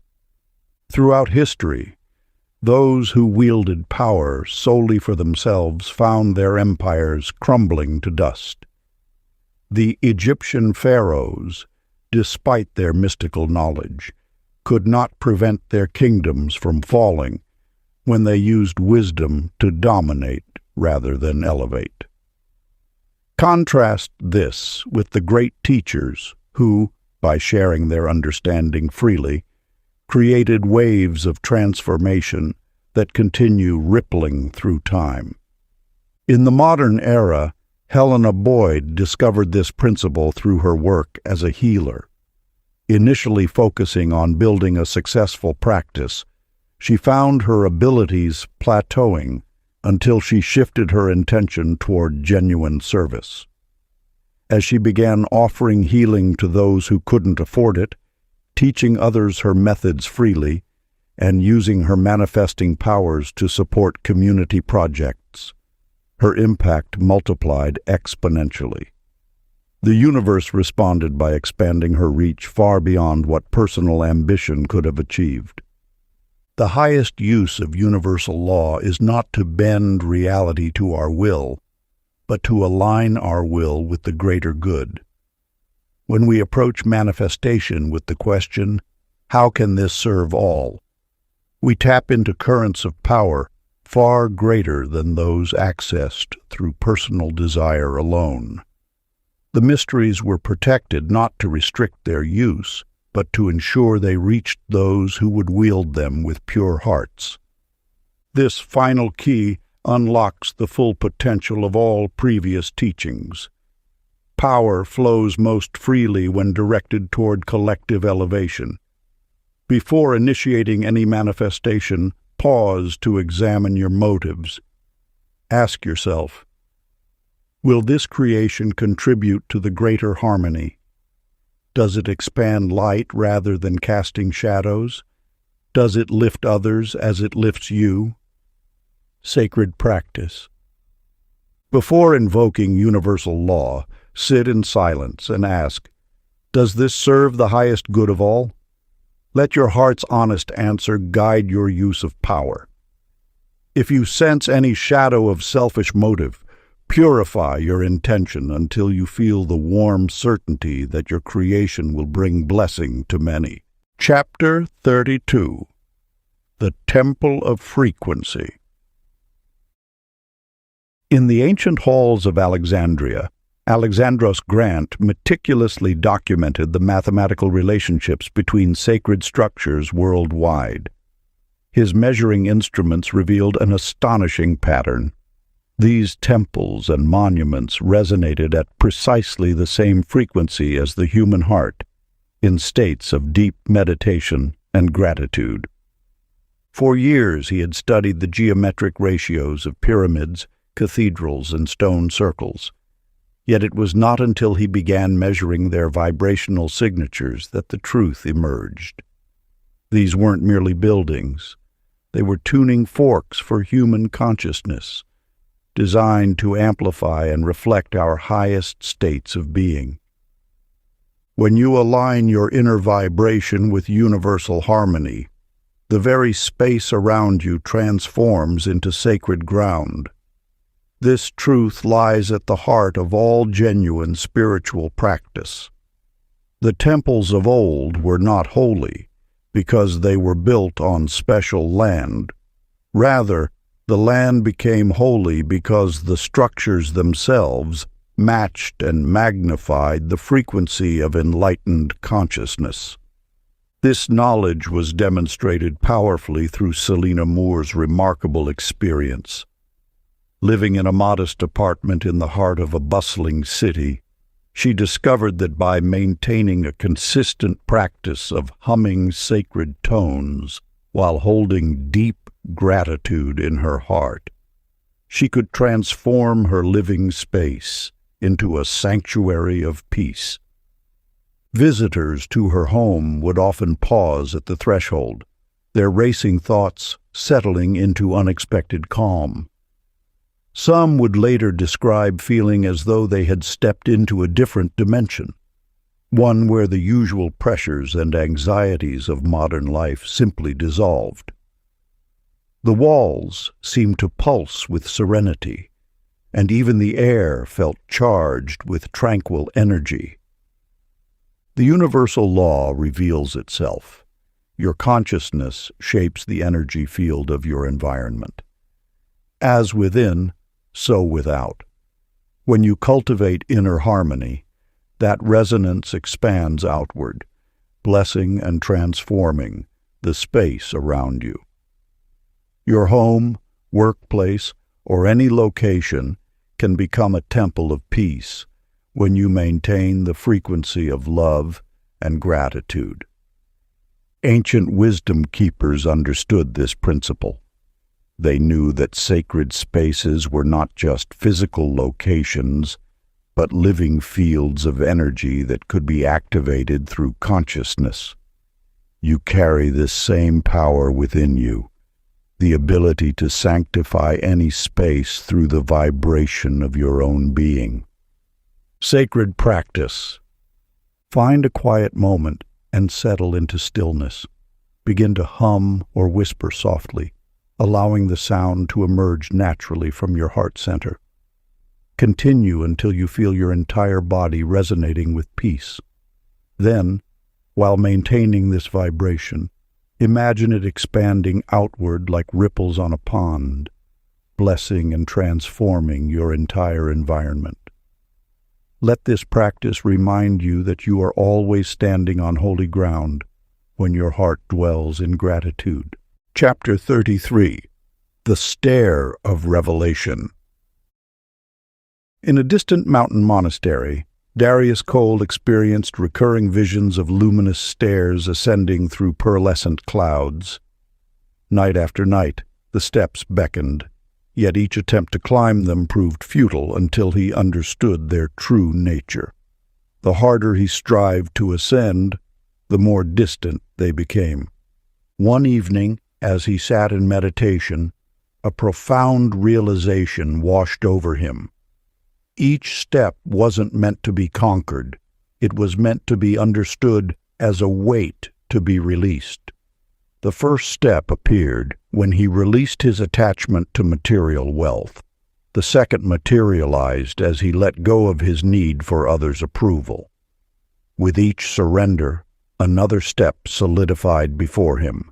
Throughout history, those who wielded power solely for themselves found their empires crumbling to dust. The Egyptian pharaohs, despite their mystical knowledge, could not prevent their kingdoms from falling when they used wisdom to dominate rather than elevate. Contrast this with the great teachers who, by sharing their understanding freely, created waves of transformation that continue rippling through time. In the modern era, Helena Boyd discovered this principle through her work as a healer. Initially focusing on building a successful practice, she found her abilities plateauing until she shifted her intention toward genuine service. As she began offering healing to those who couldn't afford it, teaching others her methods freely, and using her manifesting powers to support community projects, her impact multiplied exponentially. The universe responded by expanding her reach far beyond what personal ambition could have achieved. The highest use of universal law is not to bend reality to our will, but to align our will with the greater good. When we approach manifestation with the question, "How can this serve all?" we tap into currents of power far greater than those accessed through personal desire alone. The mysteries were protected not to restrict their use, but to ensure they reached those who would wield them with pure hearts. This final key unlocks the full potential of all previous teachings. Power flows most freely when directed toward collective elevation. Before initiating any manifestation, pause to examine your motives. Ask yourself, will this creation contribute to the greater harmony? Does it expand light rather than casting shadows? Does it lift others as it lifts you? Sacred practice. Before invoking universal law, sit in silence and ask, does this serve the highest good of all? Let your heart's honest answer guide your use of power. If you sense any shadow of selfish motive, purify your intention until you feel the warm certainty that your creation will bring blessing to many. Chapter 32. The Temple of Frequency. In the ancient halls of Alexandria, Alexandros Grant meticulously documented the mathematical relationships between sacred structures worldwide. His measuring instruments revealed an astonishing pattern. These temples and monuments resonated at precisely the same frequency as the human heart, in states of deep meditation and gratitude. For years he had studied the geometric ratios of pyramids, cathedrals, and stone circles. Yet it was not until he began measuring their vibrational signatures that the truth emerged. These weren't merely buildings. They were tuning forks for human consciousness, designed to amplify and reflect our highest states of being. When you align your inner vibration with universal harmony, the very space around you transforms into sacred ground. This truth lies at the heart of all genuine spiritual practice. The temples of old were not holy because they were built on special land. Rather, the land became holy because the structures themselves matched and magnified the frequency of enlightened consciousness. This knowledge was demonstrated powerfully through Selina Moore's remarkable experience. Living in a modest apartment in the heart of a bustling city, She discovered that by maintaining a consistent practice of humming sacred tones while holding deep gratitude in her heart, she could transform her living space into a sanctuary of peace. Visitors to her home would often pause at the threshold, their racing thoughts settling into unexpected calm. Some would later describe feeling as though they had stepped into a different dimension, one where the usual pressures and anxieties of modern life simply dissolved. The walls seemed to pulse with serenity, and even the air felt charged with tranquil energy. The universal law reveals itself. Your consciousness shapes the energy field of your environment. As within, so without. When you cultivate inner harmony, that resonance expands outward, blessing and transforming the space around you. Your home, workplace, or any location can become a temple of peace when you maintain the frequency of love and gratitude. Ancient wisdom keepers understood this principle. They knew that sacred spaces were not just physical locations, but living fields of energy that could be activated through consciousness. You carry this same power within you, the ability to sanctify any space through the vibration of your own being. Sacred practice. Find a quiet moment and settle into stillness. Begin to hum or whisper softly, allowing the sound to emerge naturally from your heart center. Continue until you feel your entire body resonating with peace. Then, while maintaining this vibration, imagine it expanding outward like ripples on a pond, blessing and transforming your entire environment. Let this practice remind you that you are always standing on holy ground when your heart dwells in gratitude. Chapter 33. The Stair of Revelation. In a distant mountain monastery, Darius Cole experienced recurring visions of luminous stairs ascending through pearlescent clouds. Night after night, the steps beckoned, yet each attempt to climb them proved futile until he understood their true nature. The harder he strived to ascend, the more distant they became. One evening, as he sat in meditation, a profound realization washed over him. Each step wasn't meant to be conquered. It was meant to be understood as a weight to be released. The first step appeared when he released his attachment to material wealth. The second materialized as he let go of his need for others' approval. With each surrender, another step solidified before him.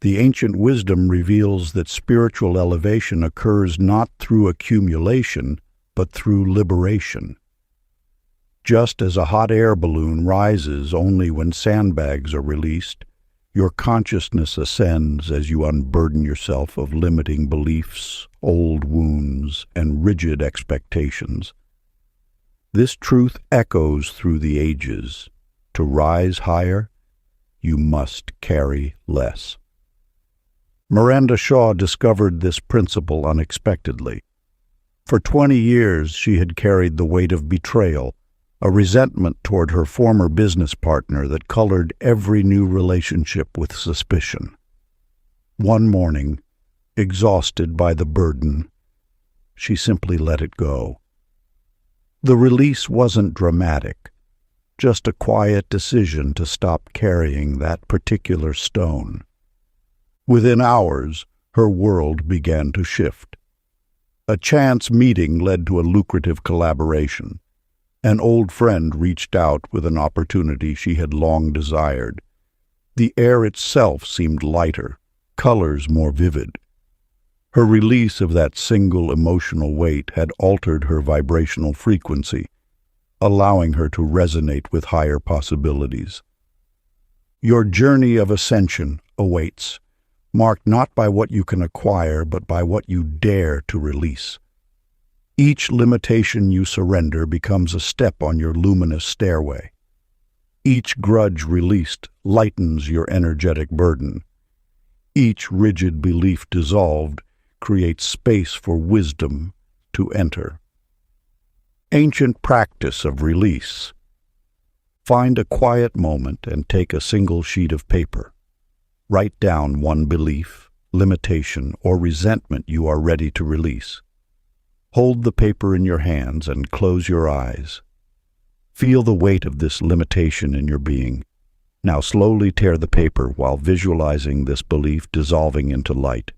The ancient wisdom reveals that spiritual elevation occurs not through accumulation, but through liberation. Just as a hot air balloon rises only when sandbags are released, your consciousness ascends as you unburden yourself of limiting beliefs, old wounds, and rigid expectations. This truth echoes through the ages. To rise higher, you must carry less. Miranda Shaw discovered this principle unexpectedly. For 20 years, she had carried the weight of betrayal, a resentment toward her former business partner that colored every new relationship with suspicion. One morning, exhausted by the burden, she simply let it go. The release wasn't dramatic, just a quiet decision to stop carrying that particular stone. Within hours, her world began to shift. A chance meeting led to a lucrative collaboration. An old friend reached out with an opportunity she had long desired. The air itself seemed lighter, colors more vivid. Her release of that single emotional weight had altered her vibrational frequency, allowing her to resonate with higher possibilities. Your journey of ascension awaits, marked not by what you can acquire, but by what you dare to release. Each limitation you surrender becomes a step on your luminous stairway. Each grudge released lightens your energetic burden. Each rigid belief dissolved creates space for wisdom to enter. Ancient practice of release. Find a quiet moment and take a single sheet of paper. Write down one belief, limitation, or resentment you are ready to release. Hold the paper in your hands and close your eyes. Feel the weight of this limitation in your being. Now slowly tear the paper while visualizing this belief dissolving into light.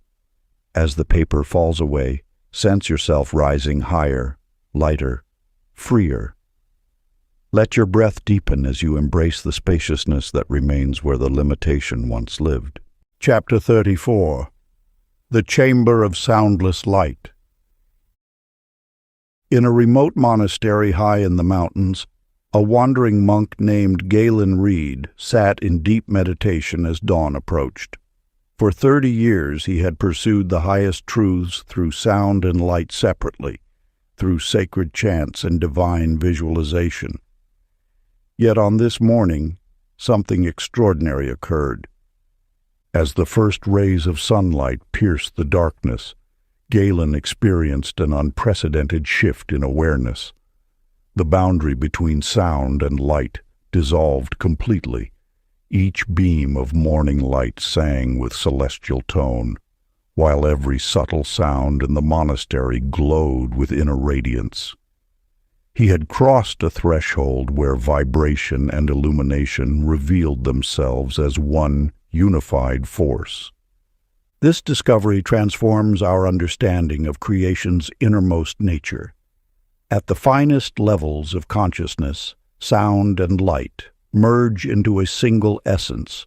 As the paper falls away, sense yourself rising higher, lighter, freer. Let your breath deepen as you embrace the spaciousness that remains where the limitation once lived. Chapter 34. The Chamber of Soundless Light. In a remote monastery high in the mountains, a wandering monk named Galen Reed sat in deep meditation as dawn approached. For 30 years he had pursued the highest truths through sound and light separately, through sacred chants and divine visualization. Yet on this morning, something extraordinary occurred. As the first rays of sunlight pierced the darkness, Galen experienced an unprecedented shift in awareness. The boundary between sound and light dissolved completely. Each beam of morning light sang with celestial tone, while every subtle sound in the monastery glowed with inner radiance. He had crossed a threshold where vibration and illumination revealed themselves as one unified force. This discovery transforms our understanding of creation's innermost nature. At the finest levels of consciousness, sound and light merge into a single essence,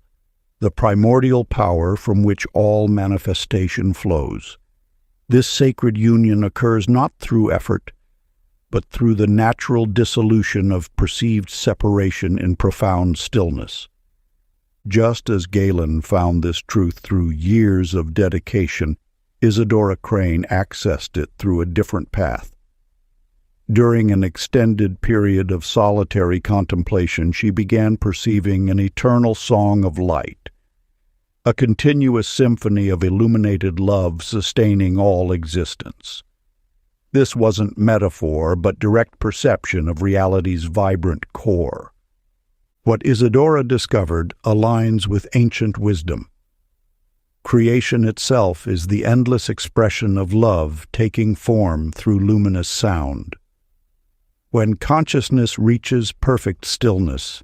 the primordial power from which all manifestation flows. This sacred union occurs not through effort, but through the natural dissolution of perceived separation in profound stillness. Just as Galen found this truth through years of dedication, Isadora Crane accessed it through a different path. During an extended period of solitary contemplation, she began perceiving an eternal song of light, a continuous symphony of illuminated love sustaining all existence. This wasn't metaphor, but direct perception of reality's vibrant core. What Isadora discovered aligns with ancient wisdom. Creation itself is the endless expression of love taking form through luminous sound. When consciousness reaches perfect stillness,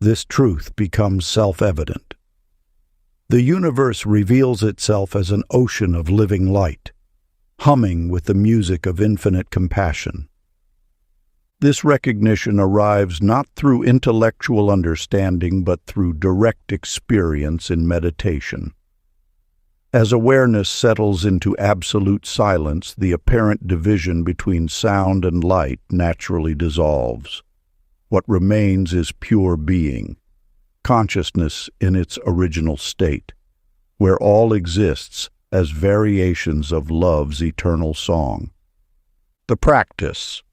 this truth becomes self-evident. The universe reveals itself as an ocean of living light, humming with the music of infinite compassion. This recognition arrives not through intellectual understanding, but through direct experience in meditation. As awareness settles into absolute silence, the apparent division between sound and light naturally dissolves. What remains is pure being, consciousness in its original state, where all exists as variations of love's eternal song. The practice.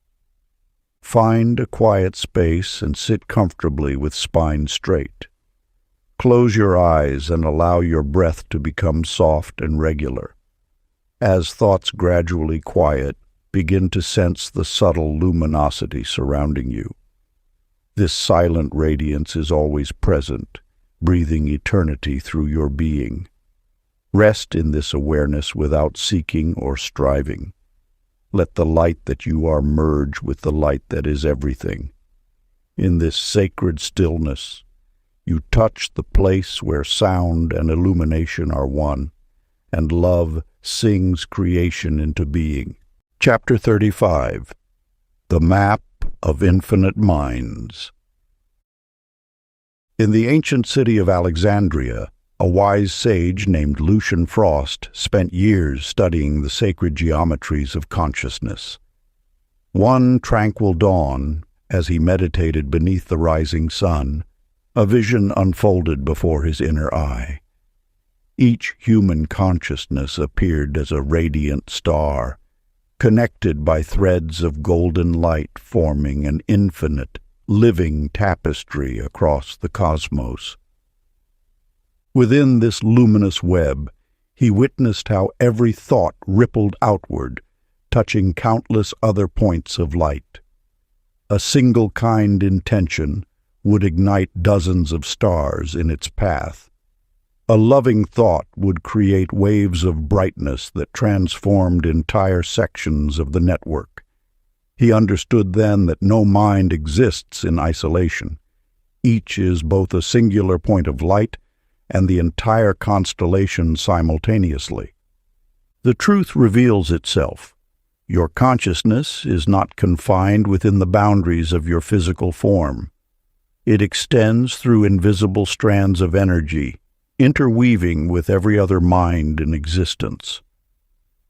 Find a quiet space and sit comfortably with spine straight. Close your eyes and allow your breath to become soft and regular. As thoughts gradually quiet, begin to sense the subtle luminosity surrounding you. This silent radiance is always present, breathing eternity through your being. Rest in this awareness without seeking or striving. Let the light that you are merge with the light that is everything. In this sacred stillness, you touch the place where sound and illumination are one, and love sings creation into being. Chapter 35. The Map of Infinite Minds. In the ancient city of Alexandria, a wise sage named Lucian Frost spent years studying the sacred geometries of consciousness. One tranquil dawn, as he meditated beneath the rising sun, a vision unfolded before his inner eye. Each human consciousness appeared as a radiant star, connected by threads of golden light forming an infinite, living tapestry across the cosmos. Within this luminous web, he witnessed how every thought rippled outward, touching countless other points of light. A single kind intention would ignite dozens of stars in its path. A loving thought would create waves of brightness that transformed entire sections of the network. He understood then that no mind exists in isolation. Each is both a singular point of light and the entire constellation simultaneously. The truth reveals itself. Your consciousness is not confined within the boundaries of your physical form. It extends through invisible strands of energy, interweaving with every other mind in existence.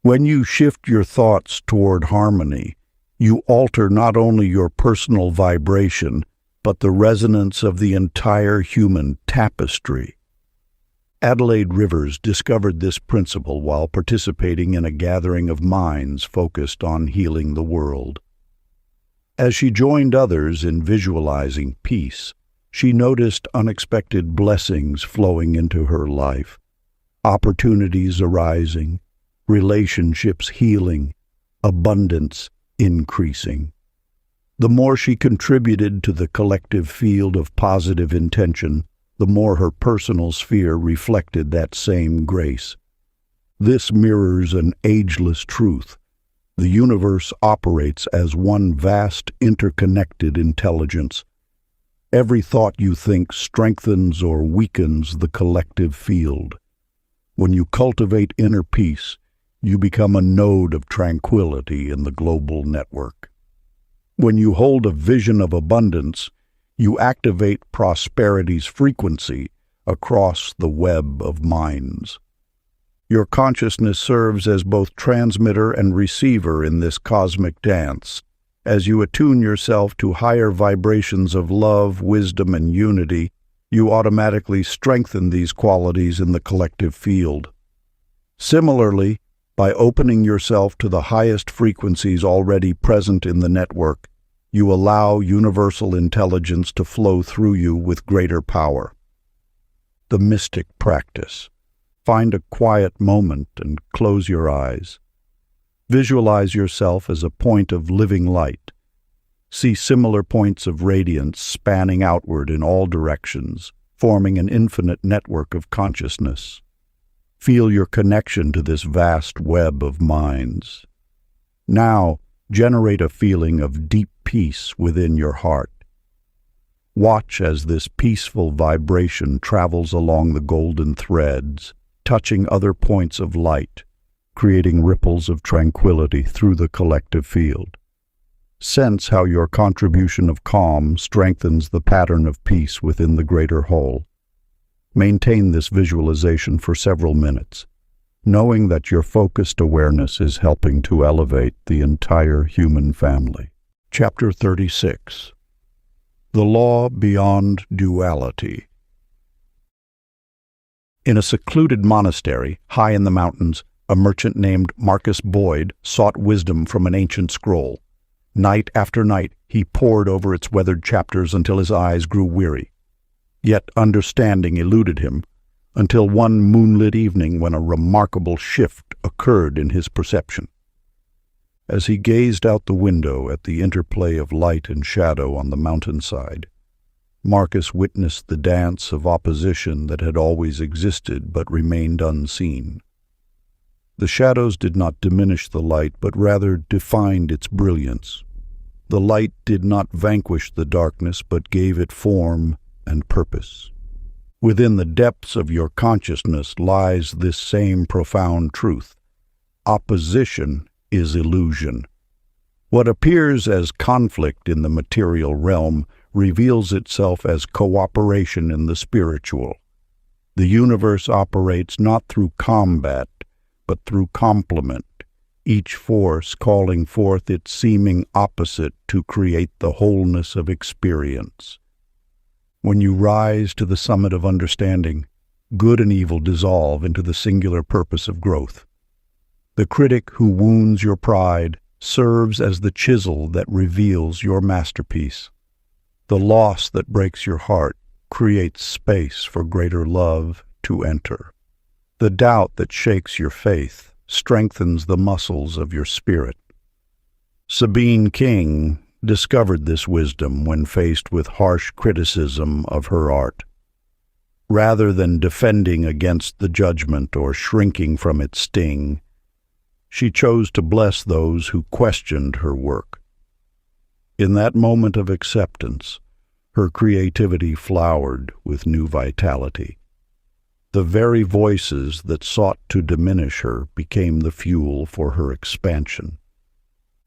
When you shift your thoughts toward harmony, you alter not only your personal vibration, but the resonance of the entire human tapestry. Adelaide Rivers discovered this principle while participating in a gathering of minds focused on healing the world. As she joined others in visualizing peace, she noticed unexpected blessings flowing into her life, opportunities arising, relationships healing, abundance increasing. The more she contributed to the collective field of positive intention, the more her personal sphere reflected that same grace. This mirrors an ageless truth. The universe operates as one vast, interconnected intelligence. Every thought you think strengthens or weakens the collective field. When you cultivate inner peace, you become a node of tranquility in the global network. When you hold a vision of abundance, you activate prosperity's frequency across the web of minds. Your consciousness serves as both transmitter and receiver in this cosmic dance. As you attune yourself to higher vibrations of love, wisdom, and unity, you automatically strengthen these qualities in the collective field. Similarly, by opening yourself to the highest frequencies already present in the network, you allow universal intelligence to flow through you with greater power. The mystic practice. Find a quiet moment and close your eyes. Visualize yourself as a point of living light. See similar points of radiance spanning outward in all directions, forming an infinite network of consciousness. Feel your connection to this vast web of minds. Now, generate a feeling of deep peace within your heart. Watch as this peaceful vibration travels along the golden threads, touching other points of light, creating ripples of tranquility through the collective field. Sense how your contribution of calm strengthens the pattern of peace within the greater whole. Maintain this visualization for several minutes, knowing that your focused awareness is helping to elevate the entire human family. Chapter 36. The Law Beyond Duality. In a secluded monastery, high in the mountains, a merchant named Marcus Boyd sought wisdom from an ancient scroll. Night after night, he pored over its weathered chapters until his eyes grew weary. Yet understanding eluded him, until one moonlit evening when a remarkable shift occurred in his perception. As he gazed out the window at the interplay of light and shadow on the mountainside, Marcus witnessed the dance of opposition that had always existed but remained unseen. The shadows did not diminish the light, but rather defined its brilliance. The light did not vanquish the darkness, but gave it form and purpose. Within the depths of your consciousness lies this same profound truth. Opposition is illusion. What appears as conflict in the material realm reveals itself as cooperation in the spiritual. The universe operates not through combat, but through complement, each force calling forth its seeming opposite to create the wholeness of experience. When you rise to the summit of understanding, good and evil dissolve into the singular purpose of growth. The critic who wounds your pride serves as the chisel that reveals your masterpiece. The loss that breaks your heart creates space for greater love to enter. The doubt that shakes your faith strengthens the muscles of your spirit. Sabine King discovered this wisdom when faced with harsh criticism of her art. Rather than defending against the judgment or shrinking from its sting, she chose to bless those who questioned her work. In that moment of acceptance, her creativity flowered with new vitality. The very voices that sought to diminish her became the fuel for her expansion.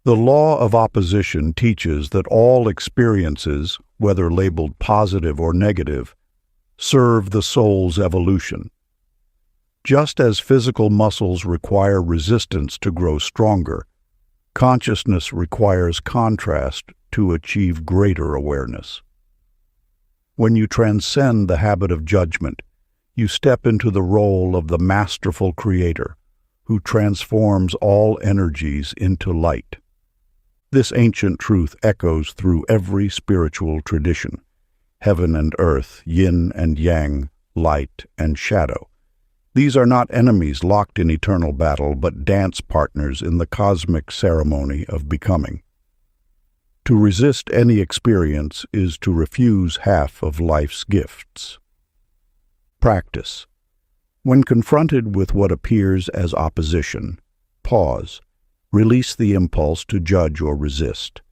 The law of opposition teaches that all experiences, whether labeled positive or negative, serve the soul's evolution. Just as physical muscles require resistance to grow stronger, consciousness requires contrast to achieve greater awareness. When you transcend the habit of judgment, you step into the role of the masterful creator who transforms all energies into light. This ancient truth echoes through every spiritual tradition: heaven and earth, yin and yang, light and shadow. These are not enemies locked in eternal battle, but dance partners in the cosmic ceremony of becoming. To resist any experience is to refuse half of life's gifts. Practice. When confronted with what appears as opposition, pause. Release the impulse to judge or resist.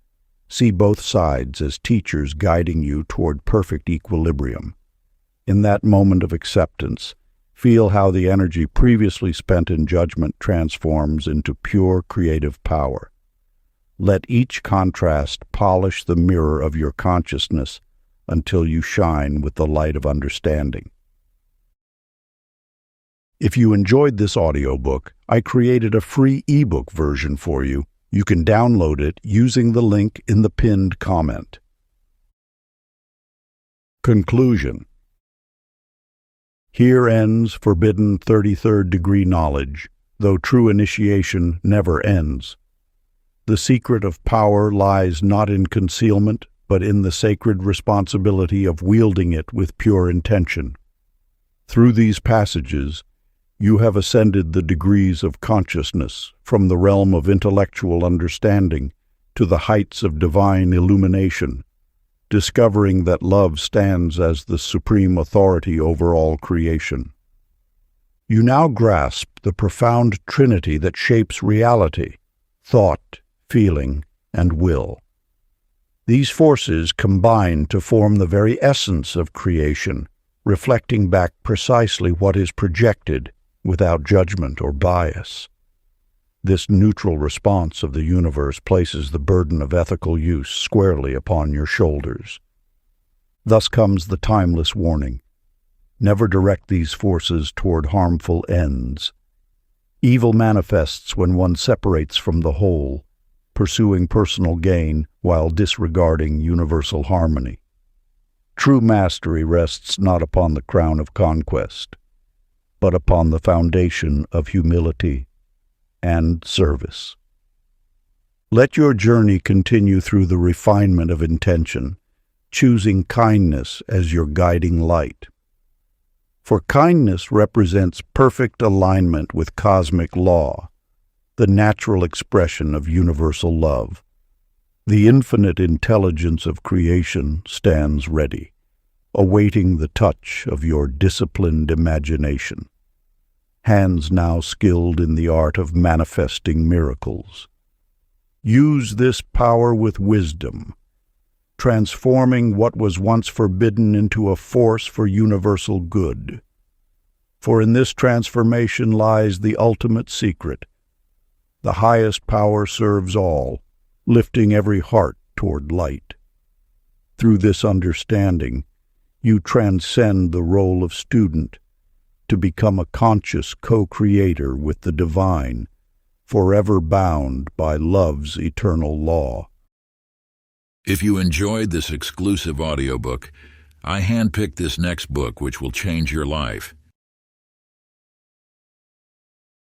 See both sides as teachers guiding you toward perfect equilibrium. In that moment of acceptance, feel how the energy previously spent in judgment transforms into pure creative power. Let each contrast polish the mirror of your consciousness until you shine with the light of understanding. If you enjoyed this audiobook, I created a free ebook version for you. You can download it using the link in the pinned comment. Conclusion. Here ends forbidden 33rd degree knowledge, though true initiation never ends. The secret of power lies not in concealment, but in the sacred responsibility of wielding it with pure intention. Through these passages, you have ascended the degrees of consciousness from the realm of intellectual understanding to the heights of divine illumination, discovering that love stands as the supreme authority over all creation. You now grasp the profound trinity that shapes reality: thought, feeling, and will. These forces combine to form the very essence of creation, reflecting back precisely what is projected without judgment or bias. This neutral response of the universe places the burden of ethical use squarely upon your shoulders. Thus comes the timeless warning: never direct these forces toward harmful ends. Evil manifests when one separates from the whole, pursuing personal gain while disregarding universal harmony. True mastery rests not upon the crown of conquest, but upon the foundation of humility and service. Let your journey continue through the refinement of intention, choosing kindness as your guiding light. For kindness represents perfect alignment with cosmic law, the natural expression of universal love. The infinite intelligence of creation stands ready, awaiting the touch of your disciplined imagination. Hands now skilled in the art of manifesting miracles. Use this power with wisdom, transforming what was once forbidden into a force for universal good. For in this transformation lies the ultimate secret. The highest power serves all, lifting every heart toward light. Through this understanding, you transcend the role of student to become a conscious co-creator with the divine, forever bound by love's eternal law. If you enjoyed this exclusive audiobook, I handpicked this next book which will change your life.